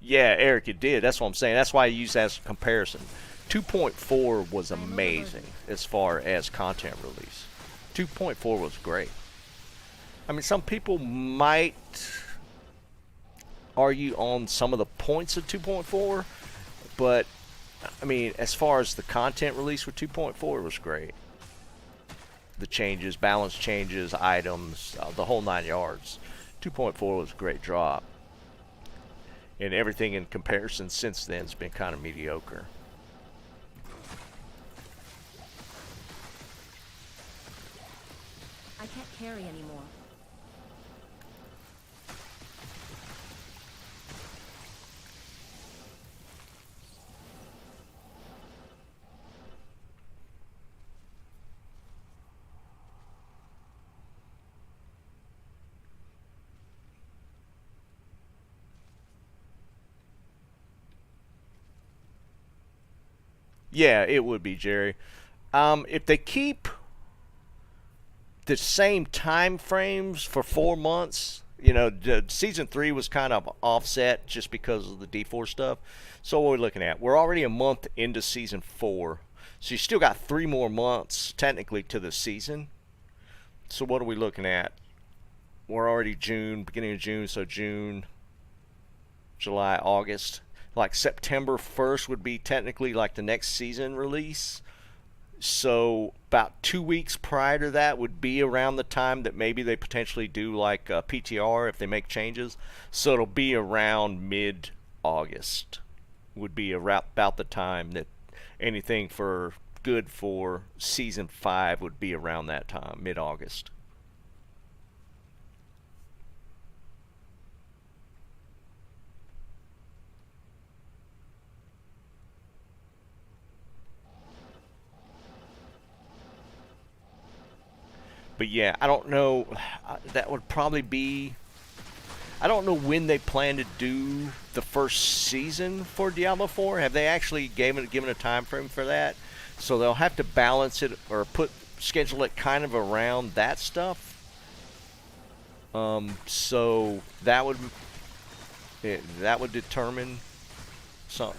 A: yeah, Eric, it did. That's what I'm saying. That's why I use that as a comparison. 2.4 was amazing as far as content release. 2.4 was great. I mean, some people might argue on some of the points of 2.4, but I mean, as far as the content release with 2.4, it was great. the changes, balance changes, items, the whole 9 yards. 2.4 was a great drop. And everything in comparison since then has been kind of mediocre.
E: I can't carry anymore.
A: Yeah, it would be, Jerry. If they keep the same time frames for 4 months, you know, season 3 was kind of offset just because of the D4 stuff. So what are we looking at? We're already a month into season 4, so you still got 3 more months technically to the season. So what are we looking at? We're already June, beginning of June, so June, July, August. Like September 1st would be technically like the next season release. So about 2 weeks prior to that would be around the time that maybe they potentially do like PTR if they make changes. So it'll be around mid-August would be about the time that anything for good for season 5 would be around that time, mid-August. But yeah, I don't know. That would probably be. I don't know when they plan to do the first season for Diablo 4. Have they actually given a time frame for that? So they'll have to balance it or schedule it kind of around that stuff. So that would determine some,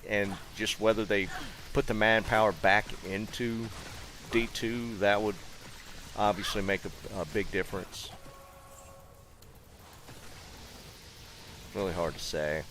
A: and just whether they put the manpower back into D2. That would obviously make a big difference. Really hard to say.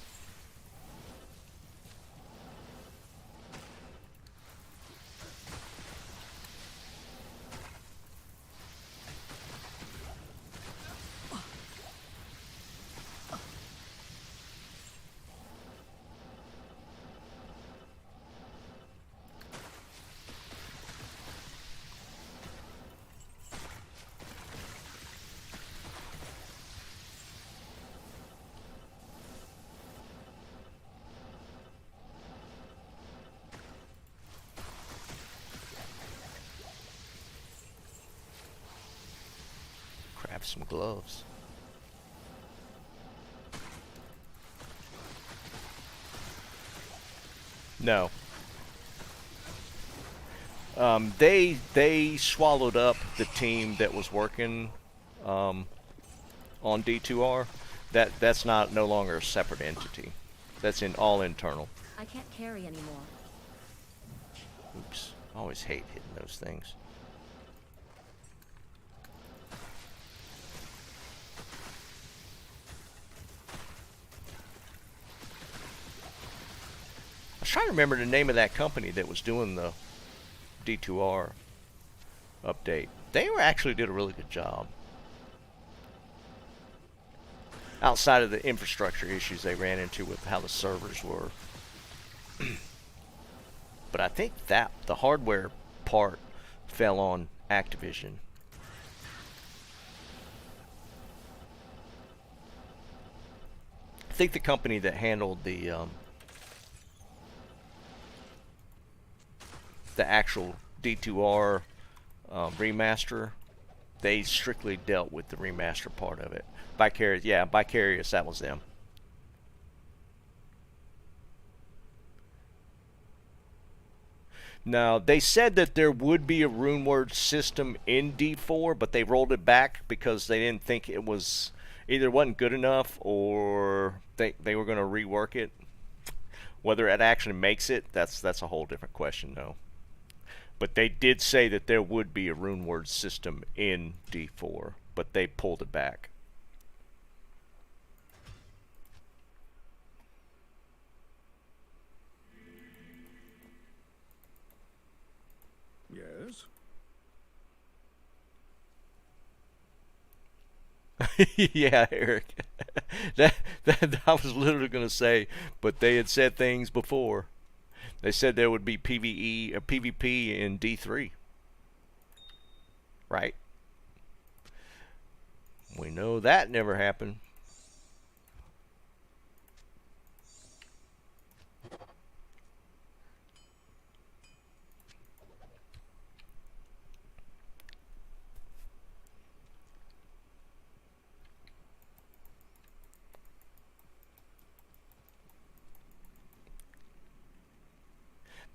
A: Craft some gloves. No. They swallowed up the team that was working on D2R. That's no longer a separate entity. That's all internal.
E: I can't carry anymore.
A: Oops. I always hate hitting those things. I was trying to remember the name of that company that was doing the D2R update. They actually did a really good job. Outside of the infrastructure issues they ran into with how the servers were. But I think that the hardware part fell on Activision. I think the company that handled the actual D2R remaster, they strictly dealt with the remaster part of it. Vicarious, yeah, Vicarious, that was them. Now, they said that there would be a runeword system in D4, but they rolled it back because they didn't think it was, either wasn't good enough or they were going to rework it. Whether it actually makes it, that's a whole different question, though. But they did say that there would be a runeword system in D4, but they pulled it back.
F: Yes?
A: Yeah, Eric. I was literally going to say, but they had said things before. They said there would be PvE or PvP in D3. Right? We know that never happened.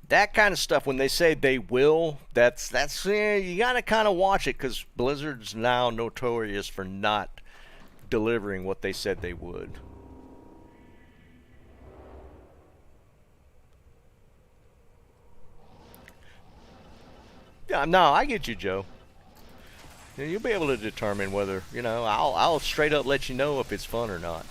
A: That kind of stuff, when they say they will, that's you gotta kind of watch it, because Blizzard's now notorious for not delivering what they said they would. Yeah, no, I get you, Joe. You'll be able to determine whether, I'll straight up let you know if it's fun or not.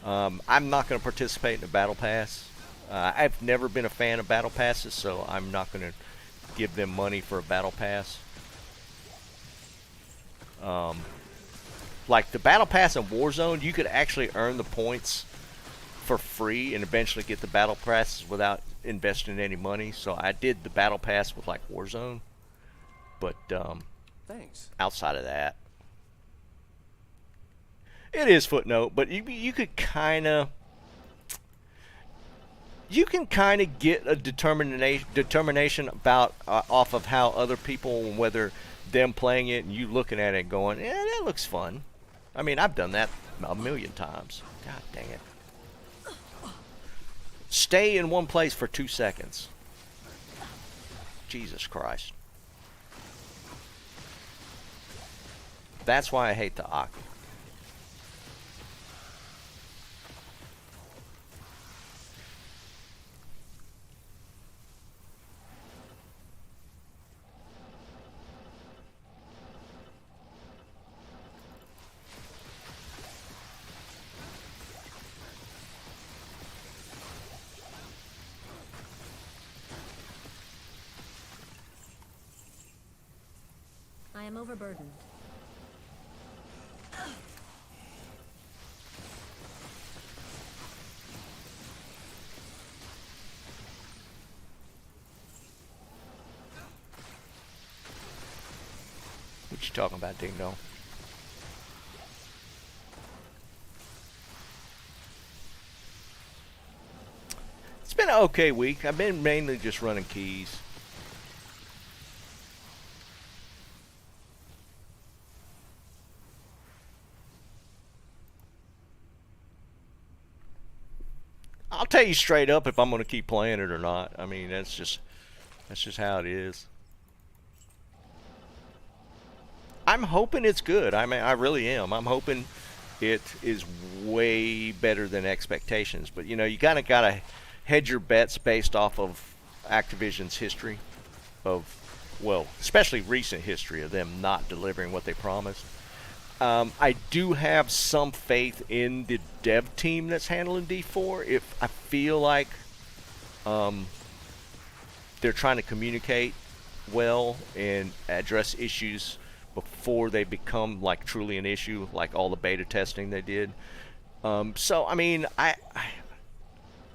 A: I'm not going to participate in the battle pass. I've never been a fan of battle passes, so I'm not going to give them money for a battle pass. Like the battle pass in Warzone, you could actually earn the points for free and eventually get the battle passes without investing any money. So I did the battle pass with like Warzone, but
F: Thanks.
A: outside of that, it is footnote. But you could kind of. You can kind of get a determination about off of how other people, whether them playing it and you looking at it going, yeah, that looks fun. I mean, I've done that a million times. God dang it. Stay in one place for 2 seconds. Jesus Christ. That's why I hate the Aki.
E: I am overburdened.
A: What you talking about, Ding Dong? It's been an okay week. I've been mainly just running keys. I'll tell you straight up if I'm going to keep playing it or not. I mean, that's just how it is. I'm hoping it's good. I mean, I really am. I'm hoping it is way better than expectations. But you gotta hedge your bets based off of Activision's history of, well, especially recent history of them not delivering what they promised. I do have some faith in the dev team that's handling D4. If I feel like they're trying to communicate well and address issues before they become like truly an issue, like all the beta testing they did. So I mean,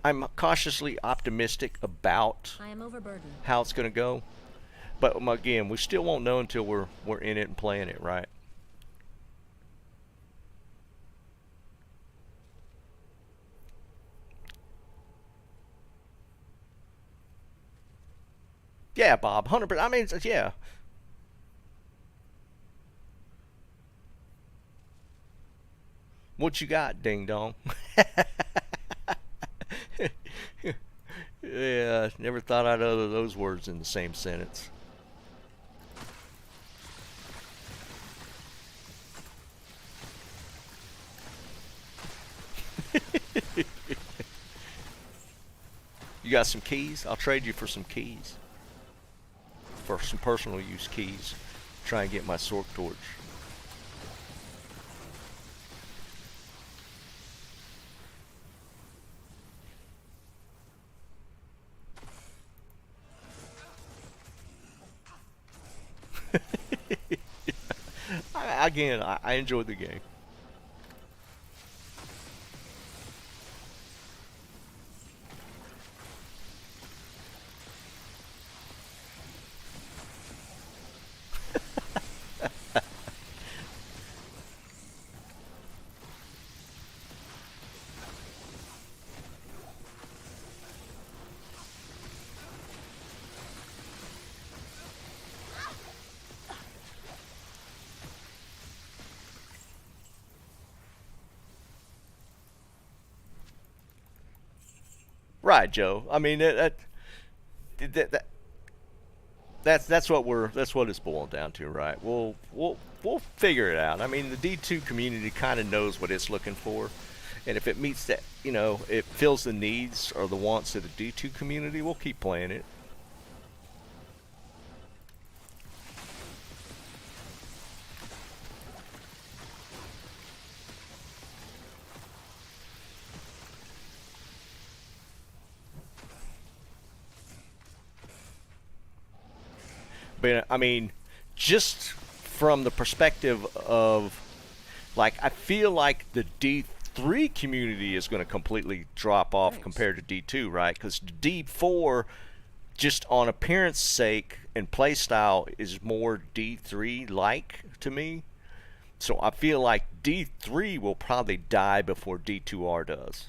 A: I'm cautiously optimistic about
E: I am overburdened.
A: how it's going to go. But again, we still won't know until we're in it and playing it, right? Yeah, Bob, 100%. I mean, yeah. What you got, Ding Dong? Yeah, never thought I'd utter those words in the same sentence. You got some keys? I'll trade you for some keys. For some personal use keys. Try and get my sorc torch. I enjoyed the game. Right, Joe. I mean that that's what it's boiled down to, right? We'll figure it out. I mean, the D2 community kind of knows what it's looking for, and if it meets that, it fills the needs or the wants of the D2 community, we'll keep playing it. But I mean, just from the perspective of, like, I feel like the D3 community is going to completely drop off compared to D2, right? Because D4, just on appearance sake and play style, is more D3 like to me. So I feel like D3 will probably die before D2R does.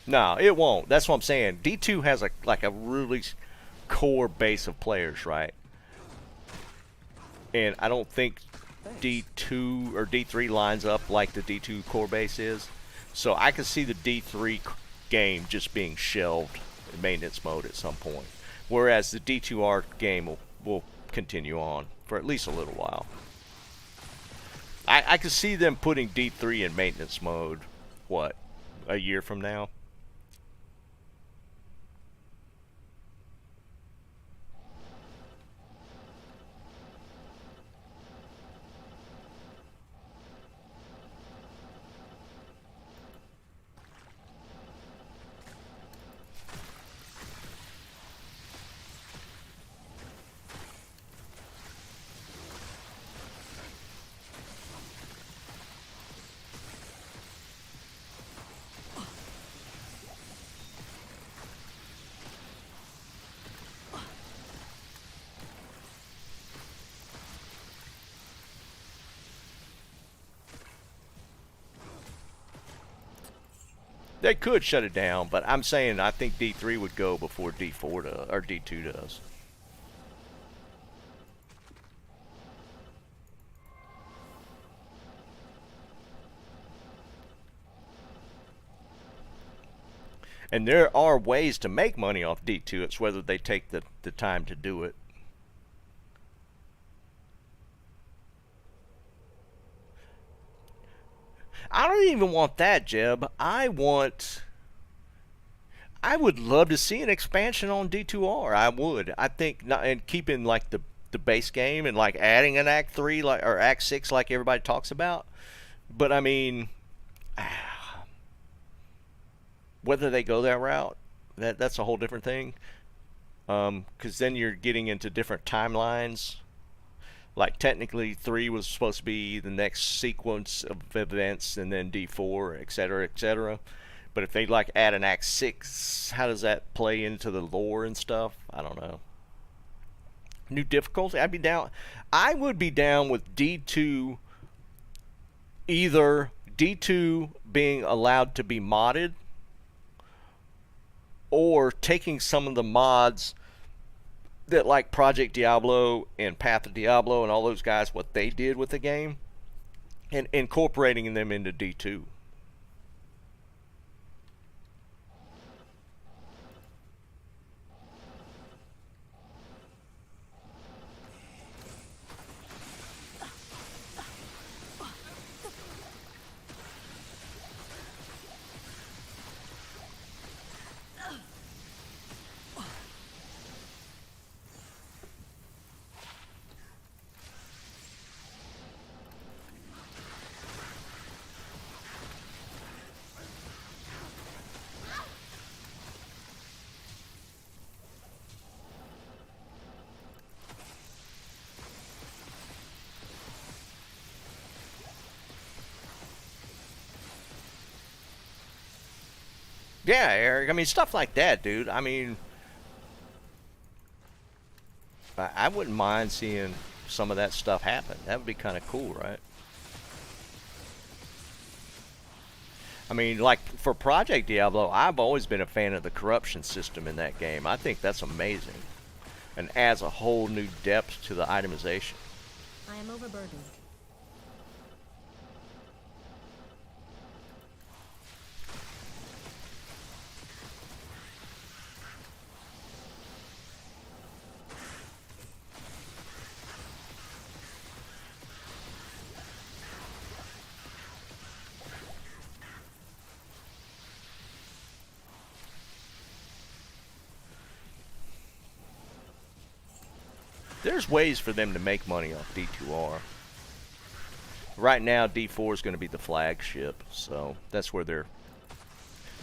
A: No, it won't. That's what I'm saying. D2 has a really core base of players, right? And I don't think D2 or D3 lines up like the D2 core base is. So I can see the D3 game just being shelved in maintenance mode at some point. Whereas the D2R game will continue on for at least a little while. I could see them putting D3 in maintenance mode, what, a year from now? They could shut it down, but I'm saying I think D3 would go before D4 does, or D2 does. And there are ways to make money off D2. It's whether they take the time to do it. I don't even want that, Jeb. I would love to see an expansion on D2R. I would. I think not, and keeping like the base game and like adding an Act 3 like or Act 6 like everybody talks about. But I mean, whether they go that route, that's a whole different thing. Because then you're getting into different timelines. Like technically 3 was supposed to be the next sequence of events, and then D4, etc., etc. But if they like add an Act 6, how does that play into the lore and stuff? I don't know. New difficulty? I'd be down. I would be down with D2, either D2 being allowed to be modded, or taking some of the mods that like Project Diablo and Path of Diablo and all those guys, what they did with the game, and incorporating them into D2. Yeah, Eric. I mean, stuff like that, dude. I mean, I wouldn't mind seeing some of that stuff happen. That would be kind of cool, right? I mean, like for Project Diablo, I've always been a fan of the corruption system in that game. I think that's amazing and adds a whole new depth to the itemization.
E: I am overburdened.
A: There's ways for them to make money off D2R. Right now, D4 is going to be the flagship, so that's where their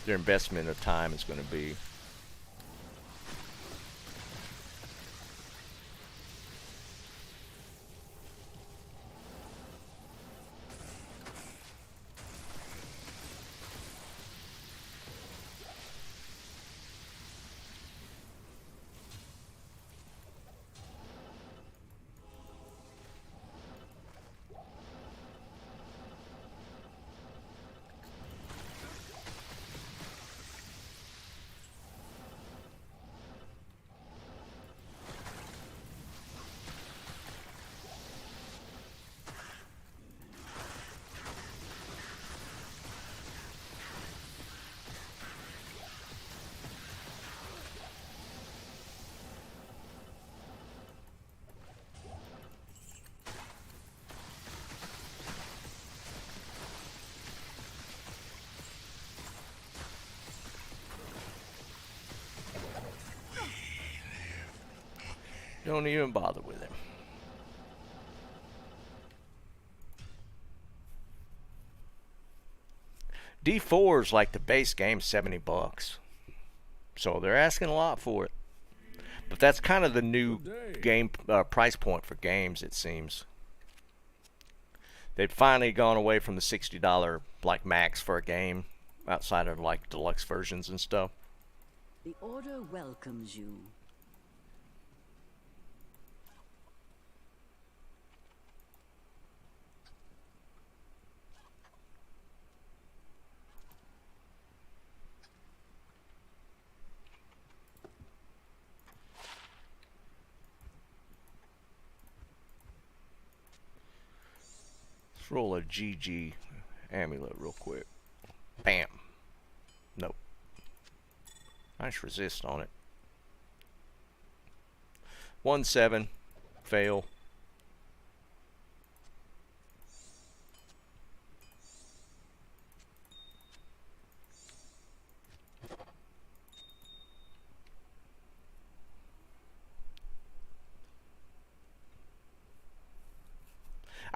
A: investment of time is going to be. Don't even bother with him. D4 is like the base game, $70. So they're asking a lot for it. But that's kind of the new game price point for games, it seems. They've finally gone away from the $60 like max for a game outside of like deluxe versions and stuff.
B: The Order welcomes you.
A: Let's roll a GG amulet real quick. Bam. Nope. Nice resist on it. 1-7. Fail.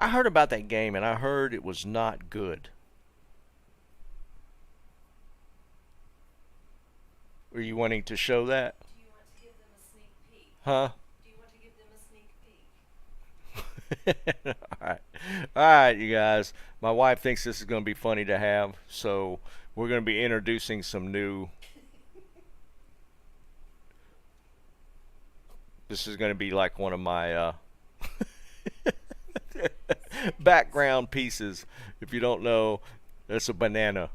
A: I heard about that game and I heard it was not good. Are you wanting to show that?
G: Do you want to give them a sneak peek?
A: Huh?
G: Do you want to give them a sneak peek?
A: Alright. Alright, you guys. My wife thinks this is going to be funny to have, so we're going to be introducing some new... This is going to be like one of my background pieces. If you don't know, that's a banana.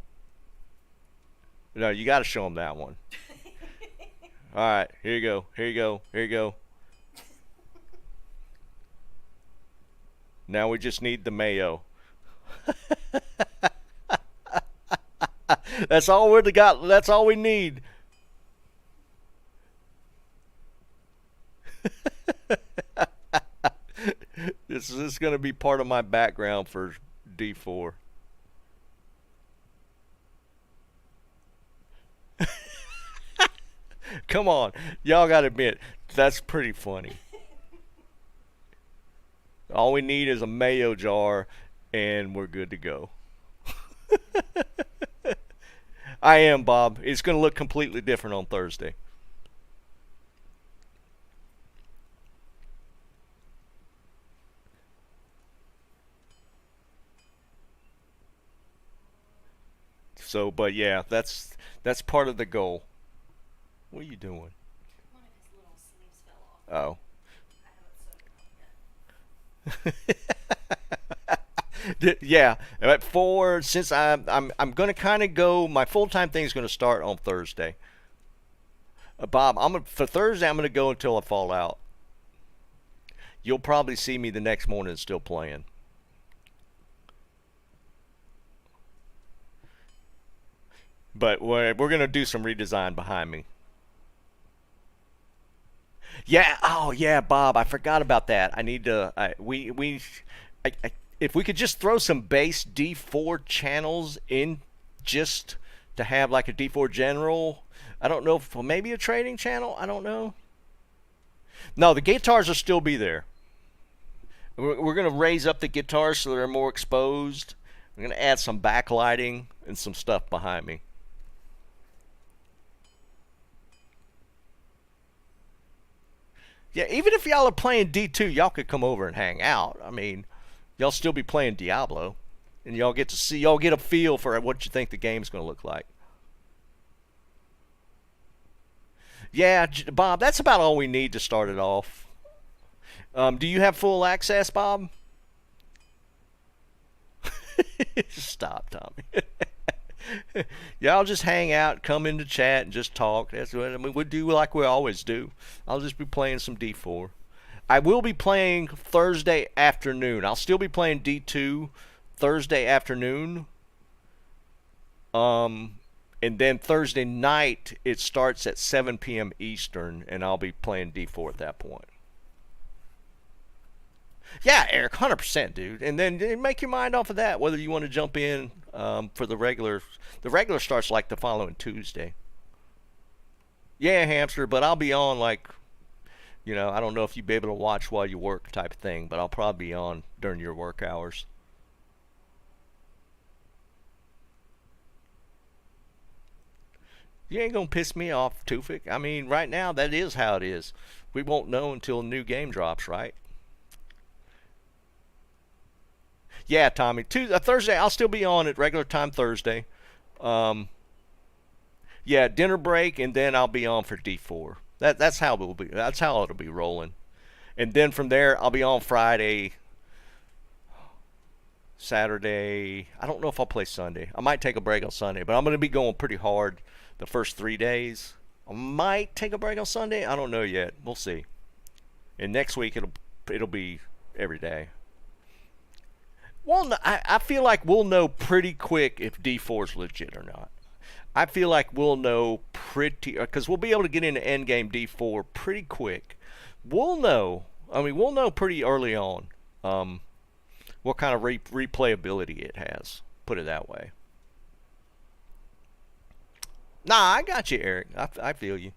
A: No, you got to show them that one. Alright, here you go. Here you go. Here you go. Now we just need the mayo. That's all we're got. That's all we need. This is going to be part of my background for D4. Come on, y'all got to admit that's pretty funny. All we need is a mayo jar and we're good to go. I am, Bob. It's going to look completely different on Thursday. So, but yeah, that's part of the goal. What are you doing?
G: One of his little sleeves fell off.
A: Oh.
G: I haven't sewed it on yet.
A: Yeah, at 4. Since I'm gonna kind of go. My full-time thing is gonna start on Thursday. Bob, for Thursday. I'm gonna go until I fall out. You'll probably see me the next morning still playing. But we're gonna do some redesign behind me. Yeah. Oh yeah, Bob. I forgot about that. I need to. If we could just throw some base D4 channels in, just to have like a D4 general. I don't know if maybe a trading channel. I don't know. No, the guitars will still be there. We're gonna raise up the guitars so they're more exposed. We're gonna add some backlighting and some stuff behind me. Yeah, even if y'all are playing D2, y'all could come over and hang out. I mean, y'all still be playing Diablo, and y'all get a feel for what you think the game's going to look like. Yeah, Bob, that's about all we need to start it off. Do you have full access, Bob? Stop, Tommy. Y'all just hang out, come into chat, and just talk. That's what we do, like we always do. I'll just be playing some D4. I will be playing Thursday afternoon. I'll still be playing D2 Thursday afternoon. And then Thursday night it starts at 7 p.m. Eastern, and I'll be playing D4 at that point. Yeah, Eric, 100%, dude. And then make your mind off of that, whether you want to jump in for the regular. The regular starts like the following Tuesday. Yeah, hamster, but I'll be on like, I don't know if you'll be able to watch while you work type of thing, but I'll probably be on during your work hours. You ain't gonna piss me off, Tufik. I mean, right now, that is how it is. We won't know until a new game drops, right? Yeah, Tommy. Thursday, I'll still be on at regular time Thursday. Yeah, dinner break, and then I'll be on for D4. That's how it will be. That's how it'll be rolling. And then from there, I'll be on Friday, Saturday. I don't know if I'll play Sunday. I might take a break on Sunday, but I'm going to be going pretty hard the first 3 days. I might take a break on Sunday. I don't know yet. We'll see. And next week it'll be every day. Well, I feel like we'll know pretty quick if D4 is legit or not. I feel like we'll know because we'll be able to get into endgame D4 pretty quick. We'll know pretty early on what kind of replayability it has. Put it that way. Nah, I got you, Eric. I feel you.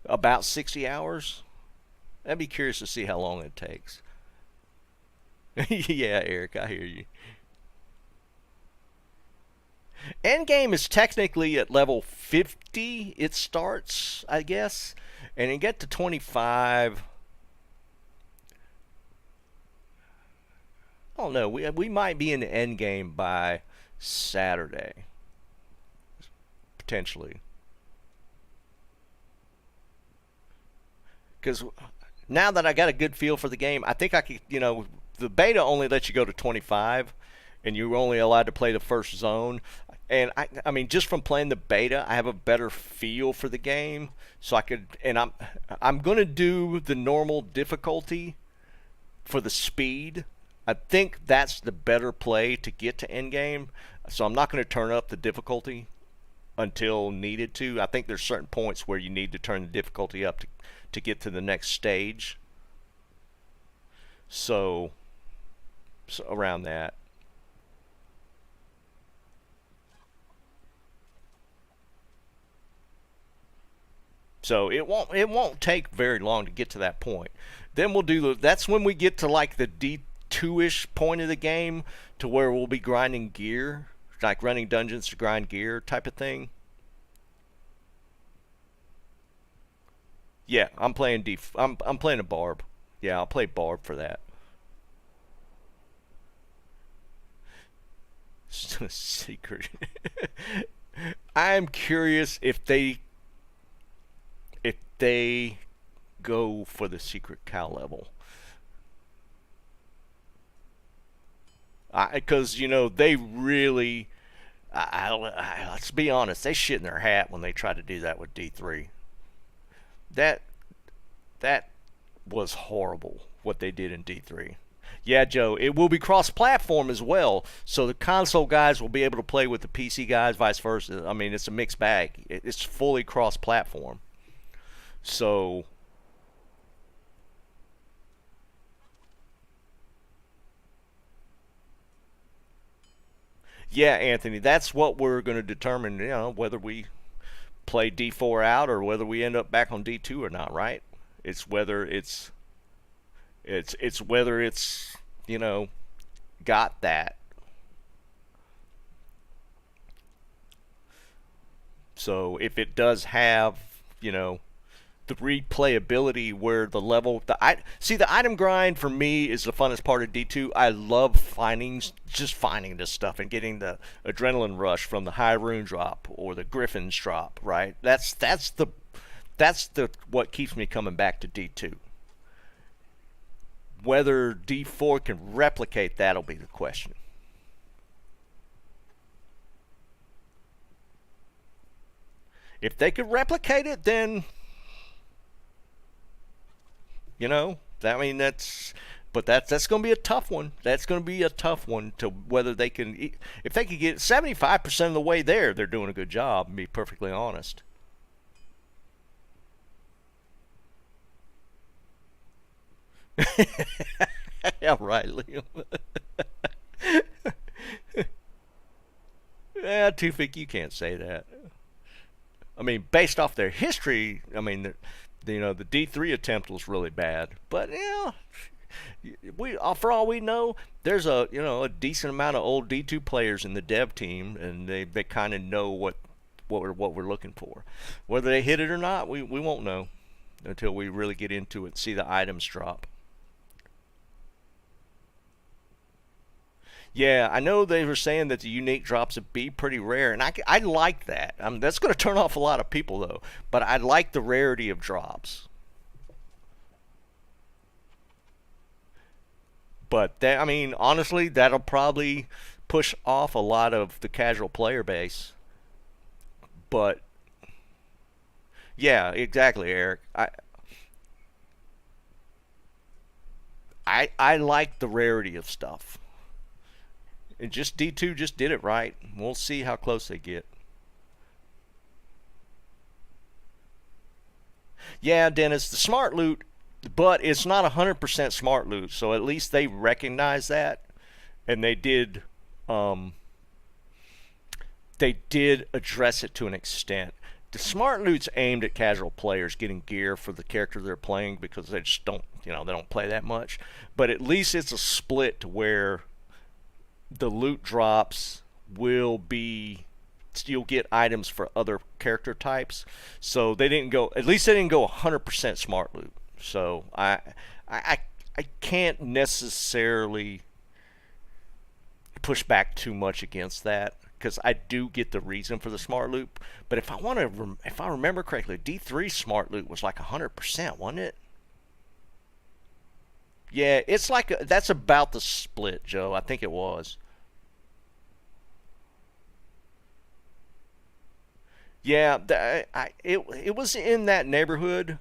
A: About 60 hours. I'd be curious to see how long it takes. Yeah, Eric, I hear you. Endgame is technically at level 50. It starts, I guess, and you get to 25. I don't know. We might be in the endgame by Saturday, potentially. Because now that I got a good feel for the game, I think I could, the beta only lets you go to 25, and you're only allowed to play the first zone. And I mean, just from playing the beta, I have a better feel for the game. So I could, and I'm gonna do the normal difficulty for the speed. I think that's the better play to get to endgame. So I'm not gonna turn up the difficulty until needed to. I think there's certain points where you need to turn the difficulty up to get to the next stage. So around that. So it won't take very long to get to that point. Then that's when we get to like the D2-ish point of the game, to where we'll be grinding gear, like running dungeons to grind gear type of thing. Yeah, I'm playing I'm playing a Barb. Yeah, I'll play Barb for that. Secret. I'm curious if they go for the secret cow level. Because they really, let's be honest, they shit in their hat when they tried to do that with D3. That that was horrible what they did in D3. Yeah, Joe, it will be cross-platform as well, so the console guys will be able to play with the PC guys, vice versa. I mean, it's a mixed bag. It's fully cross-platform. So, yeah, Anthony, that's what we're going to determine, whether we play D4 out or whether we end up back on D2 or not, right? It's whether it's whether it's got that. So if it does have the replayability where the level the item grind for me is the funnest part of D2. I love just finding this stuff and getting the adrenaline rush from the high rune drop or the Griffin's drop, right? That's the what keeps me coming back to D2. Whether D4 can replicate that'll be the question. If they could replicate it, then that's going to be a tough one. That's going to be a tough one to whether they can. If they could get 75% of the way there, they're doing a good job. To be perfectly honest. Yeah, right, Liam. Yeah, Tufik, you can't say that. I mean, based off their history, I mean, the D3 attempt was really bad. But for all we know, there's a decent amount of old D2 players in the dev team, and they kind of know what we're looking for. Whether they hit it or not, we won't know until we really get into it and see the items drop. Yeah, I know they were saying that the unique drops would be pretty rare, and I like that. That's going to turn off a lot of people, though. But I like the rarity of drops. But honestly, that'll probably push off a lot of the casual player base. But yeah, exactly, Eric. I like the rarity of stuff. And just D2 just did it right. We'll see how close they get. Yeah, Dennis, the smart loot, but it's not 100% smart loot. So at least they recognize that, and they did address it to an extent. The smart loot's aimed at casual players getting gear for the character they're playing because they just don't, they don't play that much. But at least it's a split to where the loot drops will be, you'll get items for other character types. So they didn't go, at least they didn't go 100% smart loot. So I can't necessarily push back too much against that, because I do get the reason for the smart loot. But if I remember correctly, D3 smart loot was like 100%, wasn't it? Yeah, it's like that's about the split, Joe. I think it was. Yeah, it was in that neighborhood.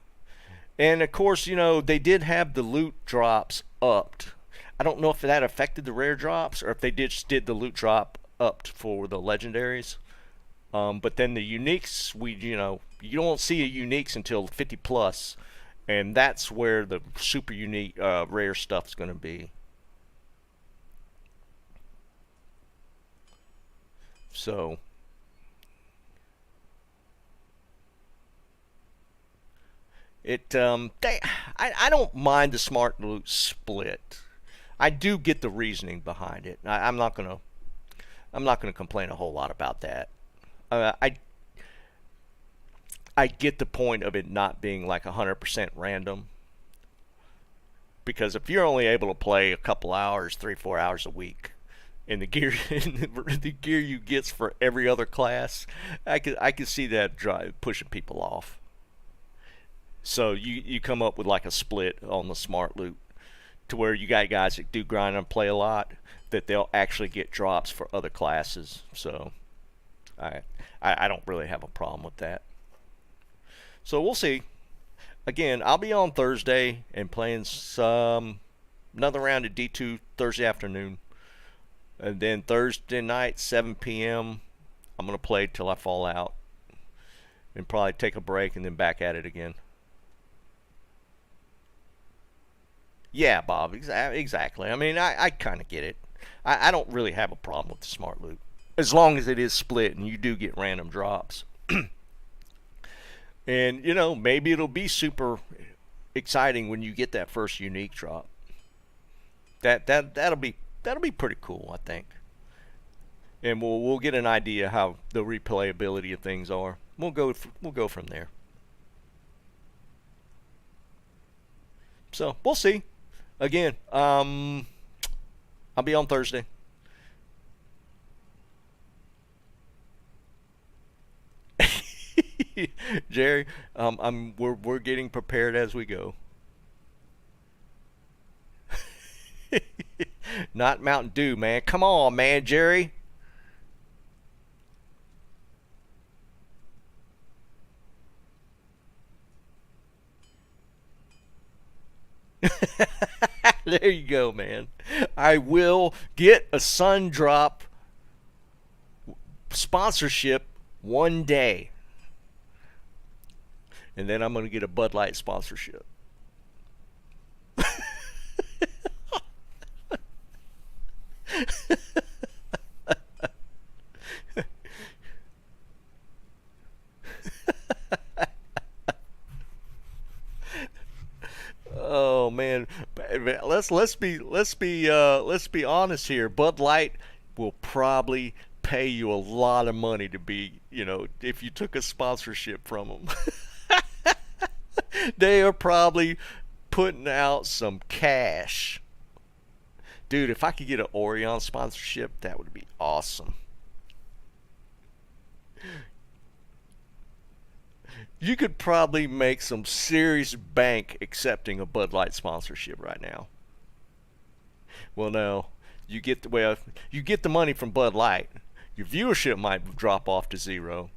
A: And of course, they did have the loot drops upped. I don't know if that affected the rare drops or if they just did the loot drop upped for the legendaries. But then the uniques, you don't see a uniques until 50 plus, and that's where the super unique rare stuff's going to be. So I don't mind the smart loot split. I do get the reasoning behind it. I'm not gonna complain a whole lot about that. I get the point of it not being like 100% random. Because if you're only able to play a couple hours, 3-4 hours a week, and the gear the gear you get for every other class, I could see that pushing people off. So you come up with like a split on the smart loot, to where you got guys that do grind and play a lot, that they'll actually get drops for other classes. So I don't really have a problem with that. So we'll see. Again, I'll be on Thursday and playing another round of D2 Thursday afternoon. And then Thursday night, 7 p.m., I'm going to play till I fall out. And probably take a break and then back at it again. Yeah, Bob, exactly. I mean, I kind of get it. I don't really have a problem with the smart loot, as long as it is split and you do get random drops. And, you know, maybe it'll be super exciting when you get that first unique drop. That'll be pretty cool, I think. And we'll get an idea how the replayability of things are. We'll go from there. So we'll see. Again, I'll be on Thursday. Jerry, we're getting prepared as we go. Not Mountain Dew, man. Come on, man, Jerry. There you go, man. I will get a Sun Drop sponsorship one day. And then I'm going to get a Bud Light sponsorship. Oh man, let's be honest here. Bud Light will probably pay you a lot of money to be, you know, if you took a sponsorship from them. They are probably putting out some cash. Dude, if I could get an Orion sponsorship, that would be awesome. You could probably make some serious bank accepting a Bud Light sponsorship right now. Well, no, you get the money from Bud Light. Your viewership might drop off to zero,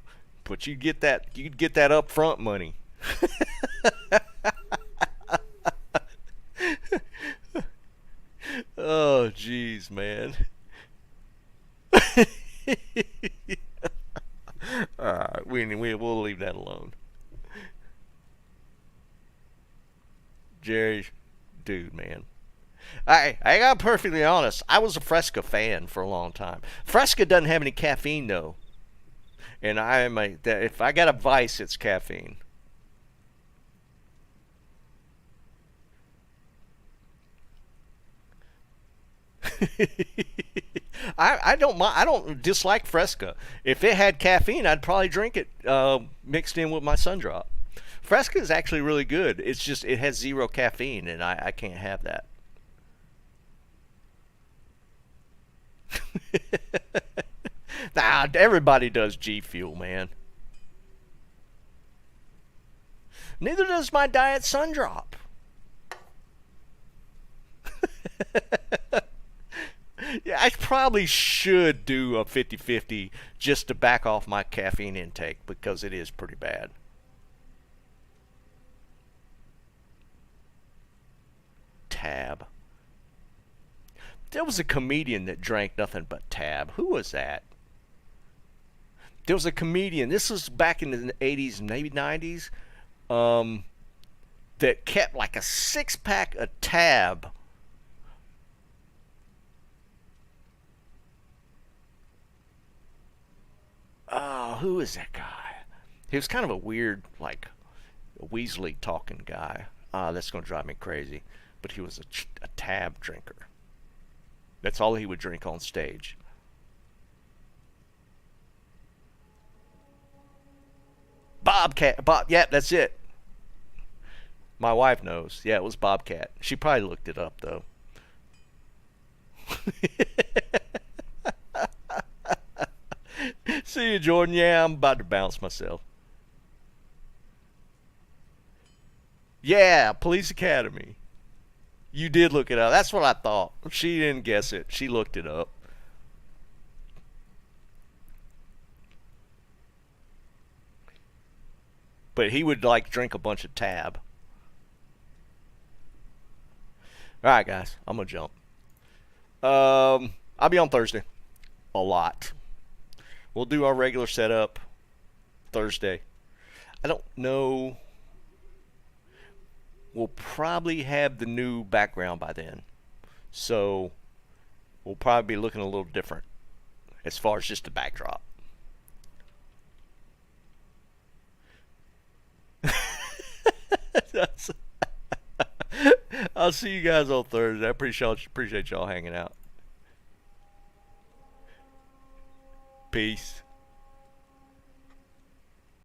A: but you'd get that upfront money. Oh, jeez, man. Alright, we'll leave that alone. Jerry, dude, man. I got perfectly honest. I was a Fresca fan for a long time. Fresca doesn't have any caffeine though, and if I got a vice, it's caffeine. I don't dislike Fresca. If it had caffeine, I'd probably drink it mixed in with my Sun Drop. Fresca is actually really good. It's just it has zero caffeine, and I can't have that. Nah, everybody does G Fuel, man. Neither does my Diet Sun Drop. Yeah, I probably should do a 50-50 just to back off my caffeine intake because it is pretty bad. Tab. There was a comedian that drank nothing but Tab. Who was that? There was a comedian. This was back in the 80s, maybe 90s, that kept like a 6-pack of Tab. Oh, who is that guy? He was kind of a weird, like, Weasley talking guy. That's going to drive me crazy. But he was a Tab drinker. That's all he would drink on stage. Bobcat. Yeah, that's it. My wife knows. Yeah, it was Bobcat. She probably looked it up, though. See you, Jordan. Yeah, I'm about to bounce myself. Yeah, Police Academy. You did look it up. That's what I thought. She didn't guess it. She looked it up. But he would like drink a bunch of tab. Alright guys, I'm gonna jump. I'll be on Thursday. A lot. We'll do our regular setup Thursday. I don't know. We'll probably have the new background by then. So we'll probably be looking a little different as far as just the backdrop. I'll see you guys on Thursday. I appreciate y'all hanging out. Peace.